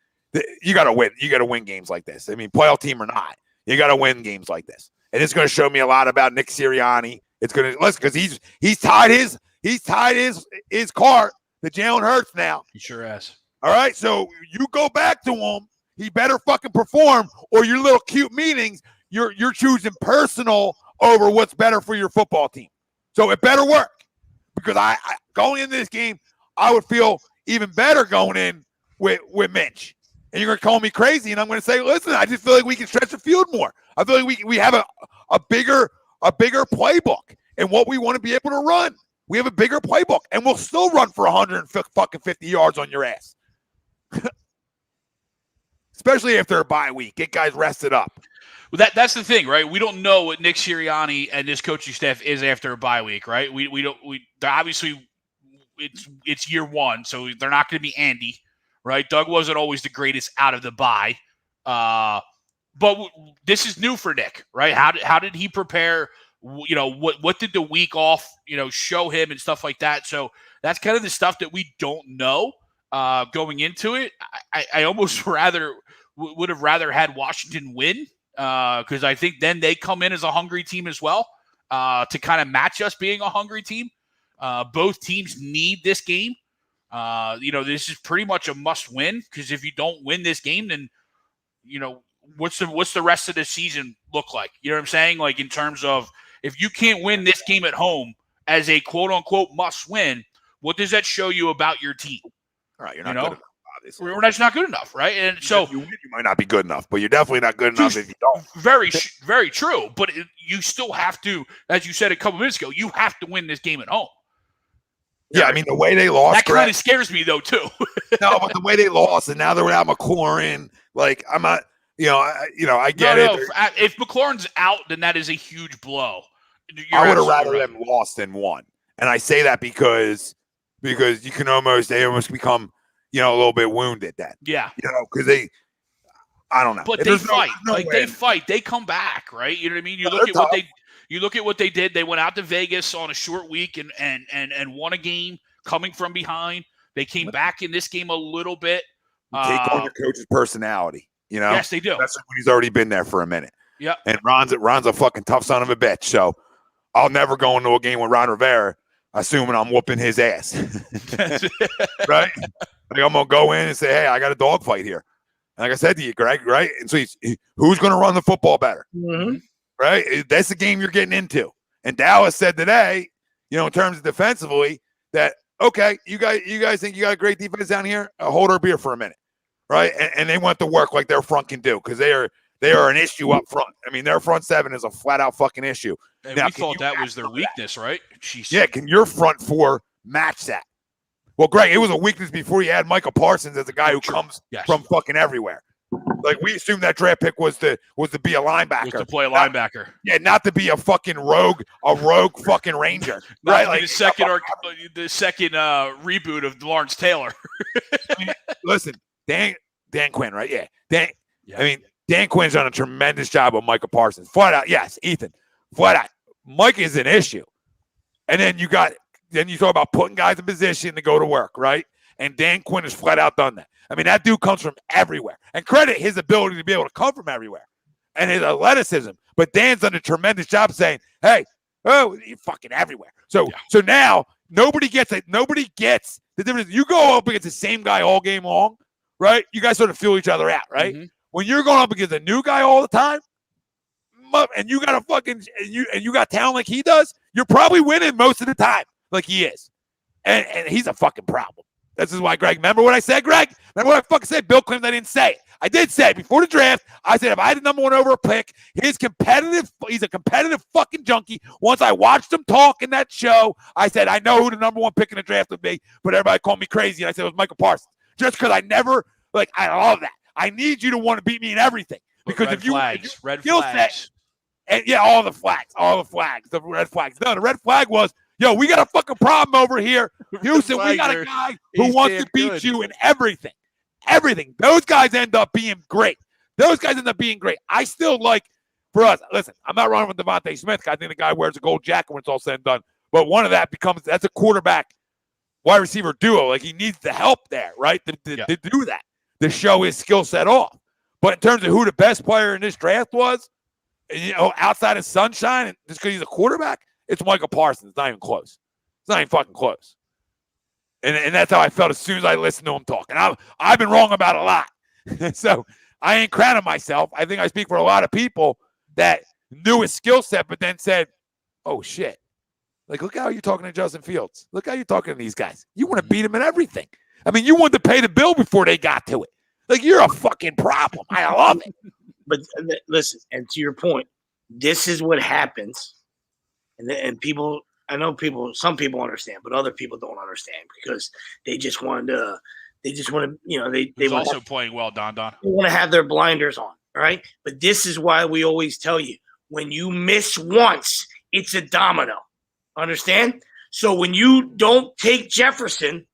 you got to win. You got to win games like this. I mean, playoff team or not, you got to win games like this. And it's going to show me a lot about Nick Sirianni. It's going to listen because he's tied his cart to Jalen Hurts now. He sure has. All right, so you go back to him. He better fucking perform, or your little cute meetings, you're choosing personal over what's better for your football team. So it better work, because I going into this game, I would feel even better going in with Mitch. And you're going to call me crazy, and I'm going to say, listen, I just feel like we can stretch the field more. I feel like we have a bigger playbook and what we want to be able to run. We have a bigger playbook, and we'll still run for 150 yards on your ass. Especially after a bye week. Get guys rested up. Well, that's the thing, right? We don't know what Nick Sirianni and this coaching staff is after a bye week, right? Obviously it's year one, so they're not going to be Andy, right? Doug wasn't always the greatest out of the bye. But this is new for Nick, right? How did he prepare? What did the week off, show him and stuff like that? So that's kind of the stuff that we don't know going into it. I almost would have rather had Washington win because I think then they come in as a hungry team as well to kind of match us being a hungry team. Both teams need this game. This is pretty much a must win because if you don't win this game, then what's the rest of the season look like? You know what I'm saying? Like in terms of if you can't win this game at home as a quote unquote must win, what does that show you about your team? All right, you're not good enough, obviously. That's not good enough, right? And so if you win, you might not be good enough, but you're definitely not good enough if you don't. Very, very true. But you still have to, as you said a couple minutes ago, you have to win this game at home. Yeah, I mean, the way they lost. That kind of scares me, though, too. No, but the way they lost, and now they're without McLaurin, like, I'm not, I get it. If McLaurin's out, then that is a huge blow. I would have rather them lost than won. And I say that because you can they almost become, a little bit wounded then. Yeah. Because I don't know. But they fight. They fight. They come back, right? You know what I mean? You look at what they did. They went out to Vegas on a short week and won a game coming from behind. They came back in this game a little bit. Take on your coach's personality, Yes, they do. Especially when he's already been there for a minute. Yeah. And Ron's a fucking tough son of a bitch. So I'll never go into a game with Ron Rivera assuming I'm whooping his ass. Right? Like I'm gonna go in and say, hey, I got a dogfight here. And like I said to you, Greg, right? And so who's gonna run the football better? Mm-hmm. Right? That's the game you're getting into. And Dallas said today, in terms of defensively, that okay, you guys think you got a great defense down here? Hold our beer for a minute, right? And they went to work like their front can do because they are an issue up front. I mean, their front seven is a flat out fucking issue. And we thought that was their weakness, right? Jeez. Yeah, can your front four match that? Well, Greg, it was a weakness before you had Michael Parsons as a guy who comes from fucking everywhere. Like we assumed that draft pick was to be a linebacker, to play a linebacker. Not to be a fucking rogue fucking Ranger, right? Like the second reboot of Lawrence Taylor. I mean, listen, Dan Quinn, right? Yeah, Dan. Yeah. I mean, Dan Quinn's done a tremendous job with Michael Parsons. Flat out, yes, Ethan. Flat out, Mike is an issue, and then you talk about putting guys in position to go to work, right? And Dan Quinn has flat out done that. I mean, that dude comes from everywhere. And credit his ability to be able to come from everywhere and his athleticism. But Dan's done a tremendous job saying, hey, you're fucking everywhere. So now nobody gets it. Nobody gets the difference. You go up against the same guy all game long, right? You guys sort of feel each other out, right? Mm-hmm. When you're going up against a new guy all the time, and you got you got talent like he does, you're probably winning most of the time like he is. And he's a fucking problem. This is why, Greg, remember what I said, Greg? Remember what I fucking said? Bill claimed I didn't say it. I did say it before the draft. I said if I had the number one over a pick, he's a competitive fucking junkie. Once I watched him talk in that show, I said, I know who the number one pick in the draft would be, but everybody called me crazy, and I said it was Michael Parsons. Just because I love that. I need you to want to beat me in everything. Because red flags. And all the flags. The red flags. No, the red flag was, we got a fucking problem over here. Houston, we got a guy who wants to beat you in everything. Everything. Those guys end up being great. I still like, for us, listen, I'm not running with Devontae Smith. I think the guy wears a gold jacket when it's all said and done. But one of that's a quarterback wide receiver duo. Like he needs the help there, right? To do that, to show his skill set off. But in terms of who the best player in this draft was, outside of Sunshine, and just because he's a quarterback, it's Michael Parsons. It's not even close. It's not even fucking close. And that's how I felt as soon as I listened to him talk. And I've been wrong about a lot. So I ain't crowning myself. I think I speak for a lot of people that knew his skill set, but then said, oh, shit. Like, look how you're talking to Justin Fields. Look how you're talking to these guys. You want to beat him in everything. I mean, you wanted to pay the bill before they got to it. Like, you're a fucking problem. I love it. but listen, and to your point, this is what happens, and people. I know some people understand, but other people don't understand because they just want to, they also playing well, Don. They want to have their blinders on, all right? But this is why we always tell you, when you miss once, it's a domino. Understand? So when you don't take Jefferson,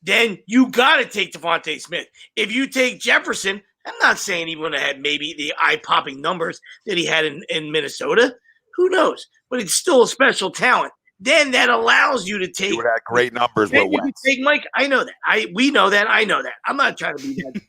then you got to take Devontae Smith. If you take Jefferson, I'm not saying he would have had maybe the eye-popping numbers that he had in Minnesota. Who knows? But it's still a special talent. Then that allows you to take. You would have great numbers. Then you can take Mike. I know that. We know that. I know that. I'm not trying to be that.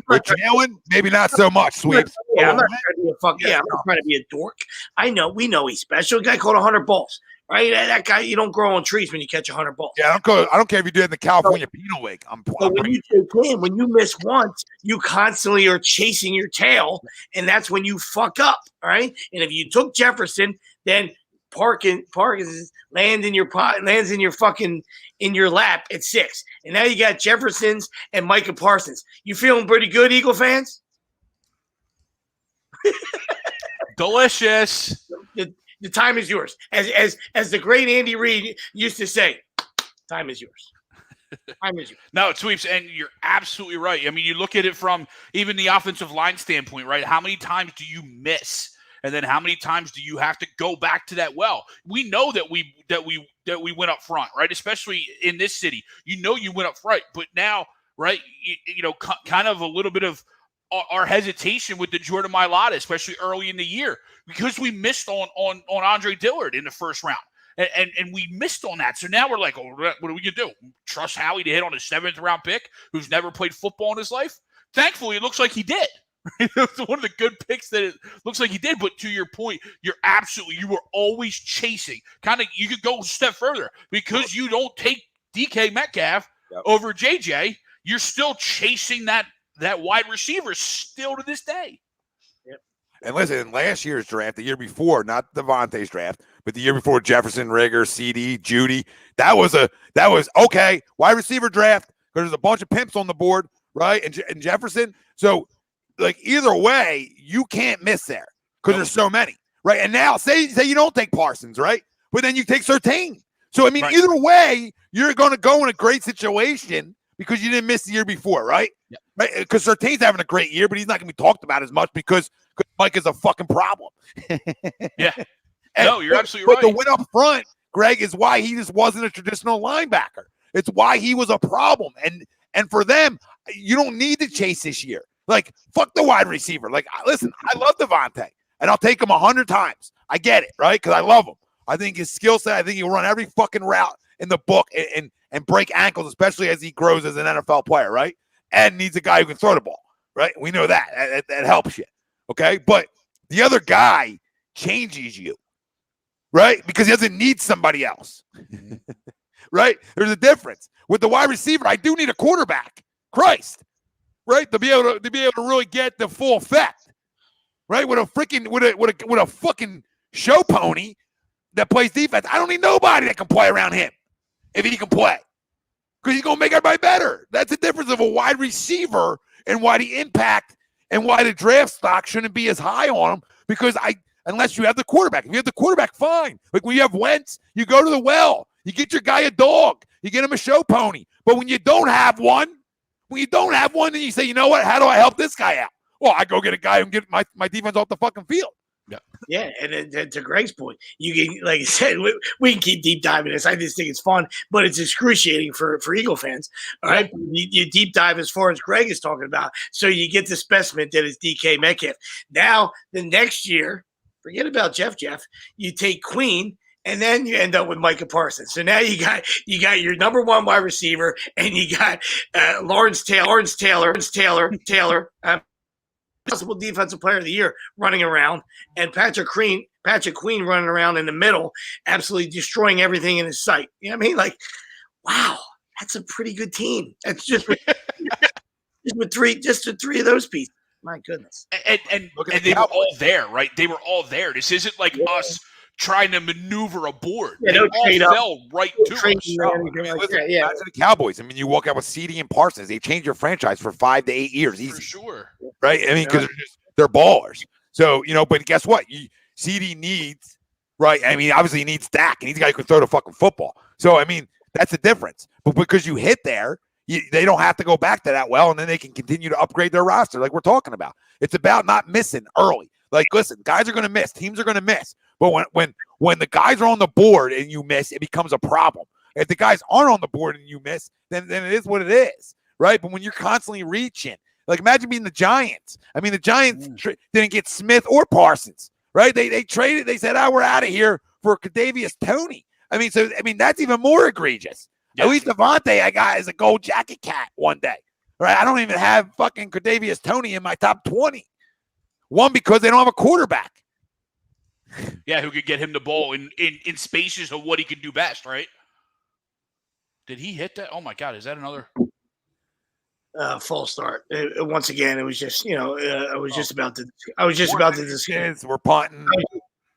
With Jalen, maybe not so much, Sweeps. Yeah, I'm not trying to be a fuck. Yeah, I'm not trying to be a dork. I know. We know he's special. A guy caught 100 balls. Right? That guy, you don't grow on trees when you catch 100 balls. Yeah, I don't care if you do it in the California Penal League. When you miss once, you constantly are chasing your tail, and that's when you fuck up. All right. And if you took Jefferson, then Parkins lands in your lap at 6. And now you got Jefferson's and Micah Parsons. You feeling pretty good, Eagle fans? Delicious. The time is yours. As the great Andy Reid used to say, time is yours. Time is yours. No, Sweeps, and you're absolutely right. I mean, you look at it from even the offensive line standpoint, right? How many times do you miss? And then how many times do you have to go back to that well? We know that we went up front, right? Especially in this city. You went up front, but now, right, kind of a little bit of our hesitation with the Jordan Mailata, especially early in the year, because we missed on Andre Dillard in the first round. And we missed on that. So now we're like, oh, what are we going to do? Trust Howie to hit on a 7th round pick who's never played football in his life? Thankfully, it looks like he did. It's one of the good picks that it looks like he did. But to your point, you were always chasing. You could go a step further because you don't take DK Metcalf over JJ. You're still chasing that wide receiver still to this day. Yep. And listen, in last year's draft, the year before, not Devontae's draft, but the year before, Jefferson, Rigger, CD, Judy, that was okay. Wide receiver draft because there's a bunch of pimps on the board, right? And Jefferson. So, like, either way, you can't miss there because there's so many, right? And now, say you don't take Parsons, right? But then you take Surtain. So, I mean, Either way, you're going to go in a great situation because you didn't miss the year before, right? Yep. Right? Because Surtain's having a great year, but he's not going to be talked about as much because Mike is a fucking problem. Yeah. No, you're absolutely right. But the win up front, Greg, is why he just wasn't a traditional linebacker. It's why he was a problem. And for them, you don't need to chase this year. Like, fuck the wide receiver. Like, listen, I love Devontae, and I'll take him 100 times. I get it, right? Because I love him. I think his skill set, I think he'll run every fucking route in the book and break ankles, especially as he grows as an NFL player, right? And needs a guy who can throw the ball, right? We know that. That helps you, okay? But the other guy changes you, right? Because he doesn't need somebody else, right? There's a difference. With the wide receiver, I do need a quarterback. Christ, right? To be able to really get the full effect, right? With a fucking show pony that plays defense, I don't need nobody that can play around him if he can play, because he's gonna make everybody better. That's the difference of a wide receiver and why the impact and why the draft stock shouldn't be as high on him. Because unless you have the quarterback, if you have the quarterback, fine. Like when you have Wentz, you go to the well, you get your guy a dog, you get him a show pony. But when you don't have one, then you say, you know what? How do I help this guy out? Well, I go get a guy and get my defense off the fucking field. Yeah, and to Greg's point, you can, like I said, we can keep deep diving this. I just think it's fun, but it's excruciating for Eagle fans. All right, you deep dive as far as Greg is talking about, so you get the specimen that is DK Metcalf. Now, the next year, forget about Jeff. You take Queen, and then you end up with Micah Parsons. So now you got your number one wide receiver, and you got Lawrence Taylor. Possible defensive player of the year running around, and Patrick Queen running around in the middle, absolutely destroying everything in his sight. You know what I mean? Like, wow, that's a pretty good team. That's just with three of those pieces. My goodness. And they were all there, right? They were all there. This isn't like us trying to maneuver a board. Yeah, they all fell right to us. Back to the Cowboys. I mean, you walk out with CD and Parsons. They changed your franchise for 5 to 8 years. Easy. For sure. Right? I mean, because they're ballers. So, but guess what? CD needs, right? I mean, obviously he needs Dak, and he's a guy who can throw the fucking football. So, I mean, that's the difference. But because you hit there, they don't have to go back to that well, and then they can continue to upgrade their roster like we're talking about. It's about not missing early. Like, listen, guys are going to miss. Teams are going to miss. But when the guys are on the board and you miss, it becomes a problem. If the guys aren't on the board and you miss, then it is what it is, right? But when you're constantly reaching, like imagine being the Giants. I mean, the Giants didn't get Smith or Parsons, right? They traded. They said, we're out of here for Kadarius Toney. I mean, that's even more egregious. Yeah. At least Devontae, I got as a gold jacket cat one day, right? I don't even have fucking Kadarius Toney in my top 20. One, because they don't have a quarterback. Yeah, who could get him the ball in spaces of what he could do best, right? Did he hit that? Oh my God, is that another false start? Once again, it was just I was just about to discuss. We're punting.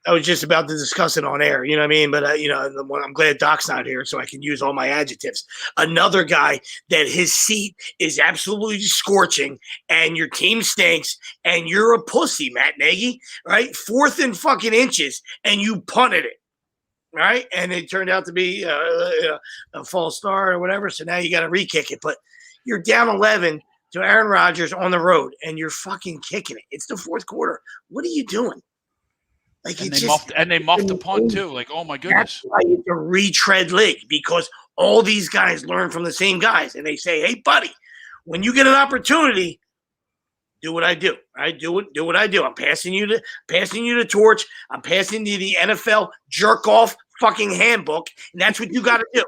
I was just about to discuss it on air. You know what I mean? But I'm glad Doc's not here, so I can use all my adjectives. Another guy that his seat is absolutely scorching, and your team stinks, and you're a pussy, Matt Nagy, right? 4th and fucking inches, and you punted it. Right, and it turned out to be a false start or whatever. So now you got to re-kick it. But you're down 11 to Aaron Rodgers on the road, and you're fucking kicking it. It's the 4th quarter. What are you doing? Like they muffed the punt too. Like, oh my goodness! That's why it's a retread league, because all these guys learn from the same guys, and they say, "Hey, buddy, when you get an opportunity, do what I do. Do what I do. I'm passing you the torch. I'm passing you the NFL jerk off fucking handbook, and that's what you got to do,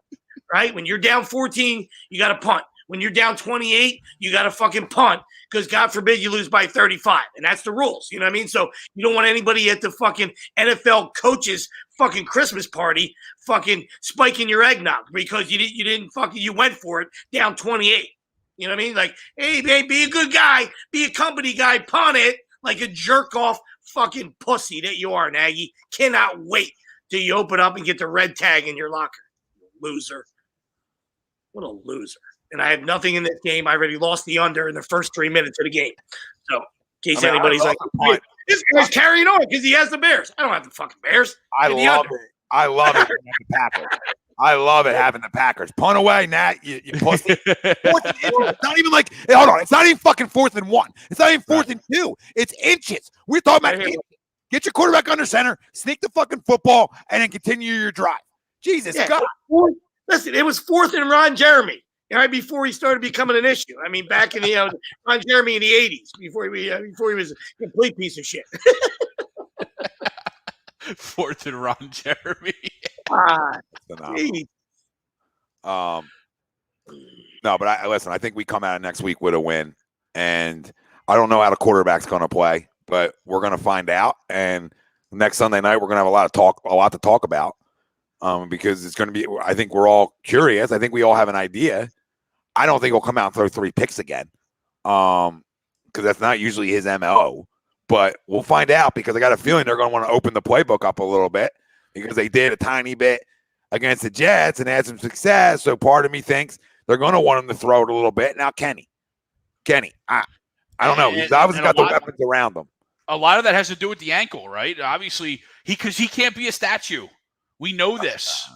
right? When you're down 14, you got to punt. When you're down 28, you got to fucking punt, because God forbid you lose by 35, and that's the rules. You know what I mean? So you don't want anybody at the fucking NFL coaches fucking Christmas party fucking spiking your eggnog because you went for it down 28. You know what I mean? Like, hey, man, be a good guy. Be a company guy. Punt it like a jerk-off fucking pussy that you are, Nagy. Cannot wait till you open up and get the red tag in your locker. Loser. What a loser. And I have nothing in this game. I already lost the under in the first 3 minutes of the game. So, in case anybody's like, this guy's carrying on because he has the Bears. I don't have the fucking Bears. I love it. I love it. The Packers. I love it having the Packers. Punt away, Nat. You pussy. It's not even like, hey, hold on. It's not even fucking 4th and 1. It's not even 4th and 2. It's inches. We're talking about inches. Get your quarterback under center, sneak the fucking football, and then continue your drive. Jesus God. Listen, it was 4th and Ron Jeremy, right before he started becoming an issue. I mean, back in the Ron Jeremy in the 80s, before he was a complete piece of shit. 4th and Ron Jeremy. No, but listen, I think we come out next week with a win, and I don't know how the quarterback's going to play, but we're going to find out. And next Sunday night, we're going to have a lot to talk about, because it's going to be. I think we're all curious. I think we all have an idea. I don't think he'll come out and throw 3 picks again, because that's not usually his MO. But we'll find out, because I got a feeling they're going to want to open the playbook up a little bit, because they did a tiny bit against the Jets and had some success. So part of me thinks they're going to want him to throw it a little bit. Now, Kenny, I don't know. He's obviously got the weapons around him. A lot of that has to do with the ankle, right? Obviously, because he can't be a statue. We know this.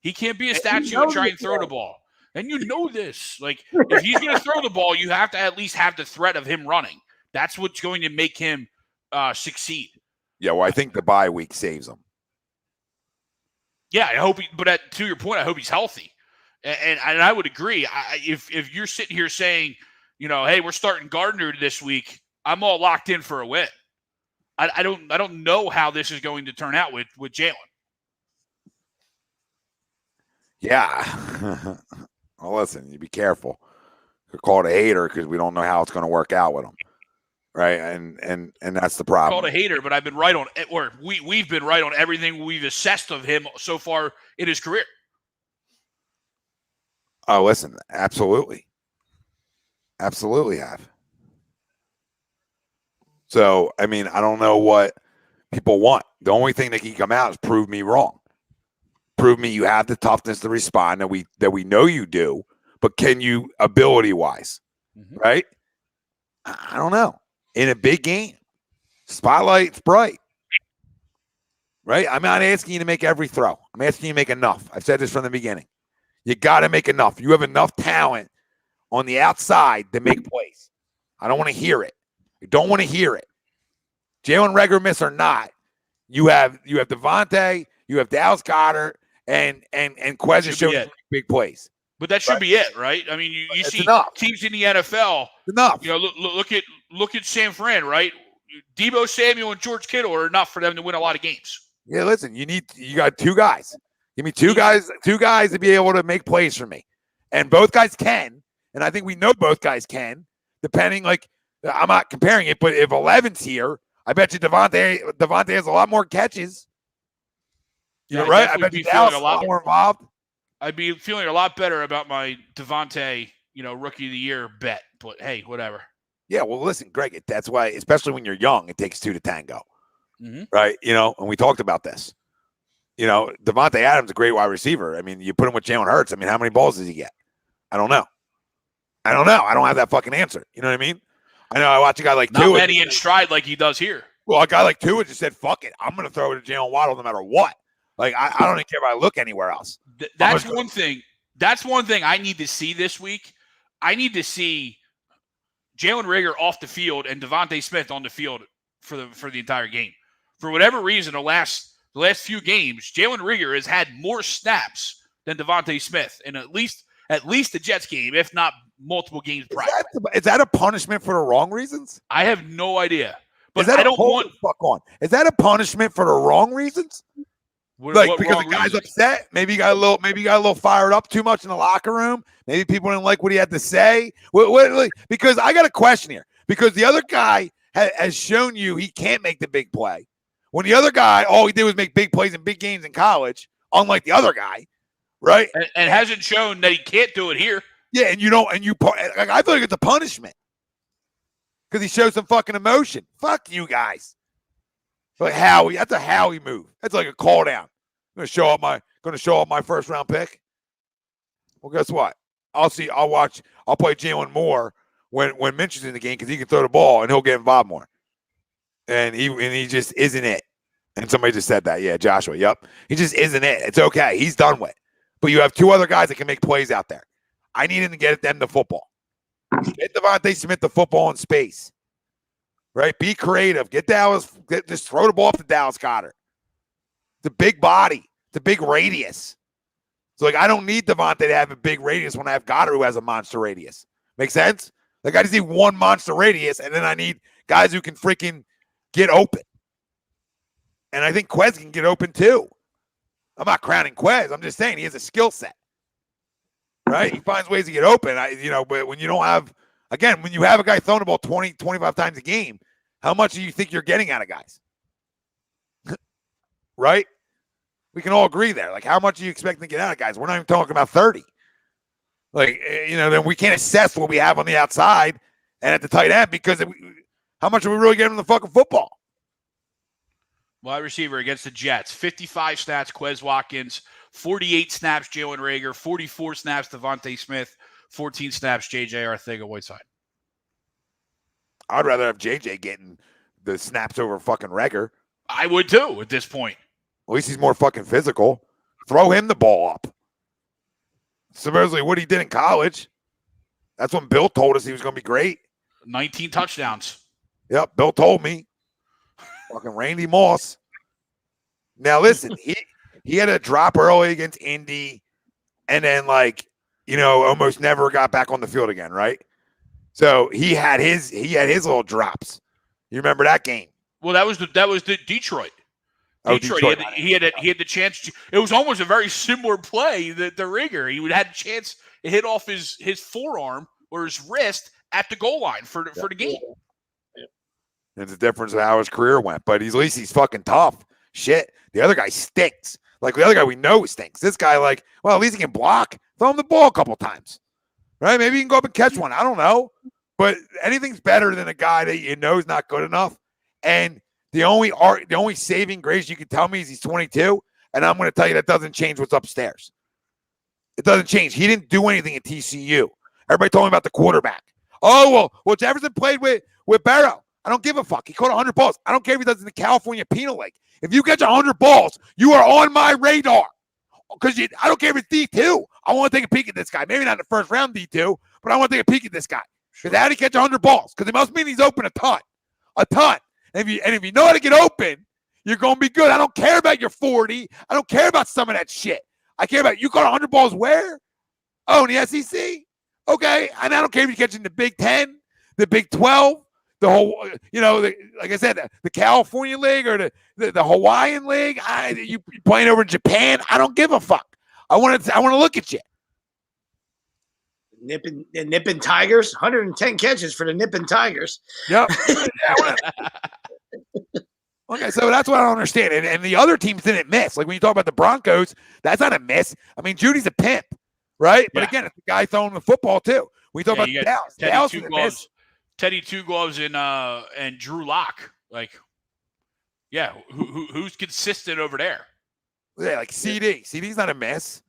He can't be a statue and try and throw the ball. And you know this. Like, if he's going to throw the ball, you have to at least have the threat of him running. That's what's going to make him succeed. Yeah, well, I think the bye week saves him. Yeah, I hope. To your point, I hope he's healthy, and I would agree. If you're sitting here saying, hey, we're starting Gardner this week, I'm all locked in for a win. I don't know how this is going to turn out with Jalen. Yeah. Well, listen, you be careful. You're called a hater because we don't know how it's going to work out with him. Right, and that's the problem. Called a hater, but I've been right on it, or we've been right on everything we've assessed of him so far in his career. Oh, listen, absolutely have. So, I mean, I don't know what people want. The only thing that can come out is prove me wrong. Prove me you have the toughness to respond that we know you do, but can you ability wise, right? I don't know. in a big game. Spotlight's bright. Right? I'm not asking you to make every throw. I'm asking you to make enough. I've said this from the beginning. You got to make enough. You have enough talent on the outside to make plays. I don't want to hear it. You don't want to hear it. Jalen Reagor miss or not, you have Devontae, you have Dallas Goedert, and Quez is showing big plays. But that should be it, right? I mean, you see enough. Teams in the NFL. Enough. You know, look at San Fran, right? Deebo Samuel and George Kittle are enough for them to win a lot of games. Yeah, listen, you got two guys. Give me two guys to be able to make plays for me. And both guys can, and I think we know both guys can, depending, like, I'm not comparing it, but if 11's here, I bet you Devontae has a lot more catches. Yeah, right? I bet you Dallas is a lot more involved. I'd be feeling a lot better about my Devontae, rookie of the year bet. But hey, whatever. Yeah, well, listen, Greg, that's why, especially when you're young, it takes two to tango. Mm-hmm. Right? And we talked about this. Devontae Adams is a great wide receiver. I mean, you put him with Jalen Hurts. I mean, how many balls does he get? I don't know. I don't have that fucking answer. You know what I mean? I know I watch a guy like Tua. Not many in stride like he does here. Well, a guy like Tua just said, fuck it. I'm going to throw it to Jalen Waddle no matter what. Like, I don't even care if I look anywhere else. That's one thing. That's one thing I need to see this week. I need to see Jalen Reagor off the field and Devontae Smith on the field for the entire game. For whatever reason, the last few games, Jalen Reagor has had more snaps than Devontae Smith in at least the Jets game, if not multiple games prior. Is that a punishment for the wrong reasons? I have no idea. But I don't want. Fuck on. Is that a punishment for the wrong reasons? Because the guy's upset. Maybe he got a little fired up too much in the locker room. Maybe people didn't like what he had to say. Because I got a question here. Because the other guy has shown you he can't make the big play. When the other guy, all he did was make big plays in big games in college, unlike the other guy, right? And hasn't shown that he can't do it here. Yeah, and I feel like it's a punishment because he showed some fucking emotion. Fuck you guys. Like Howie, that's a Howie move. That's like a call down. I'm gonna show off my first round pick. Well, guess what? I'll play Jalen more when Minch is in the game because he can throw the ball and he'll get involved more. And he just isn't it. And somebody just said that. Yeah, Joshua. Yep. He just isn't it. It's okay. He's done with. But you have two other guys that can make plays out there. I need him to get them the football. Get Devontae Smith the football in space. Right? Be creative. Get Dallas. Just throw the ball to Dallas Goedert. The big body. The big radius. So, I don't need Devontae to have a big radius when I have Goedert who has a monster radius. Make sense? I just need one monster radius, and then I need guys who can freaking get open. And I think Quez can get open too. I'm not crowning Quez. I'm just saying he has a skill set. Right? He finds ways to get open. But when you don't have, again, when you have a guy throwing the ball 20, 25 times a game, how much do you think you're getting out of guys? Right? We can all agree there. How much are you expecting to get out of guys? We're not even talking about 30. Then we can't assess what we have on the outside and at the tight end because how much are we really getting in the fucking football? Wide receiver against the Jets. 55 snaps, Quez Watkins. 48 snaps, Jalen Reagor. 44 snaps, Devontae Smith. 14 snaps, J.J. Arcega-Whiteside. I'd rather have J.J. getting the snaps over fucking Reagor. I would too at this point. At least he's more fucking physical. Throw him the ball up. Supposedly what he did in college. That's when Bill told us he was going to be great. 19 touchdowns. Yep, Bill told me. Fucking Randy Moss. Now listen, he had a drop early against Indy, and then almost never got back on the field again, right? So he had his little drops. You remember that game? Well, that was the Detroit. Detroit. He had the chance. It was almost a very similar play that the Reagor. He would had a chance to hit off his forearm or his wrist at the goal line for the game. There's a difference in how his career went, but at least he's fucking tough. Shit. The other guy stinks. The other guy we know stinks. This guy, at least he can block. Throw him the ball a couple times. Right? Maybe he can go up and catch one. I don't know. But anything's better than a guy that you know is not good enough. And the only saving grace you can tell me is he's 22, and I'm going to tell you that doesn't change what's upstairs. It doesn't change. He didn't do anything at TCU. Everybody told me about the quarterback. Oh, well, Jefferson played with Barrow. I don't give a fuck. He caught 100 balls. I don't care if he does it in the California Penal League. If you catch 100 balls, you are on my radar. Because I don't care if it's D2. I want to take a peek at this guy. Maybe not in the first round D2, but I want to take a peek at this guy. Because how did he catch 100 balls? Because it must mean he's open a ton. A ton. And if you know how to get open, you're going to be good. I don't care about your 40. I don't care about some of that shit. I care about you caught 100 balls where? Oh, in the SEC? Okay. And I don't care if you catch in the Big 10, the Big 12, the whole, like I said, the California League or the Hawaiian League. You playing over in Japan? I don't give a fuck. I want to look at you. Nippon Tigers, 110 catches for the Nippon Tigers. Yep. Okay, so that's what I don't understand. And the other teams didn't miss. Like when you talk about the Broncos, that's not a miss. I mean, Judy's a pimp, right? But again, it's the guy throwing the football too. When you talk about Dallas, Dallas is a miss. Teddy Two Gloves and Drew Lock. Like, yeah, who's consistent over there? Yeah, like CD. CD's not a miss,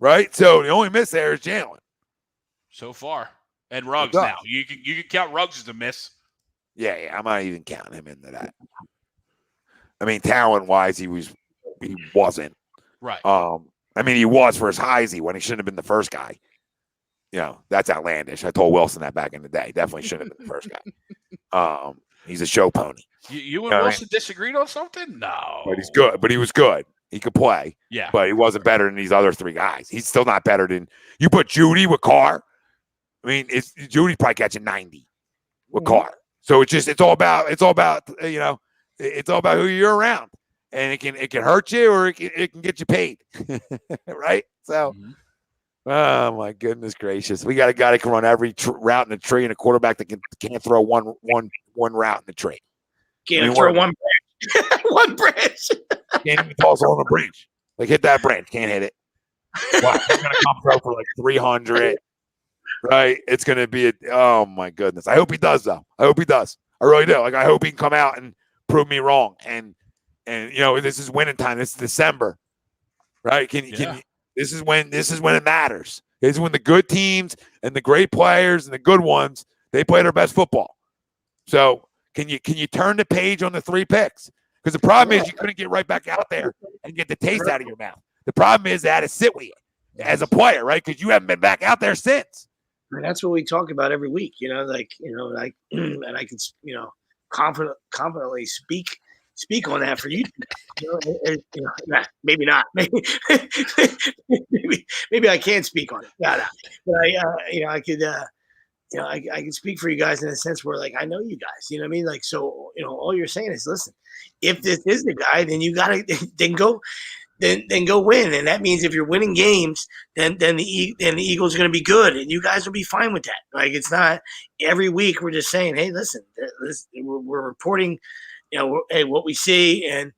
right? So the only miss there is Jalen. So far. And Ruggs now. You can count Ruggs as a miss. Yeah, I'm not even counting him into that. I mean, talent-wise, he wasn't. Right. I mean, he was for as high as he went. He shouldn't have been the first guy. That's outlandish. I told Wilson that back in the day. Definitely shouldn't have been the first guy. He's a show pony. You and Wilson disagreed on something? No. But he's good. But he was good. He could play. Yeah. But he wasn't better than these other three guys. He's still not better than you put Judy with Carr. I mean, Judy's probably catching 90 with Carr. So it's all about who you're around, and it can hurt you or it can get you paid, right? So, oh my goodness gracious, we got a guy that can run every route in the tree, and a quarterback that can't throw one route in the tree. Can't throw one branch. One branch. Can't even toss on a branch. Like hit that branch, can't hit it. Wow, he's gonna come throw for like 300. Right, it's gonna be oh my goodness. I hope he does though. I hope he does. I really do. Like I hope he can come out and prove me wrong. And this is winning time. This is December, right? This is when it matters. This is when the good teams and the great players and the good ones they play their best football. So can you turn the page on the 3 picks? Because the problem is you couldn't get right back out there and get the taste out of your mouth. The problem is that to sit with you as a player, right? Because you haven't been back out there since. And that's what we talk about every week, and I can, confidently speak on that for you. Maybe not. Maybe I can't speak on it. No. But I could speak for you guys in a sense where I know you guys, you know what I mean? Like, so, all you're saying is, listen, if this is the guy, then you got to then go win. And that means if you're winning games, then the Eagles are going to be good, and you guys will be fine with that. Like, it's not every week we're just saying, hey, listen, we're reporting, hey, what we see and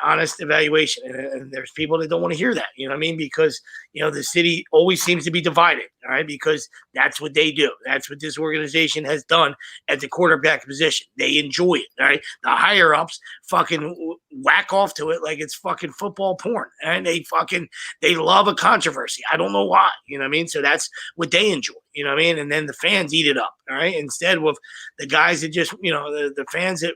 honest evaluation. And there's people that don't want to hear that, you know what I mean? Because, the city always seems to be divided, all right? Because that's what they do. That's what this organization has done at the quarterback position. They enjoy it, all right? The higher ups fucking whack off to it like it's fucking football porn. And they love a controversy. I don't know why, you know what I mean? So that's what they enjoy, you know what I mean? And then the fans eat it up, all right? Instead with the guys that just, the fans that,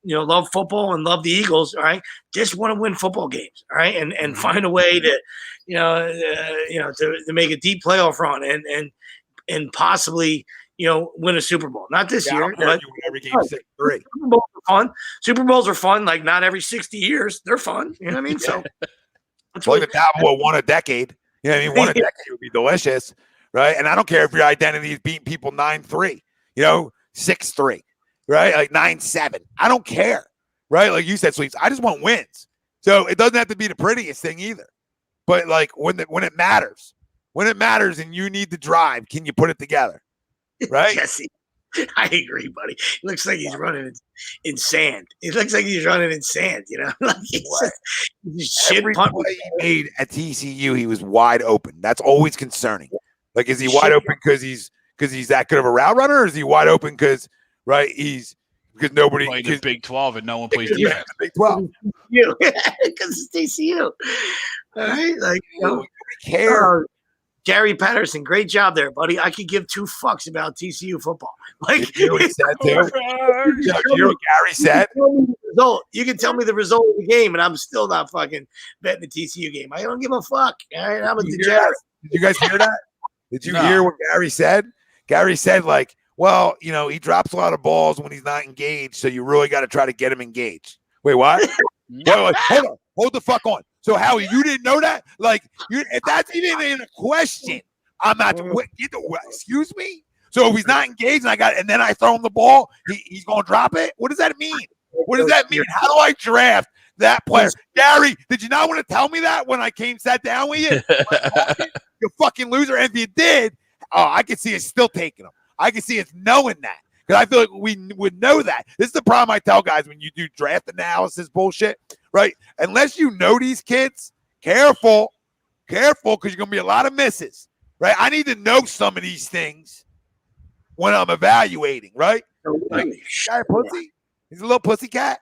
love football and love the Eagles, all right, just want to win football games, all right, and find a way to, to make a deep playoff run and possibly, win a Super Bowl. Not this year, but every game 6-3. Super Bowls are fun. Super Bowls are fun. Like not every 60 years, they're fun. You know what I mean? So it's like the Cowboys won a decade. You know what I mean? One a decade would be delicious, right? And I don't care if your identity is beating people 9-3, 6-3. Right? Like 9-7. I don't care. Right? Like you said, Sleeps. I just want wins. So it doesn't have to be the prettiest thing either. But like when it matters and you need to drive, can you put it together? Right? Jesse, I agree, buddy. It looks like he's running in sand. It looks like he's running in sand, Like Every play he made at TCU, he was wide open. That's always concerning. Like, is he wide open because he's that good of a route runner, or is he wide open because because nobody plays the Big 12 and no one plays defense. Big 12 because it's TCU. All right, like nobody cares. Gary Patterson, great job there, buddy. I could give two fucks about TCU football. Like you know what he said too? You know what Gary said? You can tell me the result of the game, and I'm still not fucking betting the TCU game. I don't give a fuck. All right, I'm a degenerate. Did you guys hear that? Did you hear what Gary said? Gary said, like, well, you know, he drops a lot of balls when he's not engaged, so you really got to try to get him engaged. Wait, what? Wait, hold on. Hold the fuck on. So, Howie, you didn't know that? Like, if that's even in a question, I'm not. Excuse me? So, if he's not engaged and then I throw him the ball, he's going to drop it? What does that mean? What does that mean? How do I draft that player? Gary, did you not want to tell me that when I sat down with you? You fucking loser. And if you did, I could see us still taking him. I can see us knowing that. Because I feel like we would know that. This is the problem I tell guys when you do draft analysis bullshit, right? Unless you know these kids, careful, because you're going to be a lot of misses, right? I need to know some of these things when I'm evaluating, right? Like, guy a pussy? He's a little pussy cat.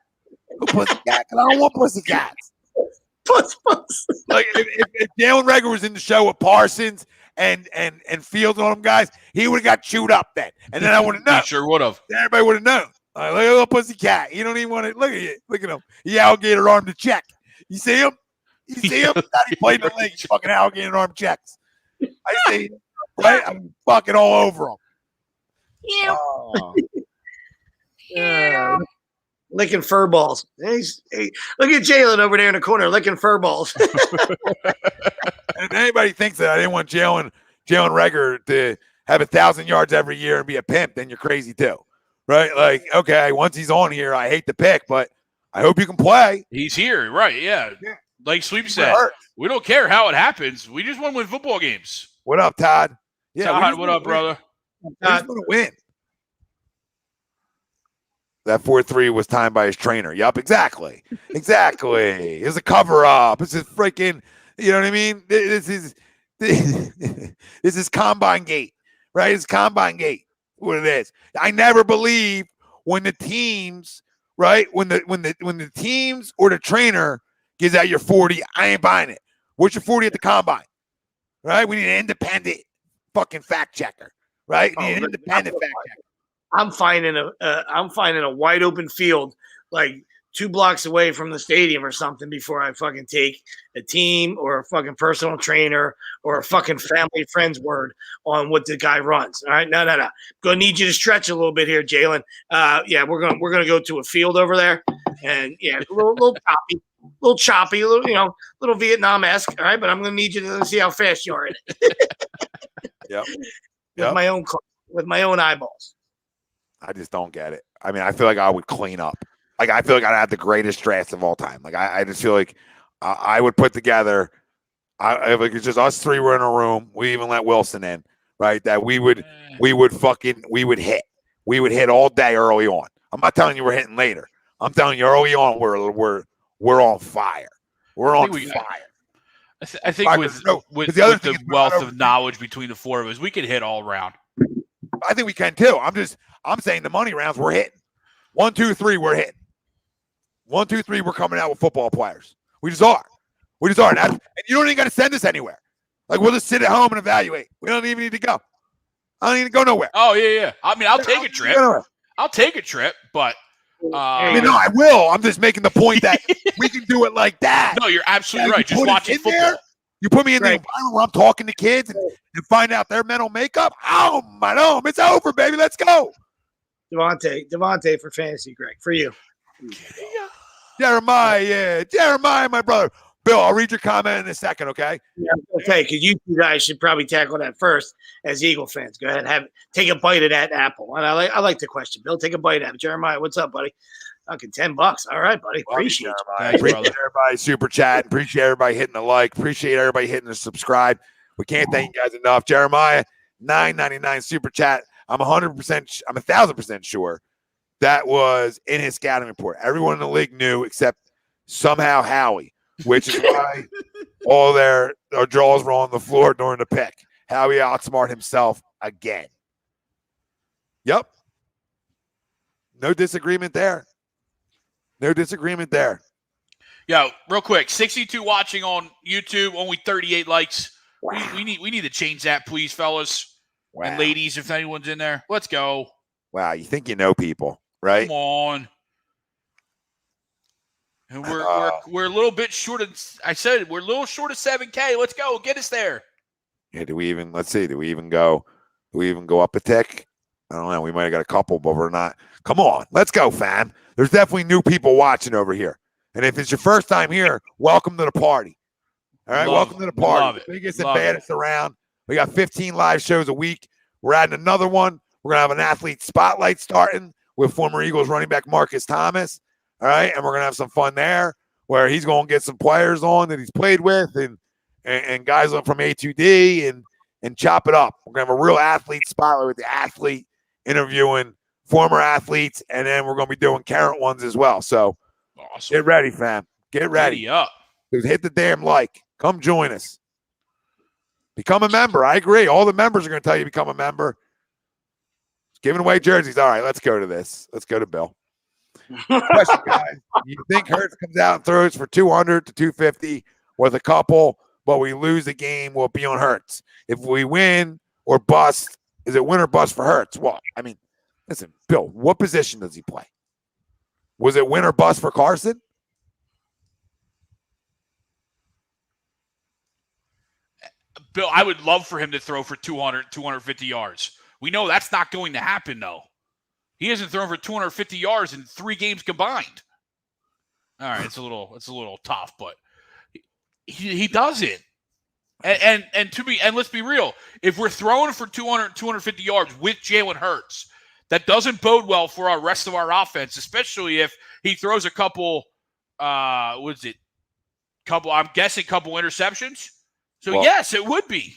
Little pussy cat, because I don't want pussy cats. Puss. Like, if Jalen Reagor was in the show with Parsons and Fields and all them guys, he would have got chewed up then. And then I would have known. He sure would have. Everybody would have known. Look at a little pussy cat. You don't even want to look at it. Look at him. He alligator arm to check. You see him? You see him? He played the league. Fucking alligator arm checks. I see him. Right? I'm fucking all over him. Yeah. Licking fur balls. Hey, look at Jalen over there in the corner licking fur balls. And if anybody thinks that I didn't want Jalen Reagor to have 1,000 yards every year and be a pimp, then you're crazy too. Right? Like, okay, once he's on here, I hate the pick, but I hope you can play. He's here, right? Yeah. Like Sweep said, we don't care how it happens. We just want to win football games. What up, Todd? Yeah, Todd, what up, brother? We just want to win. That 4-3 was timed by his trainer. Yup, exactly. It's a cover-up. This is freaking, you know what I mean? This is Combine Gate, right? It's Combine Gate, what it is. I never believe when the teams, right, when the teams or the trainer gives out your 40, I ain't buying it. What's your 40 at the Combine? Right? We need an independent fucking fact checker, right? We need an independent fact checker. I'm finding a wide open field like 2 blocks away from the stadium or something before I fucking take a team or a fucking personal trainer or a fucking family friend's word on what the guy runs. All right, no. Gonna need you to stretch a little bit here, Jalen. Yeah, we're gonna go to a field over there, and yeah, a little choppy, little Vietnam-esque. All right, but I'm gonna need you to see how fast you are in it. Yep. With my own eyeballs. I just don't get it. I mean, I feel like I would clean up. Like, I feel like I'd have the greatest drafts of all time. Like, I just feel like I would put together, if it's just us three were in a room, we even let Wilson in, right? That we would hit. We would hit all day early on. I'm not telling you we're hitting later. I'm telling you early on we're on fire. We're on fire. I think with the wealth of knowledge between the four of us, we could hit all around. I think we can too. I'm saying the money rounds we're hitting. 1, 2, 3, we're hitting. 1, 2, 3, we're coming out with football players. We just are. And you don't even got to send us anywhere. Like, we'll just sit at home and evaluate. We don't even need to go. I don't need to go nowhere. Oh yeah. I mean, I'll take a trip. But no, I will. I'm just making the point that we can do it like that. No, you're absolutely right. Just watching football. There, you put me in the environment where I'm talking to kids and find out their mental makeup. Oh, my God, it's over, baby. Let's go. Devontae for fantasy, Greg, for you. Jeremiah, my brother. Bill, I'll read your comment in a second, okay? Yeah, okay, because you two guys should probably tackle that first as Eagle fans. Go ahead, take a bite of that apple. And I like the question, Bill. Take a bite of it. Jeremiah, what's up, buddy? Fucking $10. All right, buddy. Appreciate it. Appreciate everybody super chat. Appreciate everybody hitting the like. Appreciate everybody hitting the subscribe. We can't thank you guys enough. Jeremiah, $9.99 super chat. I'm 1,000% sure that was in his scouting report. Everyone in the league knew except somehow Howie, which is why all their draws were on the floor during the pick. Howie outsmarted himself again. Yep. No disagreement there. Yo, real quick, 62 watching on YouTube, only 38 likes. Wow. We need to change that, please, fellas and ladies, if anyone's in there. Let's go. Wow, you think you know people, right? Come on. And we're a little bit short of. I said we're a little short of 7K. Let's go. Get us there. Yeah, do we even go up a tick? I don't know. We might have got a couple, but we're not. Come on, let's go, fam. There's definitely new people watching over here. And if it's your first time here, welcome to the party. All right, welcome to the party. The biggest and baddest around. We got 15 live shows a week. We're adding another one. We're going to have an athlete spotlight starting with former Eagles running back Marcus Thomas. All right, and we're going to have some fun there where he's going to get some players on that he's played with and guys from A2D and chop it up. We're going to have a real athlete spotlight with the athlete interviewing former athletes, and then we're going to be doing current ones as well. So awesome. Get ready, fam. Get ready. Giddy up. Dude, hit the damn like. Come join us. Become a member. I agree. All the members are going to tell you to become a member. Giving away jerseys. All right, let's go to this. Let's go to Bill. Question, guys. You think Hurts comes out and throws for 200 to 250 with a couple, but we lose the game, will it be on Hurts? If we win or bust, is it win or bust for Hurts? Well, I mean, listen, Bill, what position does he play? Was it win or bust for Carson? Bill, I would love for him to throw for 200, 250 yards. We know that's not going to happen, though. He hasn't thrown for 250 yards in 3 games combined. All right, it's a little tough, but he does it. And let's be real, if we're throwing for 200, 250 yards with Jalen Hurts, that doesn't bode well for our rest of our offense, especially if he throws a couple couple interceptions. So, well, yes, it would be.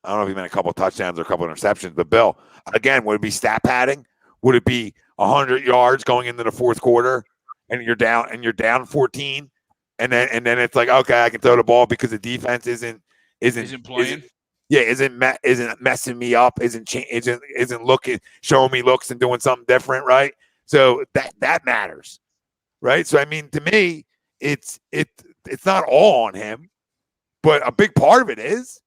I don't know if he meant a couple touchdowns or a couple interceptions, but Bill, again, would it be stat padding? Would it be 100 yards going into the fourth quarter and you're down 14 and then it's like, okay, I can throw the ball because the defense isn't playing. Isn't messing me up, isn't looking, showing me looks and doing something different, right? So that matters, right? So I mean, to me, it's not all on him, but a big part of it is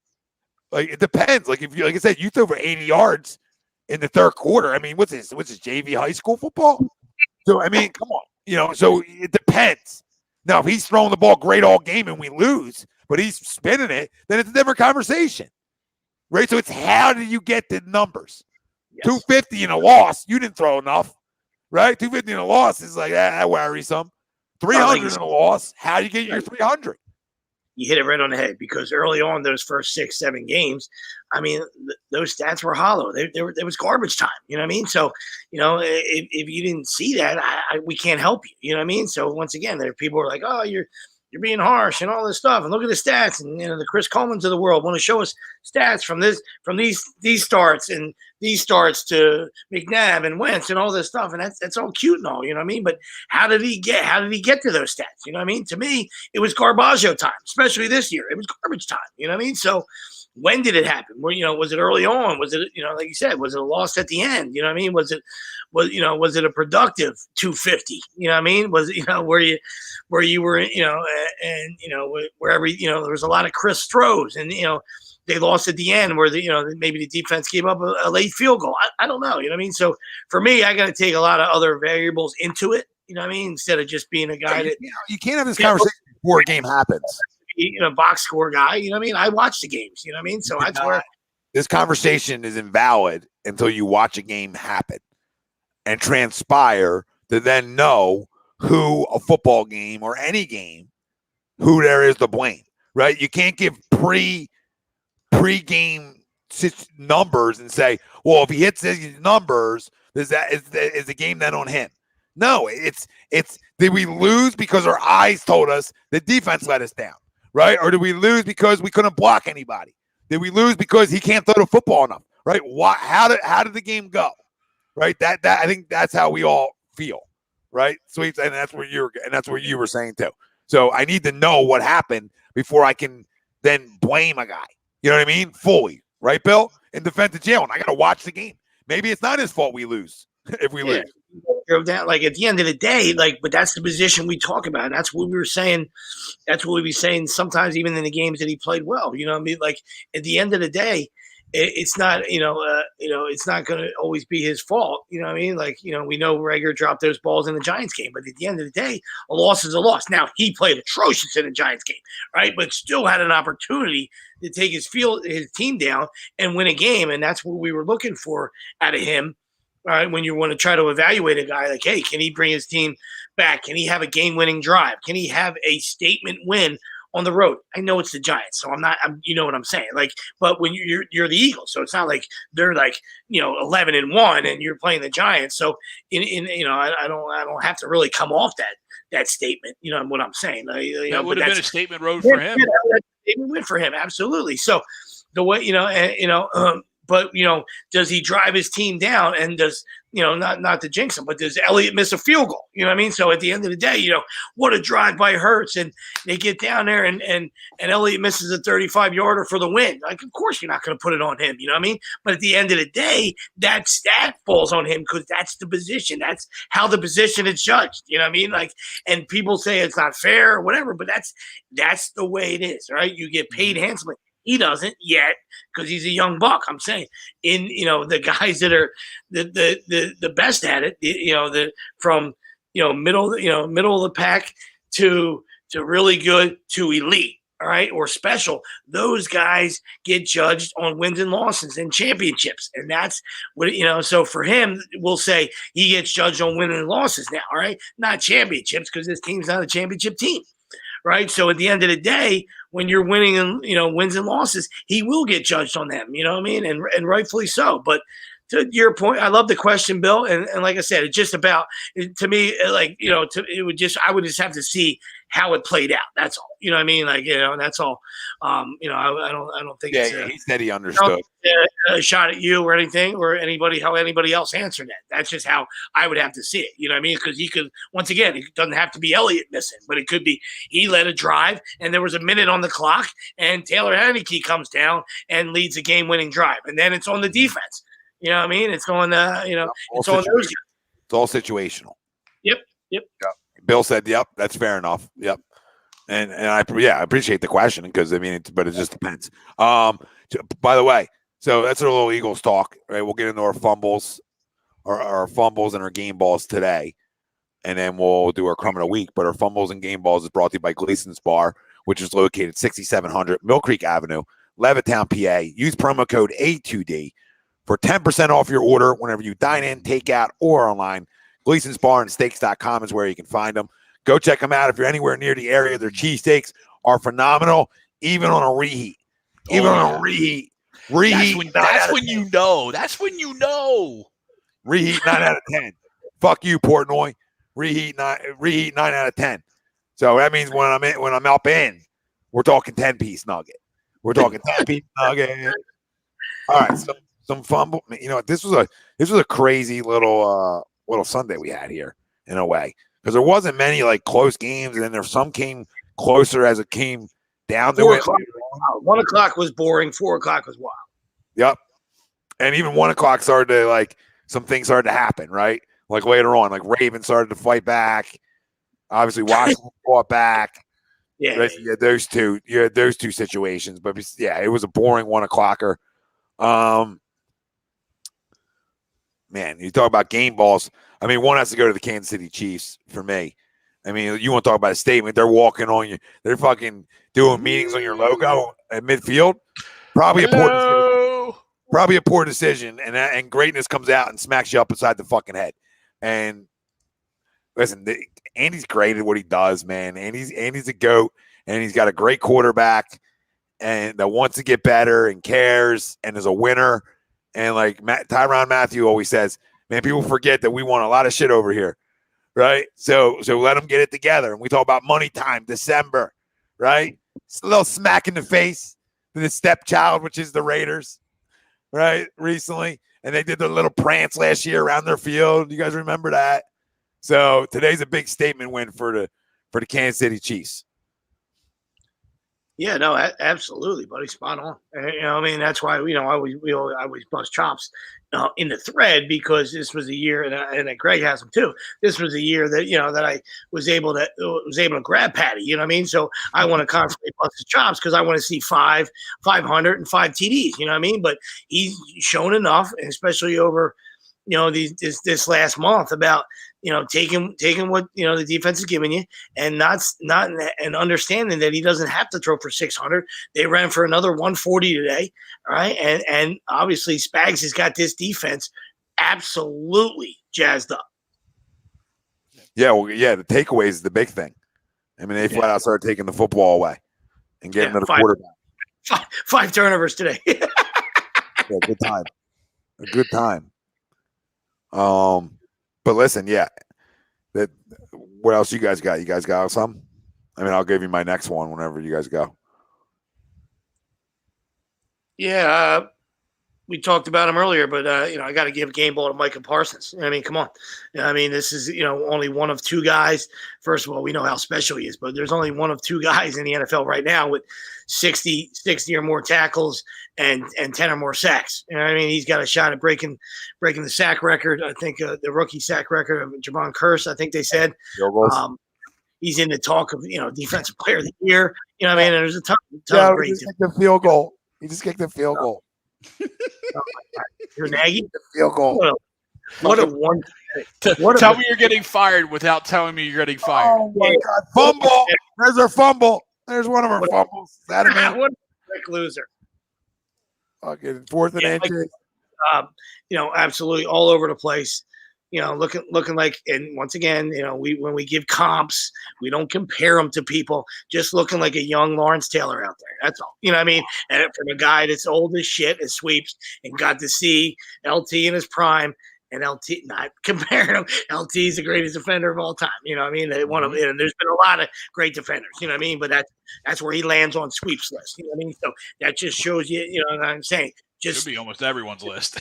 like it depends. Like if you, like I said, you throw for 80 yards in the third quarter. I mean, what's this JV high school football? So I mean, come on, So it depends. Now, if he's throwing the ball great all game and we lose, but he's spinning it, then it's a different conversation. Right, so it's how do you get the numbers? Yes. 250 in a loss, you didn't throw enough, right? 250 in a loss is like that worries some. 300 in a loss, how do you get your 300? You hit it right on the head because early on those first 6-7 games, I mean, those stats were hollow. It was garbage time. You know what I mean? So, if you didn't see that, we can't help you. You know what I mean? So once again, there people are like, oh, you're being harsh and all this stuff. And look at the stats. And the Chris Colemans of the world want to show us stats from these starts and these starts to McNabb and Wentz and all this stuff. And that's all cute and all, you know what I mean? But how did he get to those stats? You know what I mean? To me, it was Garbaggio time, especially this year. It was garbage time. You know what I mean? So when did it happen? Well, was it early on? Was it, like you said, was it a loss at the end? You know what I mean? Was it a productive 250? You know what I mean? Was it, where you were, wherever, there was a lot of Chris throws and, they lost at the end where maybe the defense gave up a late field goal. I don't know. You know what I mean? So for me, I got to take a lot of other variables into it. You know what I mean? Instead of just being a guy that you can't have this conversation before a game happens. Box score guy. You know what I mean? I watch the games. You know what I mean? So that's where this conversation is invalid until you watch a game happen and transpire to then know who a football game or any game, who there is to blame, right? You can't give pre-game numbers and say, well, if he hits these numbers, is the game then on him? No, it's did we lose because our eyes told us the defense let us down, right? Or did we lose because we couldn't block anybody? Did we lose because he can't throw the football enough, right? How did the game go, right? That I think that's how we all feel, right? Sweeps, and that's what you were saying too. So I need to know what happened before I can then blame a guy. You know what I mean? Fully, right, Bill? In defense of Jalen, I got to watch the game. Maybe it's not his fault we lose if we lose. drove down. Like at the end of the day, like, but that's the position we talk about. That's what we were saying. That's what we be saying sometimes, even in the games that he played well. You know what I mean? Like at the end of the day, it's not, it's not going to always be his fault. You know what I mean? Like, we know Rager dropped those balls in the Giants game, but at the end of the day, a loss is a loss. Now, he played atrocious in the Giants game, right? But still had an opportunity to take his team down and win a game. And that's what we were looking for out of him. All right, when you want to try to evaluate a guy, like, hey, can he bring his team back? Can he have a game-winning drive? Can he have a statement win on the road? I know it's the Giants, so you know what I'm saying. Like, but when you're the Eagles, so it's not like they're like 11-1 and you're playing the Giants. So I don't have to really come off that statement. You know what I'm saying? That would have been a statement road for him. Statement win for him, absolutely. So the way but does he drive his team down? And does not to jinx him, but does Elliott miss a field goal? You know what I mean? So at the end of the day, what a drive by Hurts, and they get down there and Elliott misses a 35-yarder for the win. Like, of course you're not going to put it on him. You know what I mean? But at the end of the day, that stat falls on him because that's the position. That's how the position is judged. You know what I mean? Like, and people say it's not fair or whatever, but that's the way it is, right? You get paid handsomely. He doesn't yet because he's a young buck. I'm saying, the guys that are the best at it, from middle of the pack to really good to elite, all right, or special. Those guys get judged on wins and losses and championships, and that's what So for him, we'll say he gets judged on wins and losses now, all right, not championships because this team's not a championship team. Right. So at the end of the day, when you're winning and wins and losses, he will get judged on them. You know what I mean? And rightfully so. But to your point, I love the question, Bill. And like I said, it's just about, to me, like, I would just have to see how it played out. That's all. You know what I mean? Like, that's all. I don't think he said he understood. A shot at you or anything or how anybody else answered that. That's just how I would have to see it. You know what I mean? Because he could, once again, it doesn't have to be Elliott missing, but it could be he led a drive and there was a minute on the clock and Taylor Heineke comes down and leads a game-winning drive. And then it's on the defense. You know what I mean? It's on, it's on those guys. It's all situational. Yep. Bill said, yep, that's fair enough. Yep. And I appreciate the question because, but it just depends. By the way, so that's our little Eagles talk, right? We'll get into our fumbles, our fumbles and our game balls today, and then we'll do our crumb of the week. But our fumbles and game balls is brought to you by Gleason's Bar, which is located 6700 Mill Creek Avenue, Levittown, PA. Use promo code A2D for 10% off your order whenever you dine in, take out, or online. Gleason's Bar and Steaks.com is where you can find them. Go check them out if you're anywhere near the area. Their cheesesteaks are phenomenal, even on a reheat. On a reheat. Reheat. That's when you know. That's when you know. Reheat 9 out of 10. Fuck you, Portnoy. Reheat 9 out of 10. So that means when I'm up in, we're talking 10-piece nugget. We're talking 10-piece nugget. All right, some fumble. This was a crazy little Sunday we had here in a way because there wasn't many like close games, and then there some came closer as it came down. 4 o'clock. 1 o'clock was boring. 4 o'clock was wild. Yep. And even 1 o'clock started to some things started to happen, right? Like later on, like Ravens started to fight back. Obviously, Washington fought back. Yeah. Right? You had those two situations. But yeah, it was a boring 1 o'clocker. Man, you talk about game balls. One has to go to the Kansas City Chiefs for me. You want to talk about a statement. They're walking on you. They're fucking doing meetings on your logo at midfield. Probably a poor decision. And greatness comes out and smacks you up beside the fucking head. And listen, Andy's great at what he does, man. Andy's a GOAT, and he's got a great quarterback and that wants to get better and cares and is a winner. And like Tyrann Mathieu always says, man, people forget that we want a lot of shit over here. Right. So let them get it together. And we talk about money time, December, right? It's a little smack in the face to the stepchild, which is the Raiders, right? Recently. And they did their little prance last year around their field. You guys remember that? So today's a big statement win for the Kansas City Chiefs. Yeah, no, absolutely, buddy, spot on. I mean, that's why I always bust chops in the thread because this was a year, and Greg has them too. This was a year that that I was able to grab Patty. You know what I mean? So I want to constantly bust his chops because I want to see 500 and 5 TDs. You know what I mean? But he's shown enough, and especially over this last month about taking what the defense is giving you and not and understanding that he doesn't have to throw for 600. They ran for another 140 today, all right? And obviously Spags has got this defense absolutely jazzed up. Yeah, well, yeah, the takeaway is the big thing. I mean, they flat out started taking the football away and getting to the quarterback. 5 turnovers today. Yeah, good time. A good time. But listen, yeah. What else you guys got? You guys got some? I mean, I'll give you my next one whenever you guys go. Yeah, we talked about him earlier, but I got to give game ball to Micah Parsons. I mean, come on. I mean, this is only one of 2 guys. First of all, we know how special he is, but there's only one of 2 guys in the NFL right now with 60 or more tackles and 10 or more sacks. You know what I mean? He's got a shot at breaking the sack record. I think the rookie sack record of Javon Curse, I think they said. He's in the talk of defensive player of the year. You know what I mean? And there's a ton of great. He just kicked the field goal. He just kicked the field goal. You're nagging the field goal. What a one! Tell me you're getting fired without telling me you're getting fired. Oh my God! Fumble. There's our fumble. There's one of our fumbles. That what a quick loser. Fucking 4th and inches. Absolutely all over the place. Looking like, and once again, when we give comps, we don't compare them to people. Just looking like a young Lawrence Taylor out there. That's all. You know what I mean? And from a guy that's old as shit and sweeps and got to see LT in his prime, and LT not comparing him. LT is the greatest defender of all time. You know what I mean? And there's been a lot of great defenders. You know what I mean? But that's where he lands on sweeps list. You know what I mean? So that just shows you. You know what I'm saying? Just should be almost everyone's list.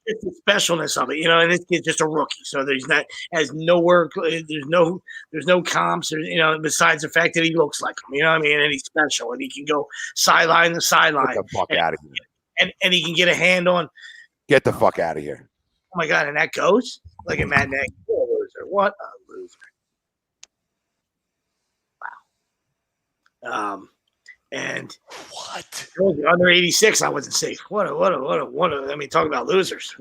It's the specialness of it, and this kid's just a rookie, so has no work. There's no comps, besides the fact that he looks like him, and he's special, and he can go sideline to sideline. Get the fuck out of here! And he can get a hand on. Get the fuck out of here! Oh my God! And that goes like a Mad Nag. What a loser! Wow. And what? Under 86, I wasn't safe. What a I mean, talk about losers.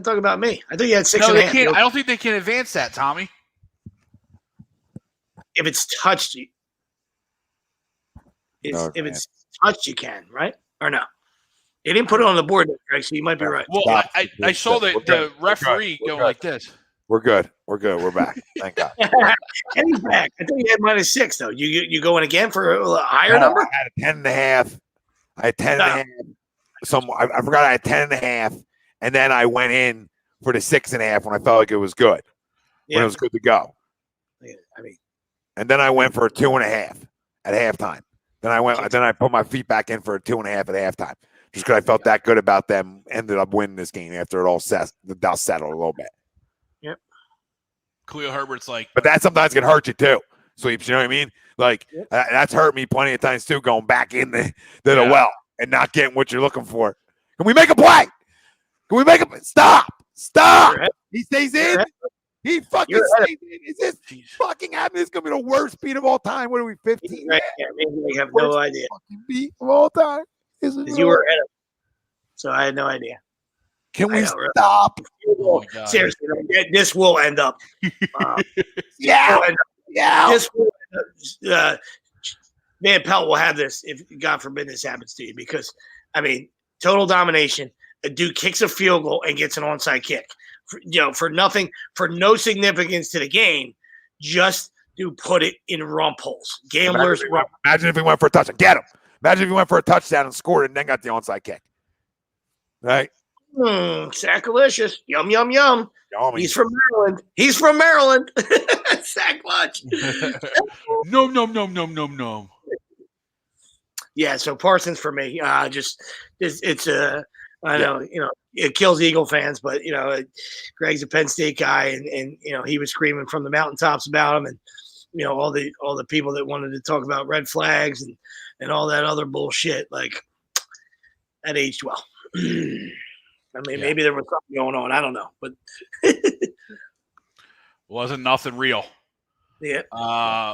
Talk about me. I think you had 6 No, and a they half. can't. I don't think they can advance that, Tommy. If it's touched, if it's touched, you can, right? Or no? They didn't put it on the board, Greg, so you might be right. Well, I saw the referee go like this. We're good. We're back. Thank God. And he's back. I think you had -6 though. You going again for a higher number? I had a 10.5. I had 10.5. I forgot I had 10.5, and then I went in for the 6.5 when I felt like it was good. When it was good to go. I mean, and then I went for a 2.5 at halftime. Then I put my feet back in for a 2.5 at halftime. Just because I felt that good about them. Ended up winning this game after it all the dust settled a little bit. Yep. Khalil Herbert's like, but that sometimes can hurt you too. Sweeps, you know what I mean? Like that's hurt me plenty of times too. Going back in the well and not getting what you're looking for. Can we make a play? Can we make a stop? He stays in. He fucking stays in. Is this fucking happening? It's gonna be the worst beat of all time. What are we, 15? Right. Yeah, maybe we have no idea. Fucking beat of all time. You were ahead of me, so I had no idea. Can we stop? Oh seriously, this will end up. Yeah. This will end up, Van Pelt will have this if God forbid this happens to you, because I mean, total domination. A dude kicks a field goal and gets an onside kick, for nothing, for no significance to the game. Just to put it in rump holes. Gamblers. Imagine if he went for a touchdown. Get him. Imagine if he went for a touchdown and scored and then got the onside kick. Right? Sackalicious. Yum, yum, yum. Yummy. He's from Maryland. Sack lunch. No. Yeah, so Parsons for me. I know, it kills Eagle fans, but Greg's a Penn State guy, and he was screaming from the mountaintops about him, and all the people that wanted to talk about red flags and all that other bullshit, like that aged well. I mean, maybe there was something going on. I don't know, but wasn't nothing real. Yeah.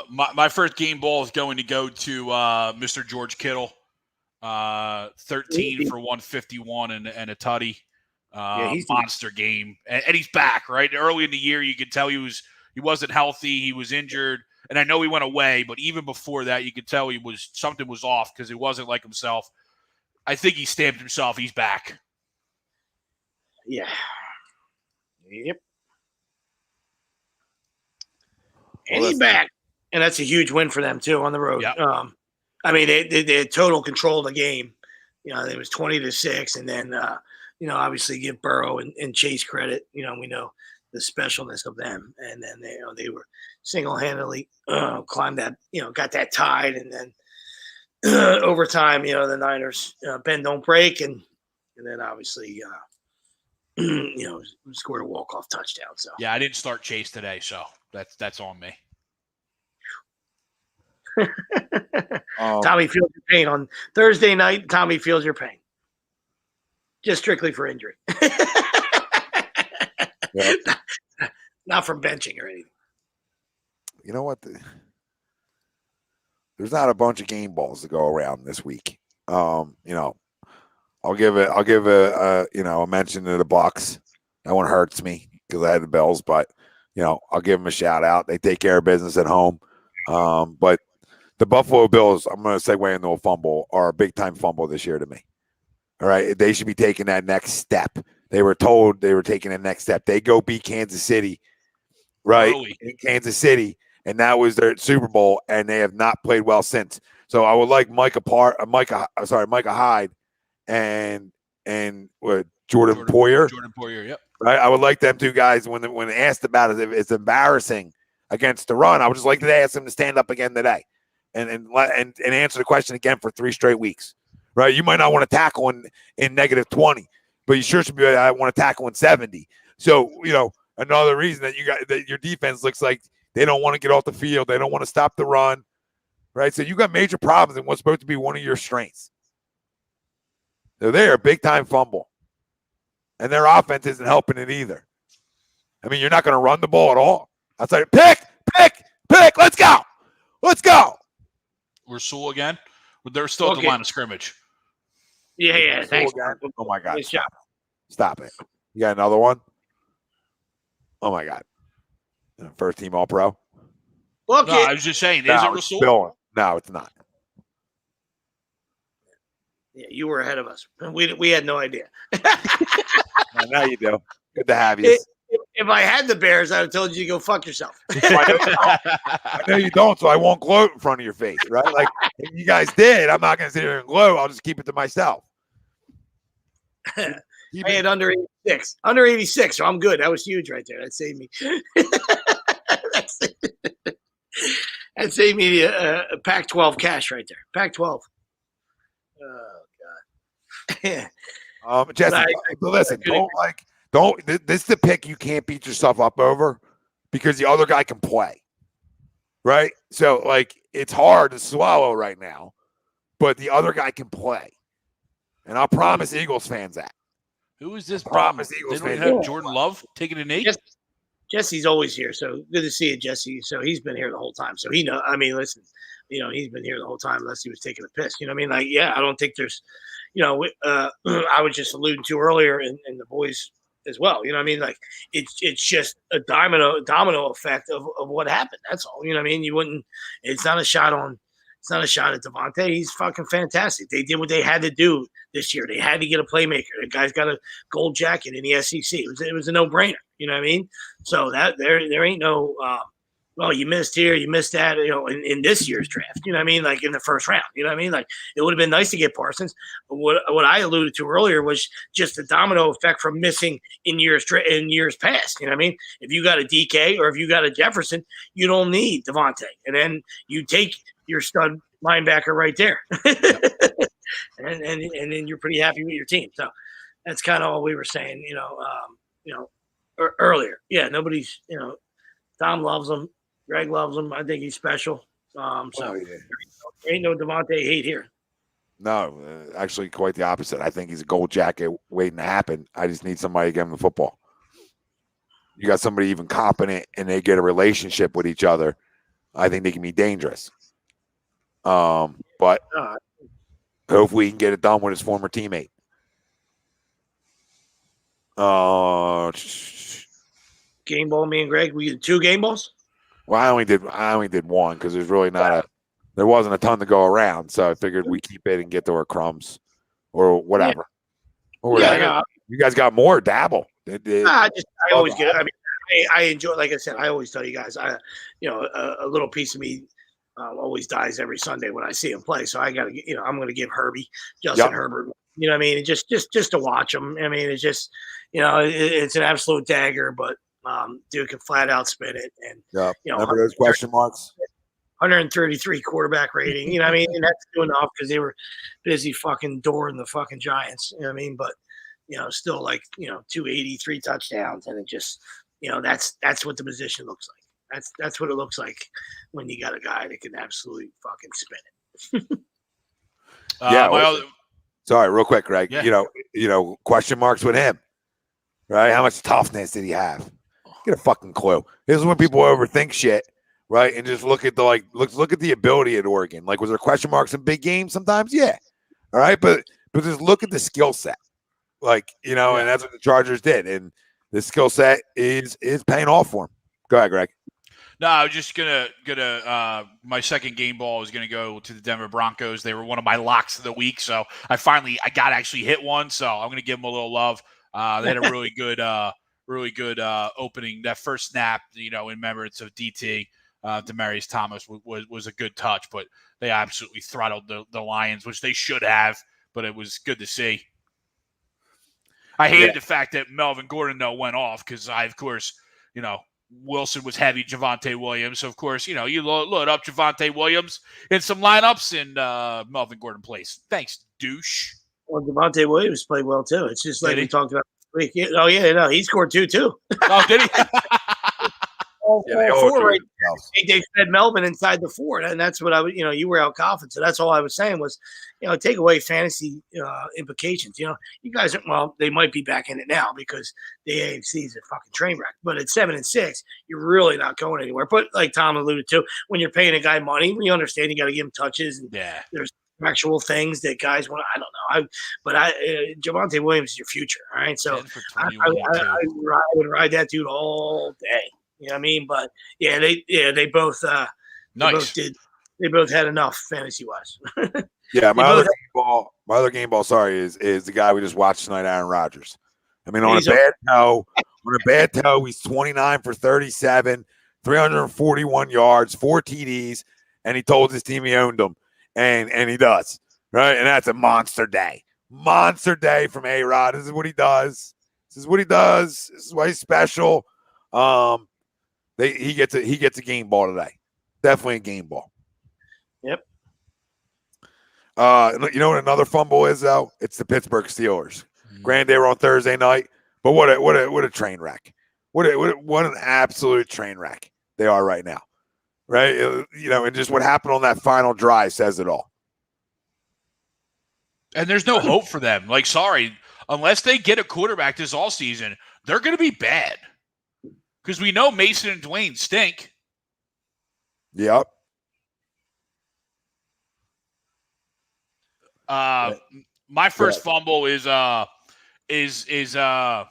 My first game ball is going to go to Mr. George Kittle. 13 for 151 and a tutty. He's monster game. And he's back, right? Early in the year, you could tell he wasn't healthy. He was injured. And I know he went away, but even before that, you could tell something was off because he wasn't like himself. I think he stamped himself. He's back. Yeah. Yep. And he's back. And that's a huge win for them, too, on the road. Yep. I mean, they had total control of the game. It was 20-6. And then, obviously give Burrow and Chase credit. We know the specialness of them. And then, they were single-handedly climbed that, got that tied. And then overtime, the Niners bend, don't break. And then, obviously, scored a walk-off touchdown. So yeah, I didn't start Chase today, so that's on me. Tommy feels your pain on Thursday night. Tommy feels your pain, just strictly for injury, not from benching or anything. You know what? There's not a bunch of game balls to go around this week. I'll give a mention to the Bucks. That one hurts me because I had the Bills, but I'll give them a shout out. They take care of business at home. But the Buffalo Bills, I'm going to segue into a fumble, are a big time fumble this year to me. All right, they should be taking that next step. They were told they were taking the next step. They go beat Kansas City, right? In Kansas City, and that was their Super Bowl, and they have not played well since. So I would like Micah Hyde and Jordan Poyer. Jordan Poyer, yep. Right, I would like them two guys when asked about it. If it's embarrassing against the run, I would just like to ask them to stand up again today, and answer the question again for 3 straight weeks. Right, you might not want to tackle in -20, but you sure should be. I want to tackle in 70. So another reason that your defense looks like they don't want to get off the field. They don't want to stop the run. Right, so you got major problems in what's supposed to be one of your strengths. They're there, big time fumble. And their offense isn't helping it either. I mean, you're not going to run the ball at all. I'll tell you, pick, let's go. We're Sewell again. They're still at the line of scrimmage. Yeah, thanks. Oh, my God. Stop it. You got another one? Oh, my God. First team All-Pro? No, I was just saying, is it Rasul? No, it's not. Yeah, you were ahead of us. We had no idea. Now you do. Good to have you. If I had the Bears, I would have told you to go fuck yourself. I know you don't, so I won't gloat in front of your face, right? Like, if you guys did, I'm not going to sit here and gloat. I'll just keep it to myself. I had under 86. Under 86, so I'm good. That was huge right there. That saved me. That saved me a Pac-12 cash right there. Pac-12. Oh, God. Jesse, listen, this is the pick you can't beat yourself up over because the other guy can play, right? So, it's hard to swallow right now, but the other guy can play. And I'll promise Eagles fans that. Who is this? Promise Eagles fans. They don't have Jordan Love taking a knee? Jesse's always here, so good to see you, Jesse. So he's been here the whole time. So he knows. I mean, listen, he's been here the whole time unless he was taking a piss. You know what I mean? I don't think there's, I was just alluding to earlier, and the boys as well. You know what I mean? It's just a domino effect of what happened. That's all. You know what I mean? You wouldn't. It's not a shot at Devontae. He's fucking fantastic. They did what they had to do this year. They had to get a playmaker. The guy's got a gold jacket in the SEC. It was a no-brainer. You know what I mean? So that there ain't no well, you missed here, you missed that, in this year's draft. You know what I mean? Like in the first round. You know what I mean? Like it would have been nice to get Parsons. What I alluded to earlier was just the domino effect from missing in years past. You know what I mean? If you got a DK or if you got a Jefferson, you don't need Devontae. And then you take your stud linebacker right there. and then you're pretty happy with your team. So that's kind of all we were saying, earlier. Yeah, nobody's, Tom loves them. Greg loves him. I think he's special. So ain't no Devontae hate here. No, actually, quite the opposite. I think he's a gold jacket waiting to happen. I just need somebody to get him the football. You got somebody even competent, and they get a relationship with each other. I think they can be dangerous. But hopefully, he can get it done with his former teammate. Game ball, me and Greg. We did 2 game balls. Well, I only did one because there's really there wasn't a ton to go around, so I figured we keep it and get to our crumbs or whatever. You guys got more? Dabble. I always get. I mean, I enjoy. Like I said, I always tell you guys. A little piece of me always dies every Sunday when I see him play. So I got to. I'm going to give Justin Herbert. You know what I mean? Just to watch him. I mean, it's just. It's an absolute dagger, but dude can flat out spin it. And remember those question marks? 133 quarterback rating. You know what I mean? And that's good enough because they were busy fucking dooring the fucking Giants. You know what I mean? But still 280, 3 touchdowns, and it just that's what the position looks like. That's what it looks like when you got a guy that can absolutely fucking spin it. Sorry, real quick, Greg. Yeah. Question marks with him, right? How much toughness did he have? Get a fucking clue. This is when people overthink shit, right? And just look at look at the ability at Oregon. Like, was there question marks in big games sometimes? Yeah. All right, but just look at the skill set. And that's what the Chargers did. And the skill set is paying off for him. Go ahead, Greg. No, I was just gonna my second game ball is gonna go to the Denver Broncos. They were one of my locks of the week, so I got to actually hit one. So I'm gonna give them a little love. They had a really good opening. That first snap, in remembrance of DT, Demaryius Thomas was a good touch, but they absolutely throttled the Lions, which they should have. But it was good to see. I hated the fact that Melvin Gordon went off because of course, Wilson was heavy Javonte Williams. So, of course, you load up Javonte Williams in some lineups and Melvin Gordon plays. Thanks, douche. Well, Javonte Williams played well, too. It's just like we talked about this week. Oh, yeah, no, he scored 2, too. Oh, did he? They fed Melvin inside the 4, and that's what you were out confident. So that's all I was saying was, take away fantasy implications. You guys, they might be back in it now because the AFC is a fucking train wreck. But at 7-6, you're really not going anywhere. But like Tom alluded to, when you're paying a guy money, we understand you got to give him touches. And there's actual things that guys want. I don't know. But Javonte Williams is your future. All right, so I would ride that dude all day. You know what I mean? But they both nice. They both had enough fantasy wise. My other game ball, sorry, is the guy we just watched tonight, Aaron Rodgers. I mean, on a bad toe, he's 29 for 37, 341 yards, 4 TDs, and he told his team he owned them, and he does, right? And that's a monster day. Monster day from A-Rod. This is what he does. This is why he's special. He gets a game ball today. Definitely a game ball. Yep. You know what another fumble is though? It's the Pittsburgh Steelers. Granted, they were on Thursday night, but what a train wreck. What an absolute train wreck they are right now. Right? And just what happened on that final drive says it all. And there's no hope for them. Like, sorry, unless they get a quarterback this all season, they're going to be bad. Because we know Mason and Dwayne stink. Yep. My first fumble is why am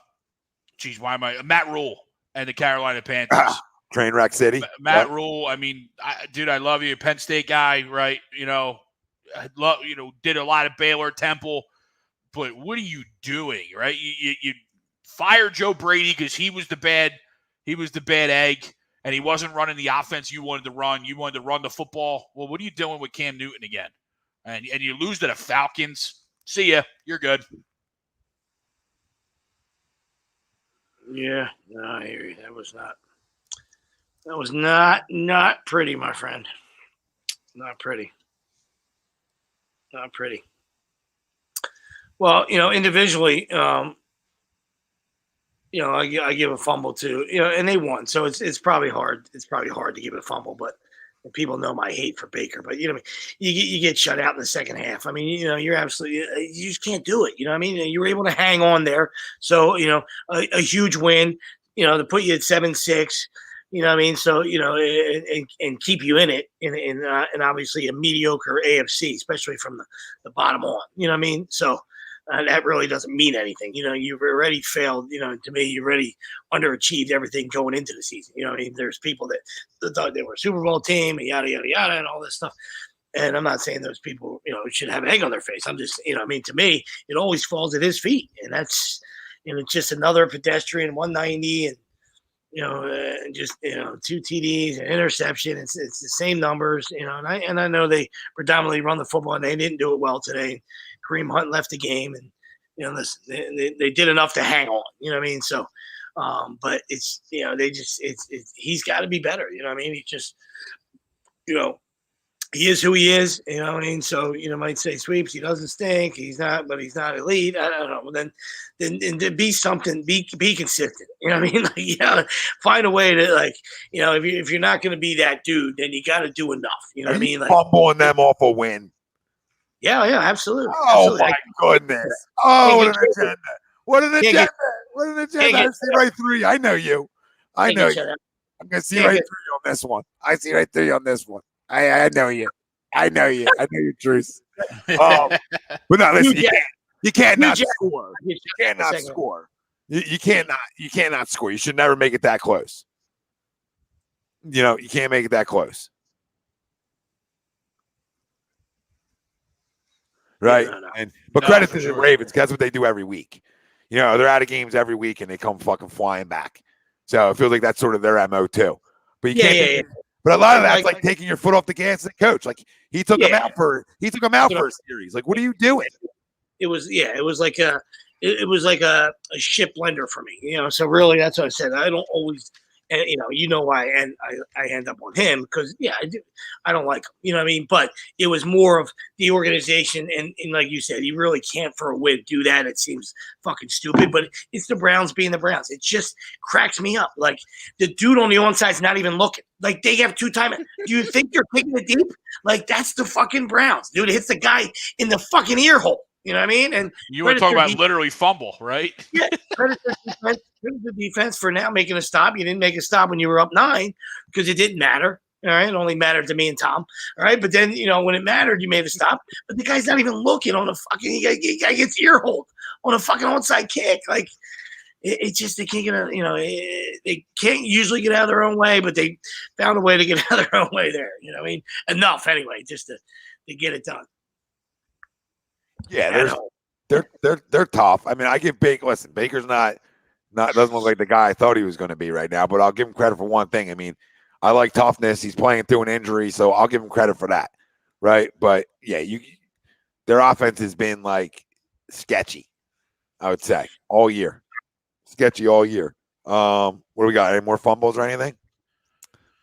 I Matt Rule and the Carolina Panthers. Train wreck city. Matt Rule. I mean, I love you, Penn State guy, right? Did a lot of Baylor, Temple, but what are you doing, right? You fire Joe Brady because he was the bad egg, and he wasn't running the offense you wanted to run. You wanted to run the football. Well, what are you doing with Cam Newton again? And you lose to the Falcons. See ya. You're good. Yeah, no, I hear you. That was not pretty, my friend. Not pretty. Not pretty. Well, individually, I give a fumble to, and they won. So it's probably hard. It's probably hard to give a fumble, but people know my hate for Baker. But you get shut out in the second half. I mean, you're absolutely, you just can't do it. You know what I mean? You were able to hang on there. So, a huge win, to put you at 7-6. You know what I mean? So, and keep you in it in obviously a mediocre AFC, especially from the bottom on. You know what I mean? So that really doesn't mean anything. You've already failed. To me, you already underachieved everything going into the season. I mean, there's people that thought they were a Super Bowl team and yada, yada, yada, and all this stuff. And I'm not saying those people, should have egg on their face. I'm just, I mean, to me, it always falls at his feet. And that's, just another pedestrian 190 and, just 2 TDs and interception. It's the same numbers, and I know they predominantly run the football and they didn't do it well today. Kareem Hunt left the game, and listen, they did enough to hang on. You know what I mean? So, but it's he's got to be better. You know what I mean? He just he is who he is. You know what I mean? So might say Sweeps. He doesn't stink. He's not, but he's not elite. I don't know. Then be something. Be consistent. You know what I mean? Like, find a way to if you're not going to be that dude, then you got to do enough. You know what I mean? Like fumbling them off a win. Yeah, absolutely. Oh absolutely. My goodness! Oh, what an agenda! What an agenda! What an agenda! I see right through you. I know you. I know you. I'm gonna see right through you on this one. I see right through you on this one. I know you. I know you. I know your truth. But no, listen. You can't not score. You can't not score. You can't not score. You should never make it that close. You can't make it that close. Right. No. But credit to the Ravens. That's what they do every week. They're out of games every week and they come fucking flying back. So it feels like that's sort of their MO too. But you can't. But a lot of that's like taking your foot off the gas as a coach. Like he took him out for a series. Like, what are you doing? It was like a ship blender for me. So really that's what I said. I don't always. And why, and I end up on him because I don't like him. You know what I mean? But it was more of the organization, and like you said, you really can't for a win do that. It seems fucking stupid, but it's the Browns being the Browns. It just cracks me up. Like the dude on the onside's not even looking. Like they have 2 times. Do you think you're kicking it deep? Like that's the fucking Browns, dude. It hits the guy in the fucking ear hole. You know what I mean? And you were talking about literally fumble, right? Yeah, credit the defense for now making a stop. You didn't make a stop when you were up 9 because it didn't matter. All right, it only mattered to me and Tom. All right, but then when it mattered, you made a stop. But the guy's not even looking on a fucking. Guy gets ear hold on a fucking onside kick. Like it just they can't get they can't usually get out of their own way, but they found a way to get out of their own way there. You know what I mean? Enough anyway, just to get it done. Yeah, they're tough. I mean, I give Baker. Listen, Baker's not doesn't look like the guy I thought he was going to be right now. But I'll give him credit for one thing. I mean, I like toughness. He's playing through an injury, so I'll give him credit for that. Right? But yeah, their offense has been like sketchy. I would say all year, sketchy all year. What do we got? Any more fumbles or anything?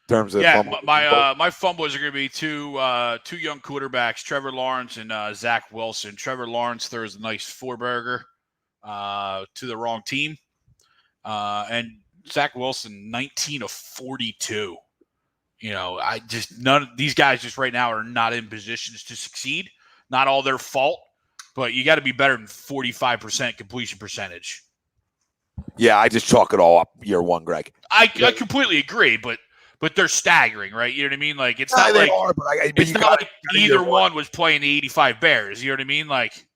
In terms of my fumbles are going to be two young quarterbacks, Trevor Lawrence and Zach Wilson. Trevor Lawrence throws a nice 4-burger to the wrong team, and Zach Wilson 19 of 42. None of these guys just right now are not in positions to succeed. Not all their fault, but you got to be better than 45% completion percentage. Yeah, I just chalk it all up year 1, Greg. I completely agree, but they're staggering, right? You know what I mean? Like it's not like either one was playing the 85 Bears. You know what I mean? Like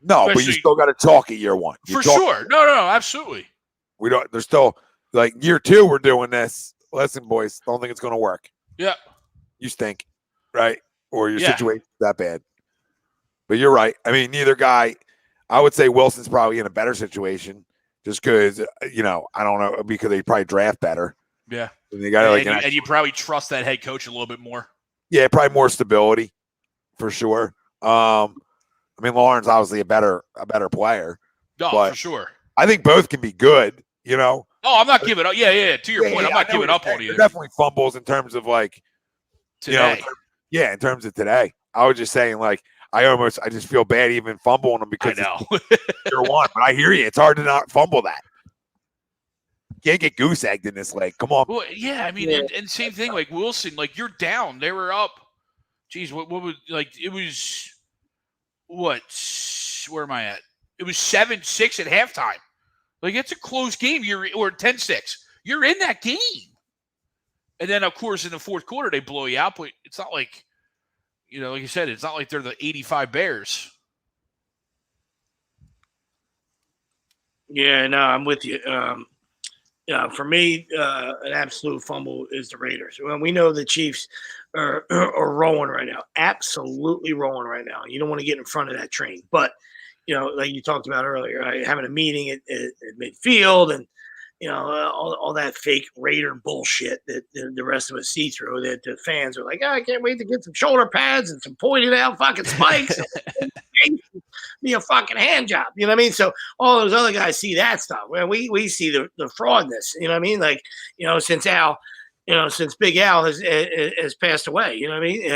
no, but you still got to chalk it year 1 for sure. No, absolutely. We don't. There's still like year 2. We're doing this. Listen, boys, don't think it's going to work. Yeah, you stink, right? Or your situation's that bad. But you're right. I mean, neither guy. I would say Wilson's probably in a better situation, just because I don't know, because they probably draft better. Yeah. And you got and you probably trust that head coach a little bit more. Yeah, probably more stability for sure. I mean, Lawrence obviously a better player. No, for sure. I think both can be good. Oh, I'm not giving up. Yeah. To your point, I'm not giving up on either. Definitely fumbles in terms of like today. In terms of today. I was just saying like I just feel bad even fumbling them because I know year 1. But I hear you. It's hard to not fumble that. can't get goose egged in this league. Come on. Well, yeah, I mean, and same thing, like Wilson, like you're down. They were up. Geez, what was, like, it was, what, where am I at? It was 7-6 at halftime. Like, it's a close game. Or 10-6. You're in that game. And then, of course, in the fourth quarter, they blow you out. But it's not like, like you said, it's not like they're the 85 Bears. Yeah, no, I'm with you. For me, an absolute fumble is the Raiders. Well, we know the Chiefs are rolling right now, absolutely rolling right now. You don't want to get in front of that train. But, like you talked about earlier, having a meeting at midfield and, all that fake Raider bullshit that the rest of us see through, that the fans are like, I can't wait to get some shoulder pads and some pointed out fucking spikes. Be a fucking hand job. You know what I mean? So all those other guys see that stuff. Well, we see the fraudness. You know what I mean? Like, since Big Al has passed away, you know what I mean?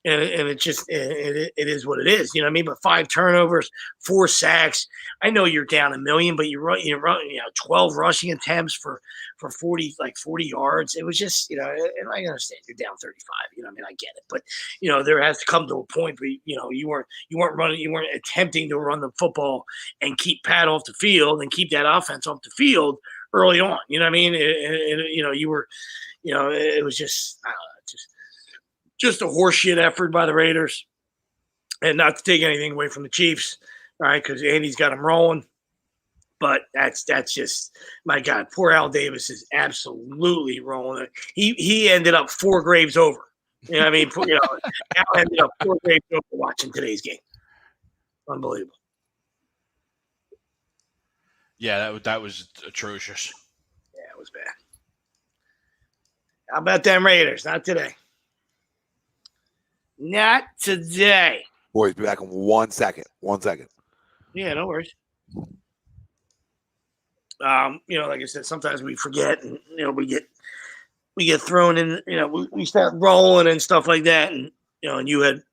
And it just it is what it is, you know what I mean? But 5 turnovers, 4 sacks. I know you're down a million, but you run 12 rushing attempts for 40 yards. It was just, and I understand you're down 35. You know what I mean? I get it, but there has to come to a point where you weren't attempting to run the football and keep Pat off the field and keep that offense off the field early on. You know what I mean? You were, it was just, I don't know, just a horseshit effort by the Raiders, and not to take anything away from the Chiefs, all right, because Andy's got them rolling. But that's just, my God, poor Al Davis is absolutely rolling. He ended up 4 graves over. You know what I mean? Al ended up 4 graves over watching today's game. Unbelievable. Yeah, that was atrocious. Yeah, it was bad. How about them Raiders? Not today. Not today. Boys, be back in 1 second. 1 second. Yeah, no worries. Like I said, sometimes we forget, and we get thrown in. We start rolling and stuff like that, and and you had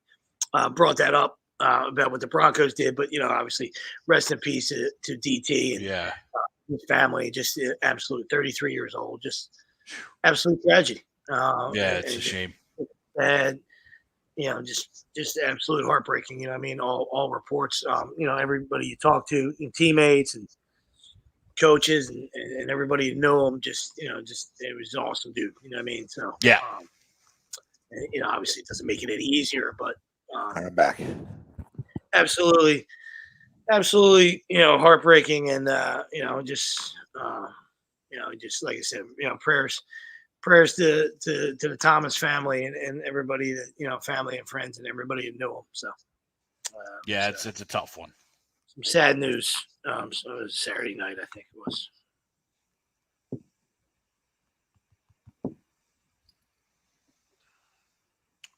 brought that up about what the Broncos did, but obviously, rest in peace to DT and his family. Just absolute 33 years old, just absolute tragedy. It's a shame. And just absolute heartbreaking. You know what I mean? All reports, everybody you talk to, teammates and coaches and everybody who knew him, just it was awesome, dude. You know what I mean? So, yeah. Obviously it doesn't make it any easier, but I'm back. Absolutely, heartbreaking, and just like I said, prayers to the Thomas family and everybody that family and friends and everybody who knew him. So it's a tough one. Some sad news. So it was Saturday night, I think it was.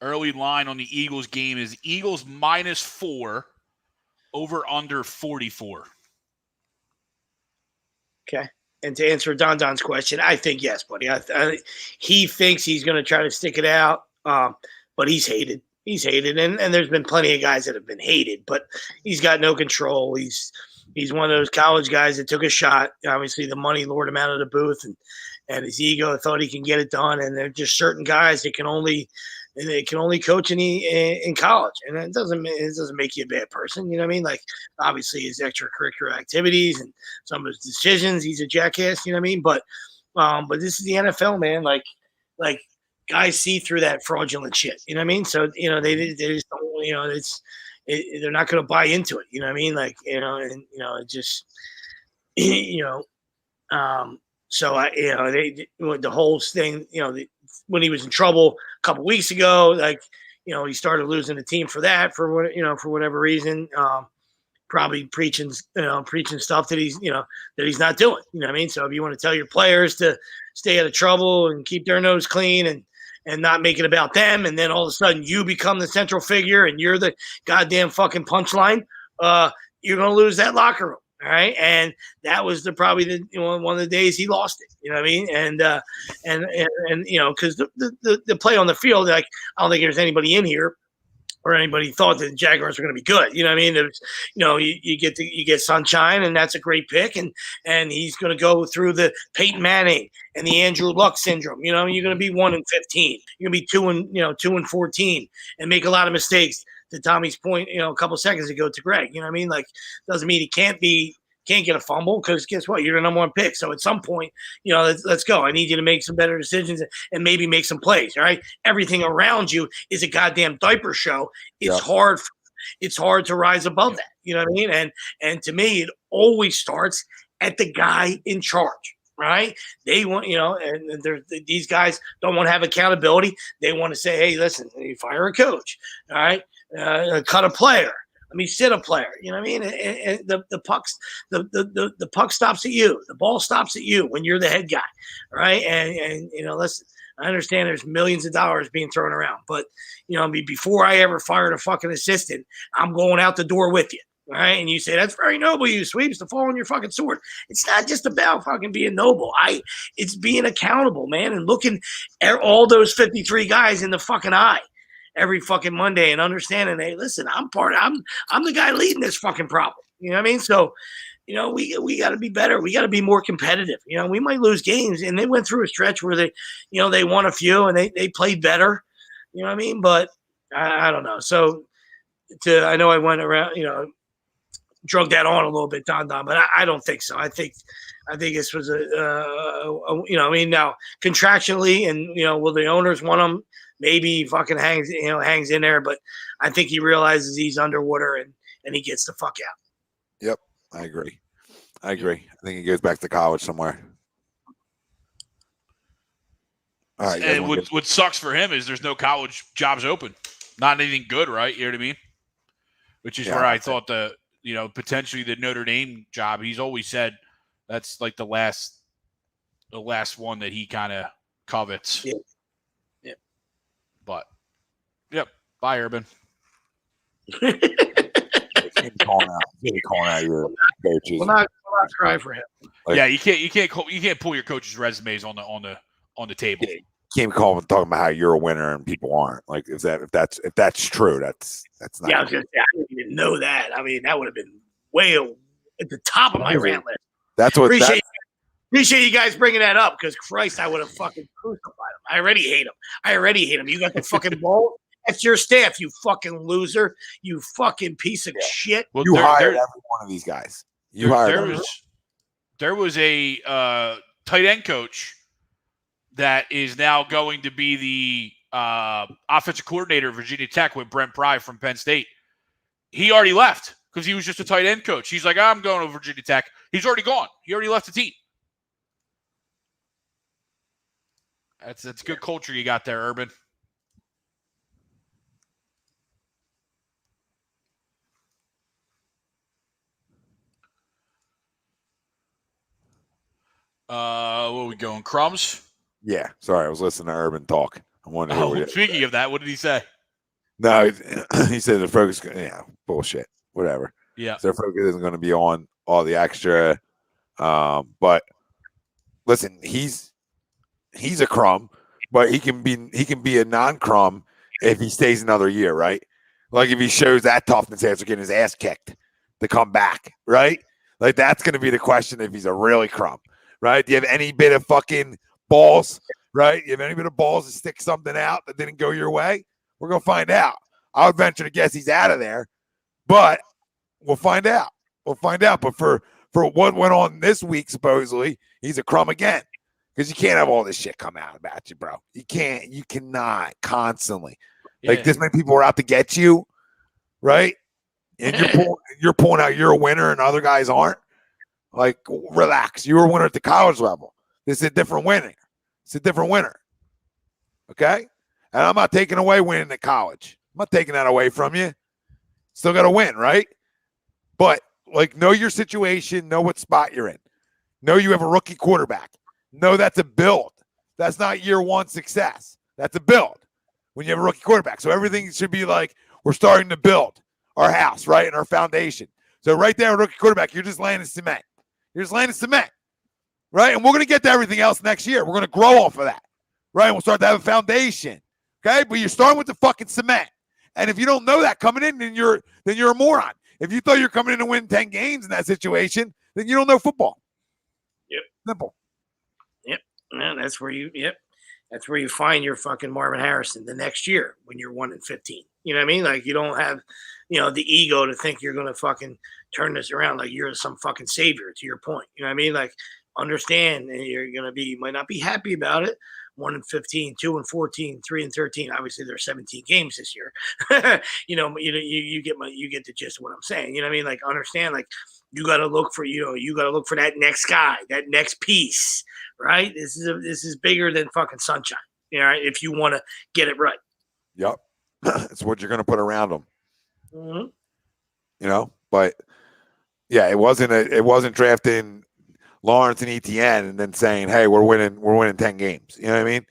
Early line on the Eagles game is Eagles -4, over under 44. Okay. And to answer Don's question, I think yes, buddy. He thinks he's going to try to stick it out, but he's hated. He's hated, and there's been plenty of guys that have been hated, but he's got no control. He's one of those college guys that took a shot. Obviously, the money lured him out of the booth, and his ego thought he can get it done. And there are just certain guys that can only coach in college, and it doesn't make you a bad person. You know what I mean? Like, obviously his extracurricular activities and some of his decisions, he's a jackass. You know what I mean? But this is the NFL, man. Like guys see through that fraudulent shit. You know what I mean? So they just don't. They're not going to buy into it. You know what I mean? Like it just So the whole thing. When he was in trouble a couple weeks ago, like, he started losing the team for that, for whatever reason, probably preaching stuff that he's not doing. You know what I mean? So if you want to tell your players to stay out of trouble and keep their nose clean and not make it about them, and then all of a sudden you become the central figure and you're the goddamn fucking punchline, you're going to lose that locker room. All right. And that was probably one of the days he lost it. You know what I mean? And because the play on the field, like, I don't think there's anybody in here or anybody thought that the Jaguars were going to be good. You know what I mean? There's, you get Sunshine, and that's a great pick, and he's going to go through the Peyton Manning and the Andrew Luck syndrome. You're going to be 1-15. You're going to be 2-14, and make a lot of mistakes. To Tommy's point, a couple seconds ago to Greg, you know what I mean? Like, doesn't mean he can't get a fumble, because guess what? You're the number one pick. So at some point, let's go. I need you to make some better decisions and maybe make some plays. All right. Everything around you is a goddamn diaper show. It's hard. It's hard to rise above that. You know what I mean? And to me, it always starts at the guy in charge. Right? They want, and these guys don't want to have accountability. They want to say, hey, listen, you fire a coach. All right. Cut a player. Let me sit a player. You know what I mean? And the puck stops at you. The ball stops at you when you're the head guy. All right. And listen, I understand there's millions of dollars being thrown around, but before I ever fired a fucking assistant, I'm going out the door with you. All right. And you say, that's very noble, you Sweeps, to fall on your fucking sword. It's not just about fucking being noble. It's being accountable, man, and looking at all those 53 guys in the fucking eye every fucking Monday and understanding, hey, listen, I'm the guy leading this fucking problem. You know what I mean? So, we got to be better. We got to be more competitive. We might lose games, and they went through a stretch where they won a few and they played better. You know what I mean? But I don't know. So I know I went around, drug that on a little bit, Don, but I don't think so. I think this was now contractually, and will the owners want him? Maybe he fucking hangs in there, but I think he realizes he's underwater and he gets the fuck out. Yep, I agree. I think he goes back to college somewhere. All right. And what sucks for him is there's no college jobs open. Not anything good, right? You know what I mean? Which is where I thought potentially the Notre Dame job, he's always said that's like the last one that he kind of covets. Yeah. But, yep. Bye, Urban. calling out your coaches. We'll not cry for him. You can't pull your coaches' resumes on the table. You can't call them talking about how you're a winner and people aren't. Like if that's true, that's not. Yeah, I was gonna say, I didn't even know that. I mean, that would have been way at the top of my rant list. That's what. Appreciate you guys bringing that up, because Christ, I would have fucking crucified him. I already hate him. You got the fucking ball. That's your staff, you fucking loser. You fucking piece of shit. Well, you hired every one of these guys. There was a tight end coach that is now going to be the offensive coordinator of Virginia Tech with Brent Pry from Penn State. He already left because he was just a tight end coach. He's like, I'm going to Virginia Tech. He's already gone. He already left the team. That's good culture you got there, Urban. Where are we going? Crumbs? Yeah. Sorry, I was listening to Urban talk. I wanted to speaking of that, what did he say? No, he said the focus. Yeah, bullshit. Whatever. Yeah. So their focus isn't going to be on all the extra. But listen, he's a crumb, but he can be a non-crumb if he stays another year, right? Like if he shows that toughness after getting his ass kicked to come back, right? Like that's going to be the question if he's a really crumb, right? Do you have any bit of fucking balls, right? You have any bit of balls to stick something out that didn't go your way? We're going to find out. I would venture to guess he's out of there, but we'll find out. But for what went on this week, supposedly, he's a crumb again. Because you can't have all this shit come out about you, bro. You cannot constantly. Yeah. Like this many people are out to get you, right? And you're pulling out you're a winner and other guys aren't. Like, relax. You were a winner at the college level. This is a different winning. It's a different winner. Okay? And I'm not taking away winning at college. I'm not taking that away from you. Still got to win, right? But, like, know your situation. Know what spot you're in. Know you have a rookie quarterback. Know that's a build. That's not year one success. That's a build when you have a rookie quarterback. So everything should be like, we're starting to build our house, right, and our foundation. So right there, rookie quarterback, you're just laying the cement. Right? And we're going to get to everything else next year. We're going to grow off of that, right? And we'll start to have a foundation, okay? But you're starting with the fucking cement. And if you don't know that coming in, then you're a moron. If you thought you're coming in to win 10 games in that situation, then you don't know football. Yep. Simple. Yep. And that's where you find your fucking Marvin Harrison the next year when you're 1-15. You know what I mean? Like, you don't have, the ego to think you're going to fucking turn this around like you're some fucking savior, to your point. You know what I mean? Like, understand you might not be happy about it. 1-15, 2-14, 3-13. Obviously, there are 17 games this year. You get the gist of what I'm saying. You know what I mean? Like, understand, like, you got to look for that next guy, that next piece, right? This is bigger than fucking sunshine. Right? If you want to get it right. Yep. It's what you're going to put around them. Mm-hmm. But yeah, it wasn't drafting Lawrence and Etienne and then saying, hey, we're winning 10 games. You know what I mean?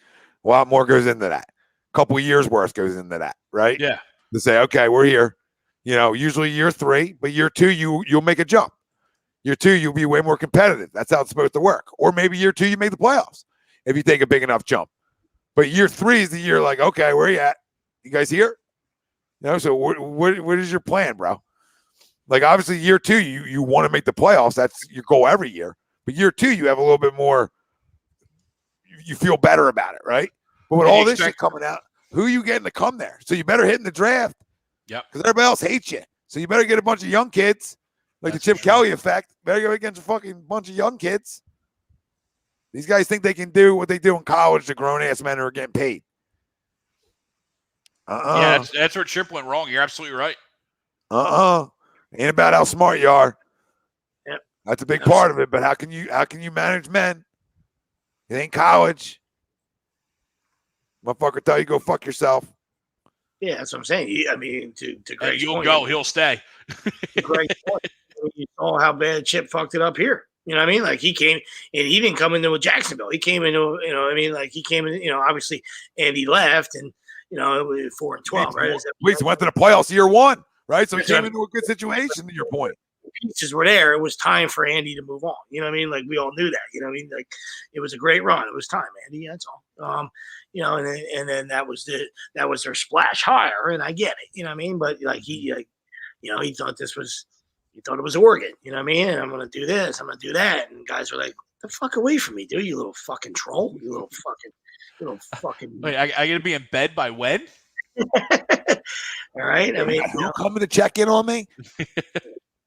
A lot more goes into that. A couple of years worth goes into that, right? Yeah. To say, okay, we're here. Usually year 3, but year 2, you'll make a jump. Year 2, you'll be way more competitive. That's how it's supposed to work. Or maybe year 2, you make the playoffs if you take a big enough jump. But year 3 is the year like, okay, where are you at? You guys here? So what is your plan, bro? Like, obviously, year 2, you want to make the playoffs. That's your goal every year. But year 2, you have a little bit more. You feel better about it, right? But with all this shit coming out, who are you getting to come there? So you better hit in the draft. Yep. Because everybody else hates you. So you better get a bunch of young kids, like the Chip Kelly effect. Better go against a fucking bunch of young kids. These guys think they can do what they do in college to grown-ass men who are getting paid. Yeah, that's where Chip went wrong. You're absolutely right. Ain't about how smart you are. Yep. That's a big part of it. But how can you manage men? It ain't college. Motherfucker tell you go fuck yourself. Yeah, that's what I'm saying. I mean, to Greg's you'll point, go, he'll stay. To Greg's point, you saw how bad Chip fucked it up here. You know what I mean? Like, he came and he didn't come into Jacksonville. He came into, he came in, obviously, and he left, and it was 4-12, right? He went to the playoffs year 1, right? So he came into a good situation. To your point, the pieces were there. It was time for Andy to move on. You know what I mean? Like, we all knew that. You know what I mean? Like, it was a great run. It was time, Andy. That's all. And then that was their splash hire, and I get it. You know what I mean? But he thought he thought it was Oregon. You know what I mean? And I'm gonna do this. I'm gonna do that. And guys were like, "The fuck away from me, dude! You little fucking troll! You little fucking." Wait, I gotta be in bed by when? All right. I mean, who coming to check in on me?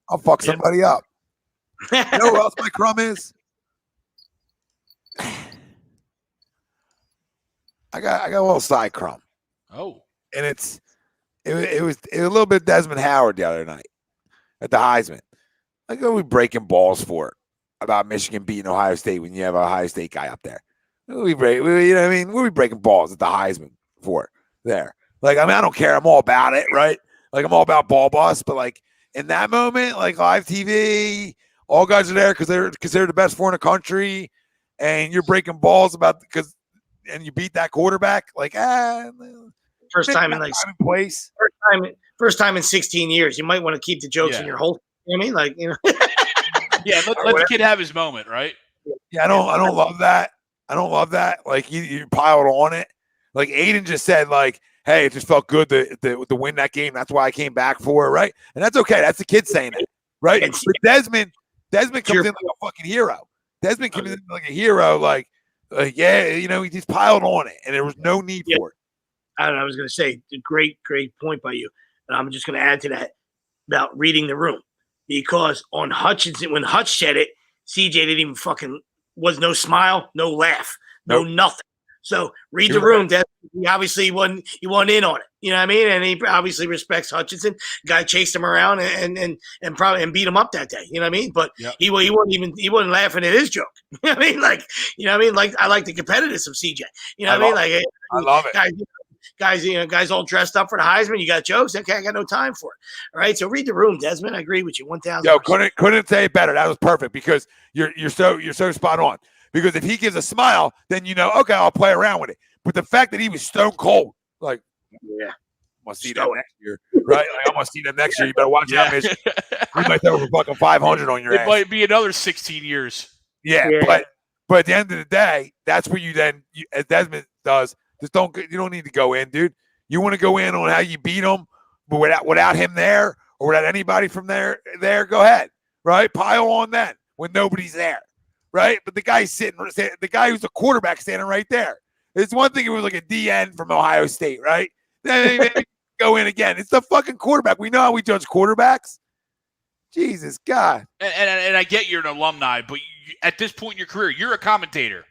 I'll fuck somebody up. You know who else my crumb is? I got a little side crumb. Oh. And it was a little bit Desmond Howard the other night at the Heisman. Like, we breaking balls for it about Michigan beating Ohio State when you have an Ohio State guy up there. You know what I mean? We'll be breaking balls at the Heisman for it there. Like, I mean, I don't care. I'm all about it, right? Like, I'm all about ball bust, but like in that moment, like live TV, all guys are there because they're considered the best four in the country, and you're breaking balls and you beat that quarterback. Like, first time in place. First time in 16 years. You might want to keep the jokes in your whole. You know what I mean? Yeah, let the kid have his moment, right? Yeah, I don't love that. I don't love that. Like, you piled on it. Like, Aiden just said, like, hey, it just felt good to win that game. That's why I came back for it, right? And that's okay. That's the kid saying it, right? But Desmond comes in like a fucking hero. Desmond comes in like a hero, like yeah, he just piled on it, and there was no need for it. I don't know. I was going to say, great point by you. And I'm just going to add to that about reading the room. Because on Hutchinson, when Hutch said it, CJ didn't even was no smile, no laugh, no nothing. So read the room. He obviously wasn't in on it. You know what I mean? And he obviously respects Hutchinson. Guy chased him around and probably beat him up that day. You know what I mean? But he wasn't laughing at his joke. You know what I mean? Like, you know what I mean? Like, I like the competitiveness of CJ. You know what I mean? Like, I love it. Guys all dressed up for the Heisman. You got jokes? Okay, I got no time for it. All right, so read the room, Desmond. I agree with you 1,000%. Yo, couldn't say it better. That was perfect because you're so spot on. Because if he gives a smile, then okay, I'll play around with it. But the fact that he was stone cold, like, yeah, I'm gonna see that next year, right? Like, I'm gonna see that next year. You better watch out, Michigan. We might throw over fucking 500 on your ass. It might be another 16 years. Yeah. But at the end of the day, that's where you as Desmond does, you don't need to go in, dude. You want to go in on how you beat them, but without him there or without anybody from there, go ahead, right? Pile on then when nobody's there, right? But the guy's the guy who's the quarterback standing right there. It's one thing if it was like a DN from Ohio State, right? Then maybe go in again. It's the fucking quarterback. We know how we judge quarterbacks. Jesus God. And I get you're an alumni, but at this point in your career, you're a commentator.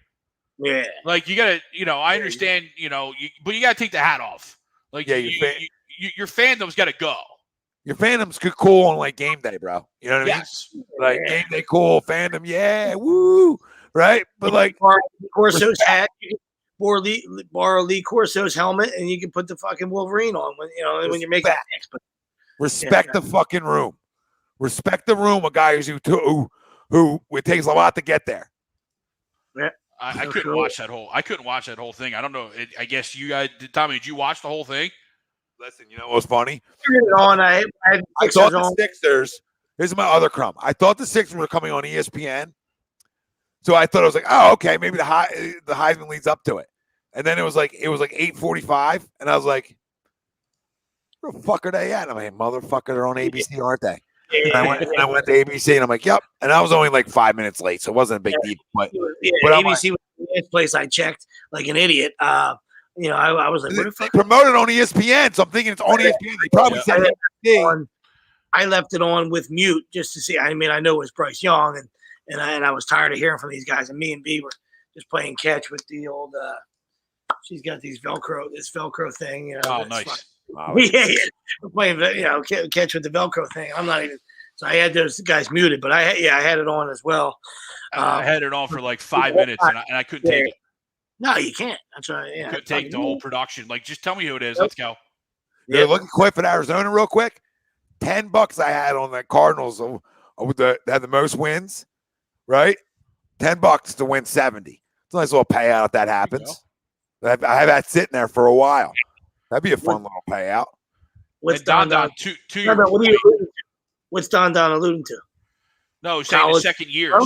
Yeah. Like, you got to, I understand, but you got to take the hat off. Like, yeah, your fandom's got to go. Your fandom's cool on, like, game day, bro. You know what I mean? Like, game day cool, fandom, yeah, woo, right? But, like, Corso's hat, borrow Lee Corso's helmet, and you can put the fucking Wolverine on when you're making picks. Respect the fucking room. Respect the room of guys who it takes a lot to get there. Yeah. I couldn't watch that whole thing. I don't know. I guess you guys, Tommy, did you watch the whole thing? Listen, you know what was funny? I thought the Sixers. Here's my other crumb. I thought the Sixers were coming on ESPN, so I thought I was like, oh, okay, maybe the Heisman leads up to it, and then it was like 8:45, and I was like, where the fuck are they at? I'm like, motherfucker, they're on ABC, aren't they? And I went to ABC, and I'm like, yep. And I was only like 5 minutes late, so it wasn't a big deal. But ABC was the last place I checked, like an idiot. I was like, what the fuck? They promoted on ESPN, so I'm thinking it's on ESPN. They probably said I left it on with mute just to see. I mean, I know it was Bryce Young, and I was tired of hearing from these guys. And me and B were just playing catch with the old. She's got this Velcro thing. Oh, nice. Yeah, playing catch with the Velcro thing. I'm not even. So I had those guys muted, but I had it on as well. I had it on for like 5 minutes, and I couldn't take it. No, you can't. That's right. Yeah, couldn't take the whole production. Like, just tell me who it is. Let's go. Yeah, looking quick at Arizona real quick. $10 I had on the Cardinals that had the most wins, right? $10 to win 70. It's a nice little payout if that happens. I have that sitting there for a while. That'd be a fun little payout. What's Don alluding to? No, saying the second year.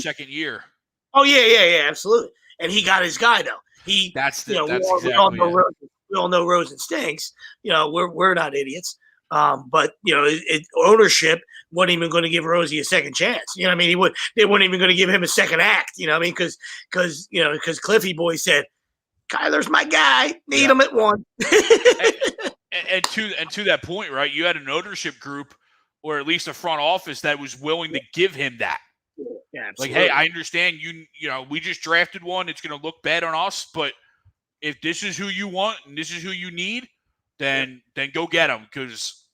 Oh yeah, absolutely. And he got his guy though. We all know Rosen stinks. We're not idiots. But ownership wasn't even going to give Rosie a second chance. You know what I mean? They weren't even going to give him a second act. You know what I mean? Because Cliffy Boy said, Kyler's my guy. Need him at one. and to that point, right? You had an ownership group, or at least a front office, that was willing to give him that. Yeah, like, hey, I understand we just drafted one. It's going to look bad on us, but if this is who you want and this is who you need, then go get them, because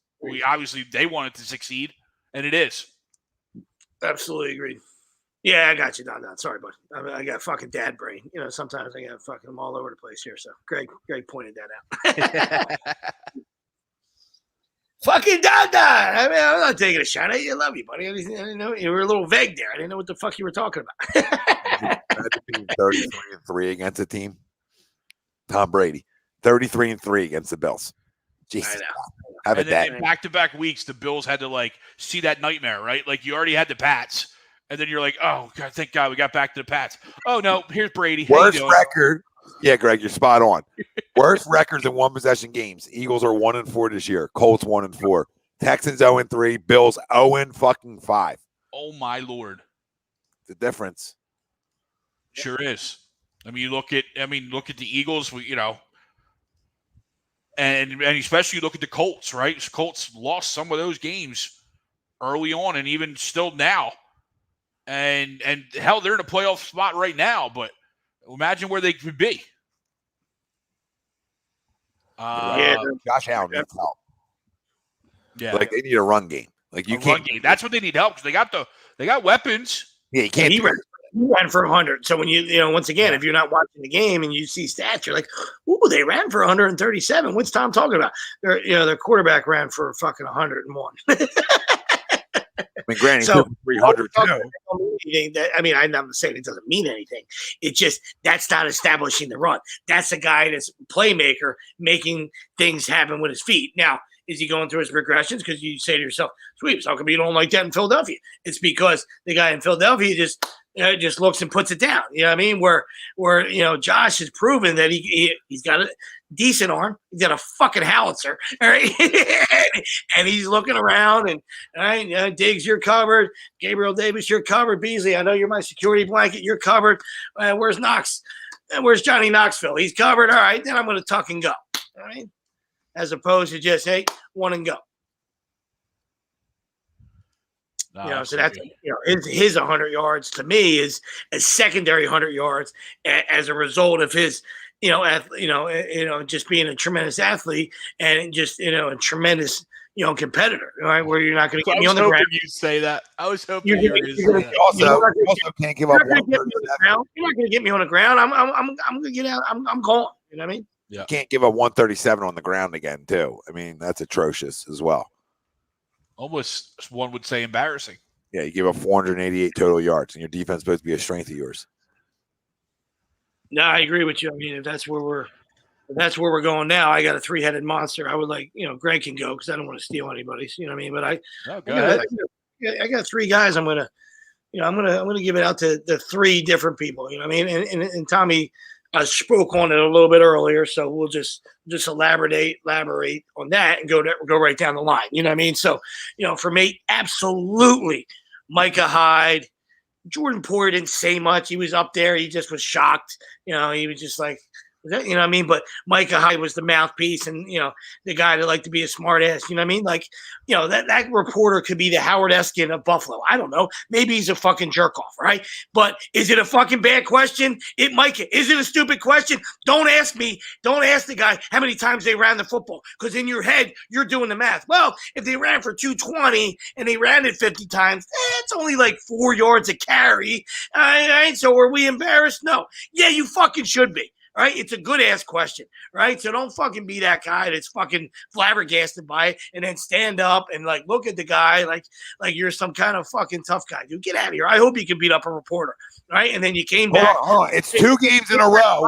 they wanted to succeed, and it is. Absolutely agree. Yeah, I got you, Don. Sorry, buddy. I got fucking dad brain. Sometimes I got fucking them all over the place here. So Greg pointed that out. Fucking Don. I mean, I'm not taking a shot at you. I love you, buddy. I didn't know you were a little vague there. I didn't know what the fuck you were talking about. 33-3 against a team. Tom Brady, 33-3 against the Bills. Jesus, have and a day. In back-to-back weeks, the Bills had to see that nightmare, right? Like, you already had the Pats, and then you're like, oh God, thank God we got back to the Pats. Oh no, here's Brady. Worst record. Yeah, Greg, you're spot on. Worst records in one possession games. Eagles are 1-4 this year. Colts 1-4. Texans 0-3. Bills 0-5. Oh my Lord. The difference. Sure is. I mean, look at the Eagles, and especially look at the Colts, right? Colts lost some of those games early on, and even still now. And hell, they're in a playoff spot right now, but imagine where they could be. Josh Allen needs help. Yeah, like they need a run game. Like you can't. Run game. That's what they need help, because they got weapons. Yeah, you can't. He ran for 100. So when once again, if you're not watching the game and you see stats, you're like, "Ooh, they ran for 137." What's Tom talking about? Their quarterback ran for fucking 101. I mean, granted, so 300 too. I'm not saying it doesn't mean anything. It's just that's not establishing the run. That's a guy that's a playmaker, making things happen with his feet. Now, is he going through his regressions? Because you say to yourself, "Sweeps, how come you don't like that in Philadelphia?" It's because the guy in Philadelphia just just looks and puts it down. You know what I mean? Where Josh has proven that he's got a decent arm. He's got a fucking howitzer, all right? And he's looking around and all right, Diggs, you're covered. Gabriel Davis, you're covered. Beasley, I know you're my security blanket. You're covered. Where's Knox? Where's Johnny Knoxville? He's covered. All right, then I'm going to tuck and go. All right, as opposed to just one and go. No, so that's his 100 yards to me is a secondary 100 yards as a result of his just being a tremendous athlete and just a tremendous competitor, right? Where you're not going to get me on the ground. You say that. I was hoping you also can't give up. You're not going to get me on the ground. I'm going to get out. I'm going. You know what I mean? Yeah. You can't give up 137 on the ground again, too. I mean, that's atrocious as well. Almost one would say embarrassing. Yeah, you give up 488 total yards, and your defense is supposed to be a strength of yours. No, I agree with you. I mean, if that's where we're going now, I got a 3-headed monster. I would Greg can go because I don't want to steal anybody's. You know what I mean? But I got 3 guys. I'm gonna give it out to the 3 different people. You know what I mean? And Tommy spoke on it a little bit earlier, so we'll just elaborate on that and go right down the line. You know what I mean? So, for me, absolutely, Micah Hyde. Jordan Poyer didn't say much. He was up there. He just was shocked. He was just like, you know what I mean? But Micah Hyde was the mouthpiece and, the guy that liked to be a smart ass. You know what I mean? Like, that reporter could be the Howard Eskin of Buffalo. I don't know. Maybe he's a fucking jerk off, right? But is it a fucking bad question? Is it a stupid question? Don't ask me. Don't ask the guy how many times they ran the football. Because in your head, you're doing the math. Well, if they ran for 220 and they ran it 50 times, it's only like 4 yards a carry. So are we embarrassed? No. Yeah, you fucking should be. Right? It's a good ass question, right? So don't fucking be that guy that's fucking flabbergasted by it and then stand up and look at the guy like you're some kind of fucking tough guy. Dude, get out of here. I hope you can beat up a reporter, right? And then you came back. Hold on. It's 2 games in a row.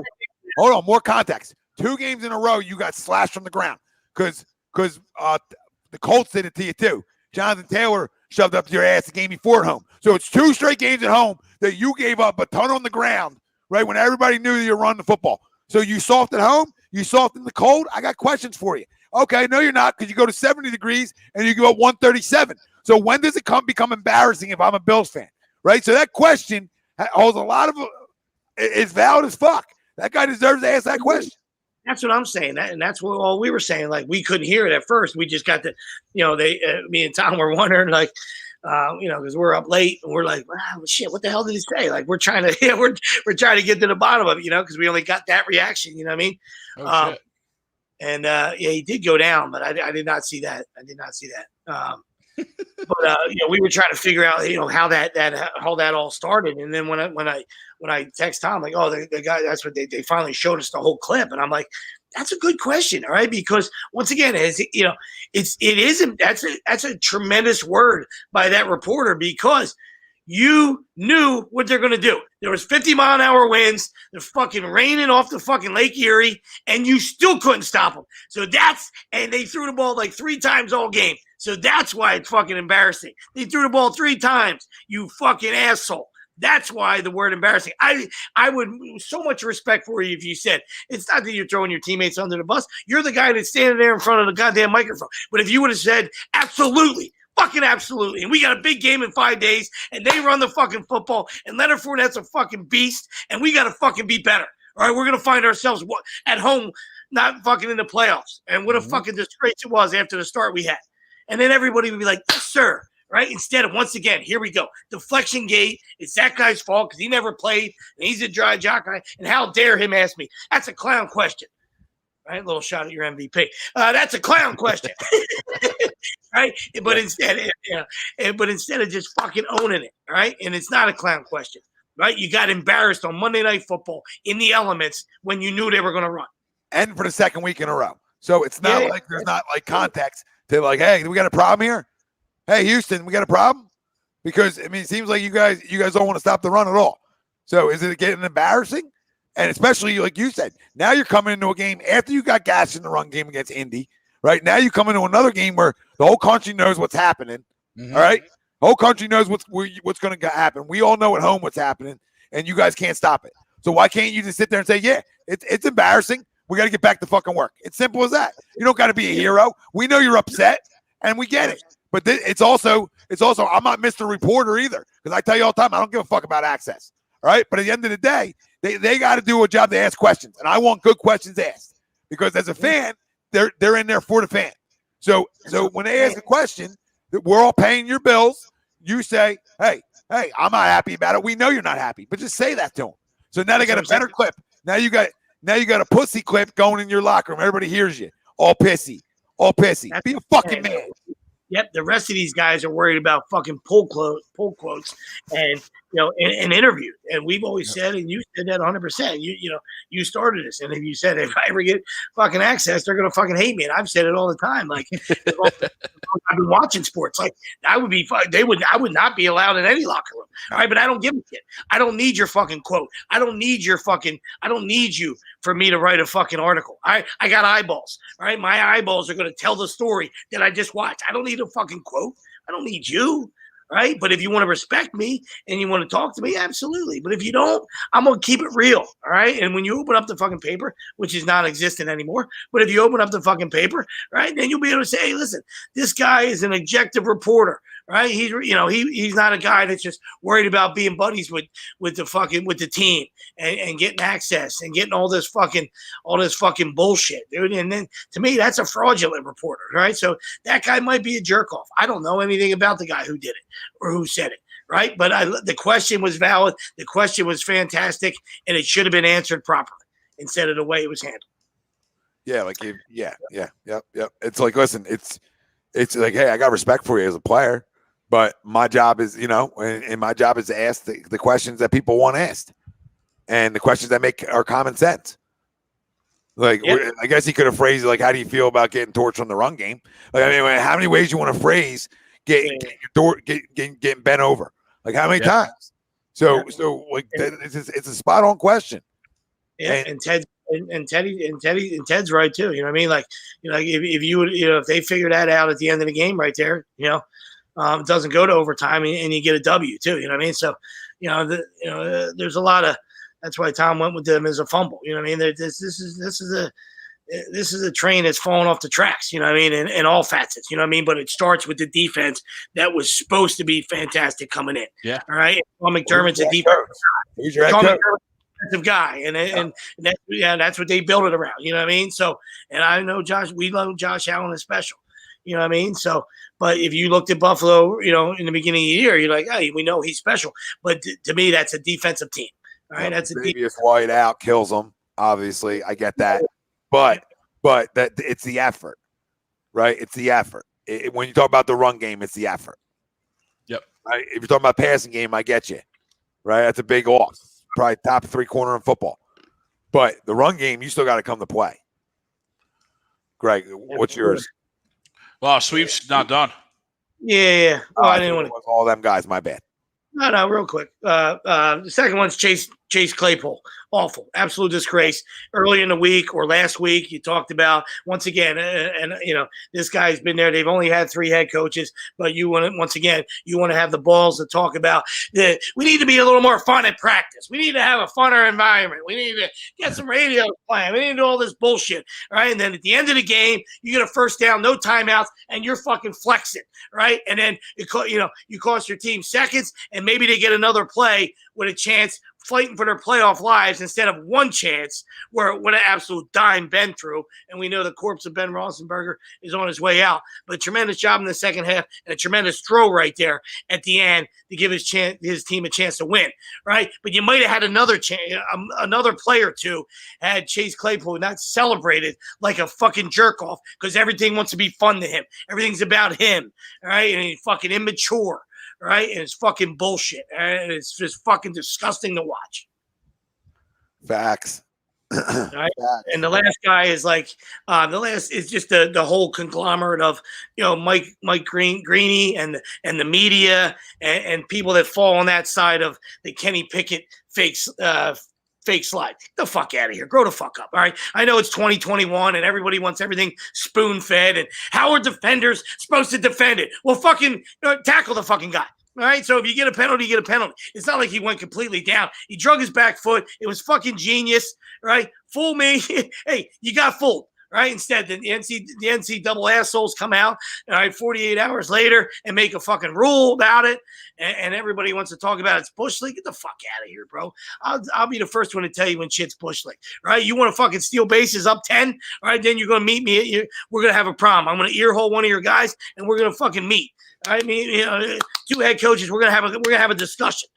Hold on, more context. 2 games in a row you got slashed from the ground because the Colts did it to you too. Jonathan Taylor shoved up your ass the game before at home. So it's 2 straight games at home that you gave up a ton on the ground. Right, when everybody knew you were running the football. So you soft at home, you soft in the cold. I got questions for you. Okay, no, you're not, because you go to 70 degrees and you go up 137. So when does it become embarrassing if I'm a Bills fan? Right? So that question holds a lot of it's valid as fuck. That guy deserves to ask that question. That's what I'm saying. And that's what all we were saying. Like, we couldn't hear it at first. We just got me and Tom were wondering, because we're up late and we're like, wow, shit, what the hell did he say? Like, we're trying to, we're trying to get to the bottom of it, because we only got that reaction. You know what I mean? Oh, shit. And he did go down, but I did not see that. But we were trying to figure out, how that all started. And then when I text Tom, like, oh, the guy, that's what they finally showed us the whole clip, and I'm like, that's a good question, all right? Because once again, that's a tremendous word by that reporter, because you knew what they're going to do. There was 50-mile-an-hour winds. They're fucking raining off the fucking Lake Erie, and you still couldn't stop them. So and they threw the ball like 3 times all game. So that's why it's fucking embarrassing. They threw the ball 3 times, you fucking asshole. That's why the word embarrassing. I would so much respect for you if you said, it's not that you're throwing your teammates under the bus. You're the guy that's standing there in front of the goddamn microphone. But if you would have said, absolutely, fucking absolutely, and we got a big game in 5 days, and they run the fucking football, and Leonard Fournette's a fucking beast, and we got to fucking be better. All right, we're going to find ourselves at home not fucking in the playoffs. And what a fucking disgrace it was after the start we had. And then everybody would be like, yes, sir. Right? Instead of, once again, here we go. Deflection gate. It's that guy's fault because he never played, and he's a dry jock. And how dare him ask me? That's a clown question. Right? Little shot at your MVP. That's a clown question. Right? But instead of just fucking owning it, right? And it's not a clown question. Right? You got embarrassed on Monday Night Football in the elements when you knew they were going to run. And for the 2nd week in a row. So it's not like there's not like context to like, hey, we got a problem here? Hey, Houston, we got a problem? Because, it seems like you guys don't want to stop the run at all. So is it getting embarrassing? And especially, like you said, now you're coming into a game after you got gashed in the run game against Indy, right? Now you come into another game where the whole country knows what's happening, all right? Whole country knows what's going to happen. We all know at home what's happening, and you guys can't stop it. So why can't you just sit there and say, yeah, it's embarrassing. We got to get back to fucking work. It's simple as that. You don't got to be a hero. We know you're upset, and we get it. But it's also I'm not Mr. Reporter either, because I tell you all the time I don't give a fuck about access. All right, but at the end of the day, they got to do a job to ask questions, and I want good questions asked, because as a fan, they're in there for the fan. So when they ask a question, we're all paying your bills. You say, hey, I'm not happy about it. We know you're not happy, but just say that to them. So now they got a better clip. Now you got a pussy clip going in your locker room. Everybody hears you, all pissy. Be a fucking man. Yep, the rest of these guys are worried about fucking pull quotes, and and interviews. And we've always said, and you said that 100%. You started this, and if you said if I ever get fucking access, they're gonna fucking hate me. And I've said it all the time. Like I've been watching sports. Like I would not be allowed in any locker room. All right, but I don't give a shit. I don't need your fucking quote. I don't need you for me to write a fucking article. I got eyeballs. All right, my eyeballs are gonna tell the story that I just watched. I don't need a fucking quote. I don't need you. Right. But if you want to respect me and you want to talk to me, absolutely. But if you don't, I'm going to keep it real. All right. And when you open up the fucking paper, which is non existent anymore, but if you open up the fucking paper, right, then you'll be able to say, hey, listen, this guy is an objective reporter. Right. He's not a guy that's just worried about being buddies with the team and getting access and getting all this fucking bullshit, dude. And then to me, that's a fraudulent reporter. Right. So that guy might be a jerk off. I don't know anything about the guy who did it or who said it. Right. But the question was valid. The question was fantastic, and it should have been answered properly instead of the way it was handled. Yeah. Like, yep. It's like, listen, it's like, hey, I got respect for you as a player. But my job is, and my job is to ask the questions that people want asked, and the questions that make our common sense. Like, yep. I guess he could have phrased it like, how do you feel about getting torched on the run game? Like, I mean, how many ways you want to phrase getting bent over? Like, how many times? So like, it's a spot on question. Yeah, and Ted's right too. You know what I mean? Like, if you would, if they figure that out at the end of the game, right there, it doesn't go to overtime, and you get a W too. You know what I mean? So, there's a lot of. That's why Tom went with them as a fumble. You know what I mean? This is a train that's falling off the tracks. You know what I mean? In all facets. You know what I mean? But it starts with the defense that was supposed to be fantastic coming in. Yeah. All right. Paul McDermott's a defensive guy, and that's what they built it around. You know what I mean? So, and I know we love Josh Allen is special. You know what I mean? So, but if you looked at Buffalo, in the beginning of the year, you're like, hey, we know he's special. But to me, that's a defensive team. All right, that's a previous white out kills them. Obviously, I get that, but that it's the effort, right? It's the effort. When you talk about the run game, it's the effort. Yep. Right? If you're talking about passing game, I get you. Right? That's a big loss. Probably top 3 corner in football. But the run game, you still got to come to play. Greg, what's yours? Well, sweep's not done. Yeah. Oh, I didn't want to. All them guys. My bad. No, real quick. The second one's Chase Claypool. Awful. Absolute disgrace. Early in the week or last week, you talked about, once again, this guy's been there. They've only had 3 head coaches, but you want to have the balls to talk about that. We need to be a little more fun at practice. We need to have a funner environment. We need to get some radio playing. We need to do all this bullshit. Right. And then at the end of the game, you get a first down, no timeouts, and you're fucking flexing. Right. And then, you cost your team seconds, and maybe they get another play with a chance fighting for their playoff lives instead of one chance where what an absolute dime Ben threw. And we know the corpse of Ben Roethlisberger is on his way out. But a tremendous job in the second half and a tremendous throw right there at the end to give his team a chance to win, right? But you might have had another play or two had Chase Claypool not celebrated like a fucking jerk off because everything wants to be fun to him. Everything's about him, right? And he's fucking immature. Right, and it's fucking bullshit, and it's just fucking disgusting to watch. Facts. Right? Facts. And the last guy is like is just the whole conglomerate of Mike Greeny and the media and people that fall on that side of the Kenny Pickett fakes fake slide. Get the fuck out of here. Grow the fuck up. All right. I know it's 2021 and everybody wants everything spoon fed. And how are defenders supposed to defend it? Well, fucking tackle the fucking guy. All right. So if you get a penalty, you get a penalty. It's not like he went completely down. He drug his back foot. It was fucking genius. Right. Fool me. Hey, you got fooled. Right. Instead, the NC double assholes come out, all right, 48 hours later and make a fucking rule about it. And everybody wants to talk about it's Bush League. Get the fuck out of here, bro. I'll be the first one to tell you when shit's Bush League. Right. You want to fucking steal bases up 10. All right. Then you're going to meet me. We're going to have a problem. I'm going to earhole one of your guys and we're going to fucking meet. I mean, two head coaches. We're going to have a discussion.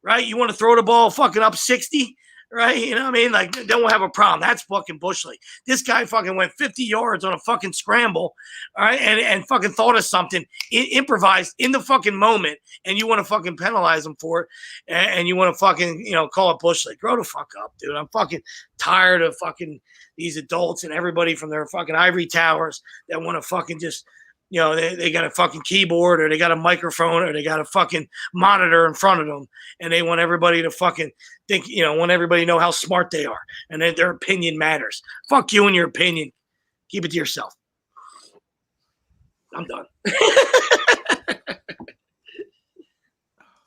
Right. You want to throw the ball fucking up 60. Right? You know what I mean? Like, then we'll have a problem. That's fucking Bush League. This guy fucking went 50 yards on a fucking scramble, all right, and fucking thought of something, improvised in the fucking moment, and you want to fucking penalize him for it, and you want to fucking, call it Bush League. Grow the fuck up, dude. I'm fucking tired of fucking these adults and everybody from their fucking ivory towers that want to fucking just, they got a fucking keyboard or they got a microphone or they got a fucking monitor in front of them and they want everybody to fucking think, want everybody to know how smart they are and that their opinion matters. Fuck you and your opinion. Keep it to yourself. I'm done.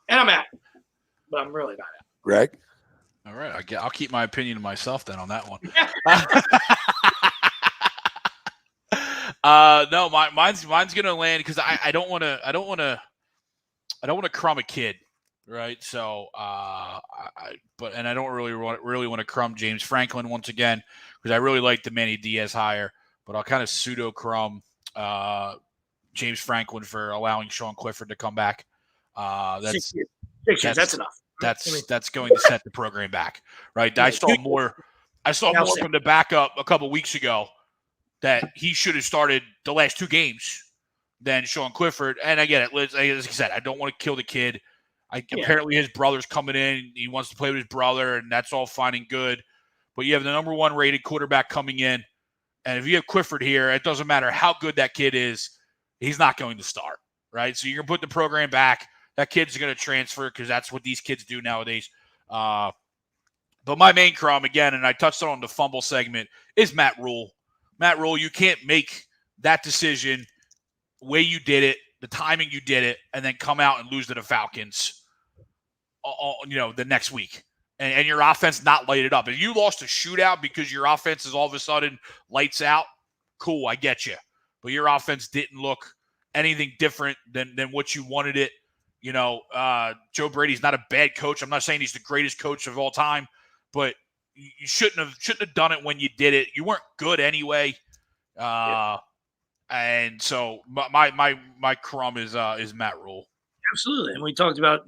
And I'm out. But I'm really not out. Greg? All right. I'll keep my opinion to myself then on that one. No, mine's gonna land because I don't want to crumb a kid, right? So I don't really want to crumb James Franklin once again because I really like the Manny Diaz hire, but I'll kind of pseudo crumb James Franklin for allowing Sean Clifford to come back. That's 6 years. That's enough. That's going to set the program back, right? I saw more from the backup a couple weeks ago. That he should have started the last 2 games than Sean Clifford. And I get it. As I said, I don't want to kill the kid. Apparently his brother's coming in. He wants to play with his brother, and that's all fine and good. But you have the number 1 rated quarterback coming in. And if you have Clifford here, it doesn't matter how good that kid is. He's not going to start, right? So you're going to put the program back. That kid's going to transfer because that's what these kids do nowadays. But my main crumb, again, and I touched on the fumble segment, is Matt Rule. Matt Rule, you can't make that decision the way you did it, the timing you did it, and then come out and lose to the Falcons, the next week. And your offense not light it up. If you lost a shootout because your offense is all of a sudden lights out, cool, I get you. But your offense didn't look anything different than what you wanted it. Joe Brady's not a bad coach. I'm not saying he's the greatest coach of all time, but you shouldn't have done it when you did it. You weren't good anyway. And so my crumb is Matt Rule. Absolutely. And we talked about,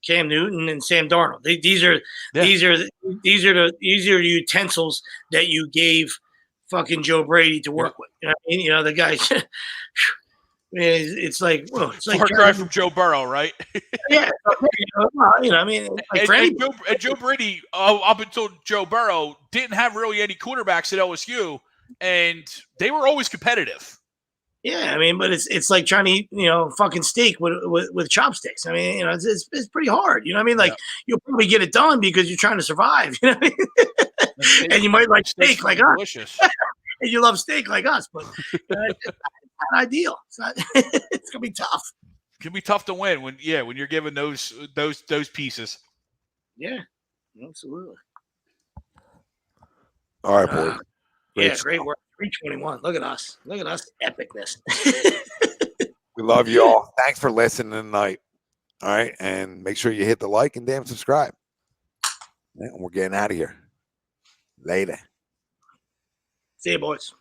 Cam Newton and Sam Darnold. These are the utensils that you gave fucking Joe Brady to work with. You know what I mean? The guy it's like, whoa, it's like far cry from Joe Burrow, right? Yeah. I mean, like Joe Brady, up until Joe Burrow, didn't have really any quarterbacks at LSU, and they were always competitive. Yeah, I mean, but it's like trying to eat, fucking steak with chopsticks. I mean, it's pretty hard. You know what I mean? Like you'll probably get it done because you're trying to survive. You know what I mean? And you might like steak like us. And you love steak like us, but it's not ideal. It's not. It's gonna be tough. It can be tough to win when you're given those pieces. Yeah, absolutely. All right, boy. Great work. 321. Look at us. Look at us. Epicness. We love you all. Thanks for listening tonight. All right. And make sure you hit the like and damn subscribe. And we're getting out of here. Later. See you, boys.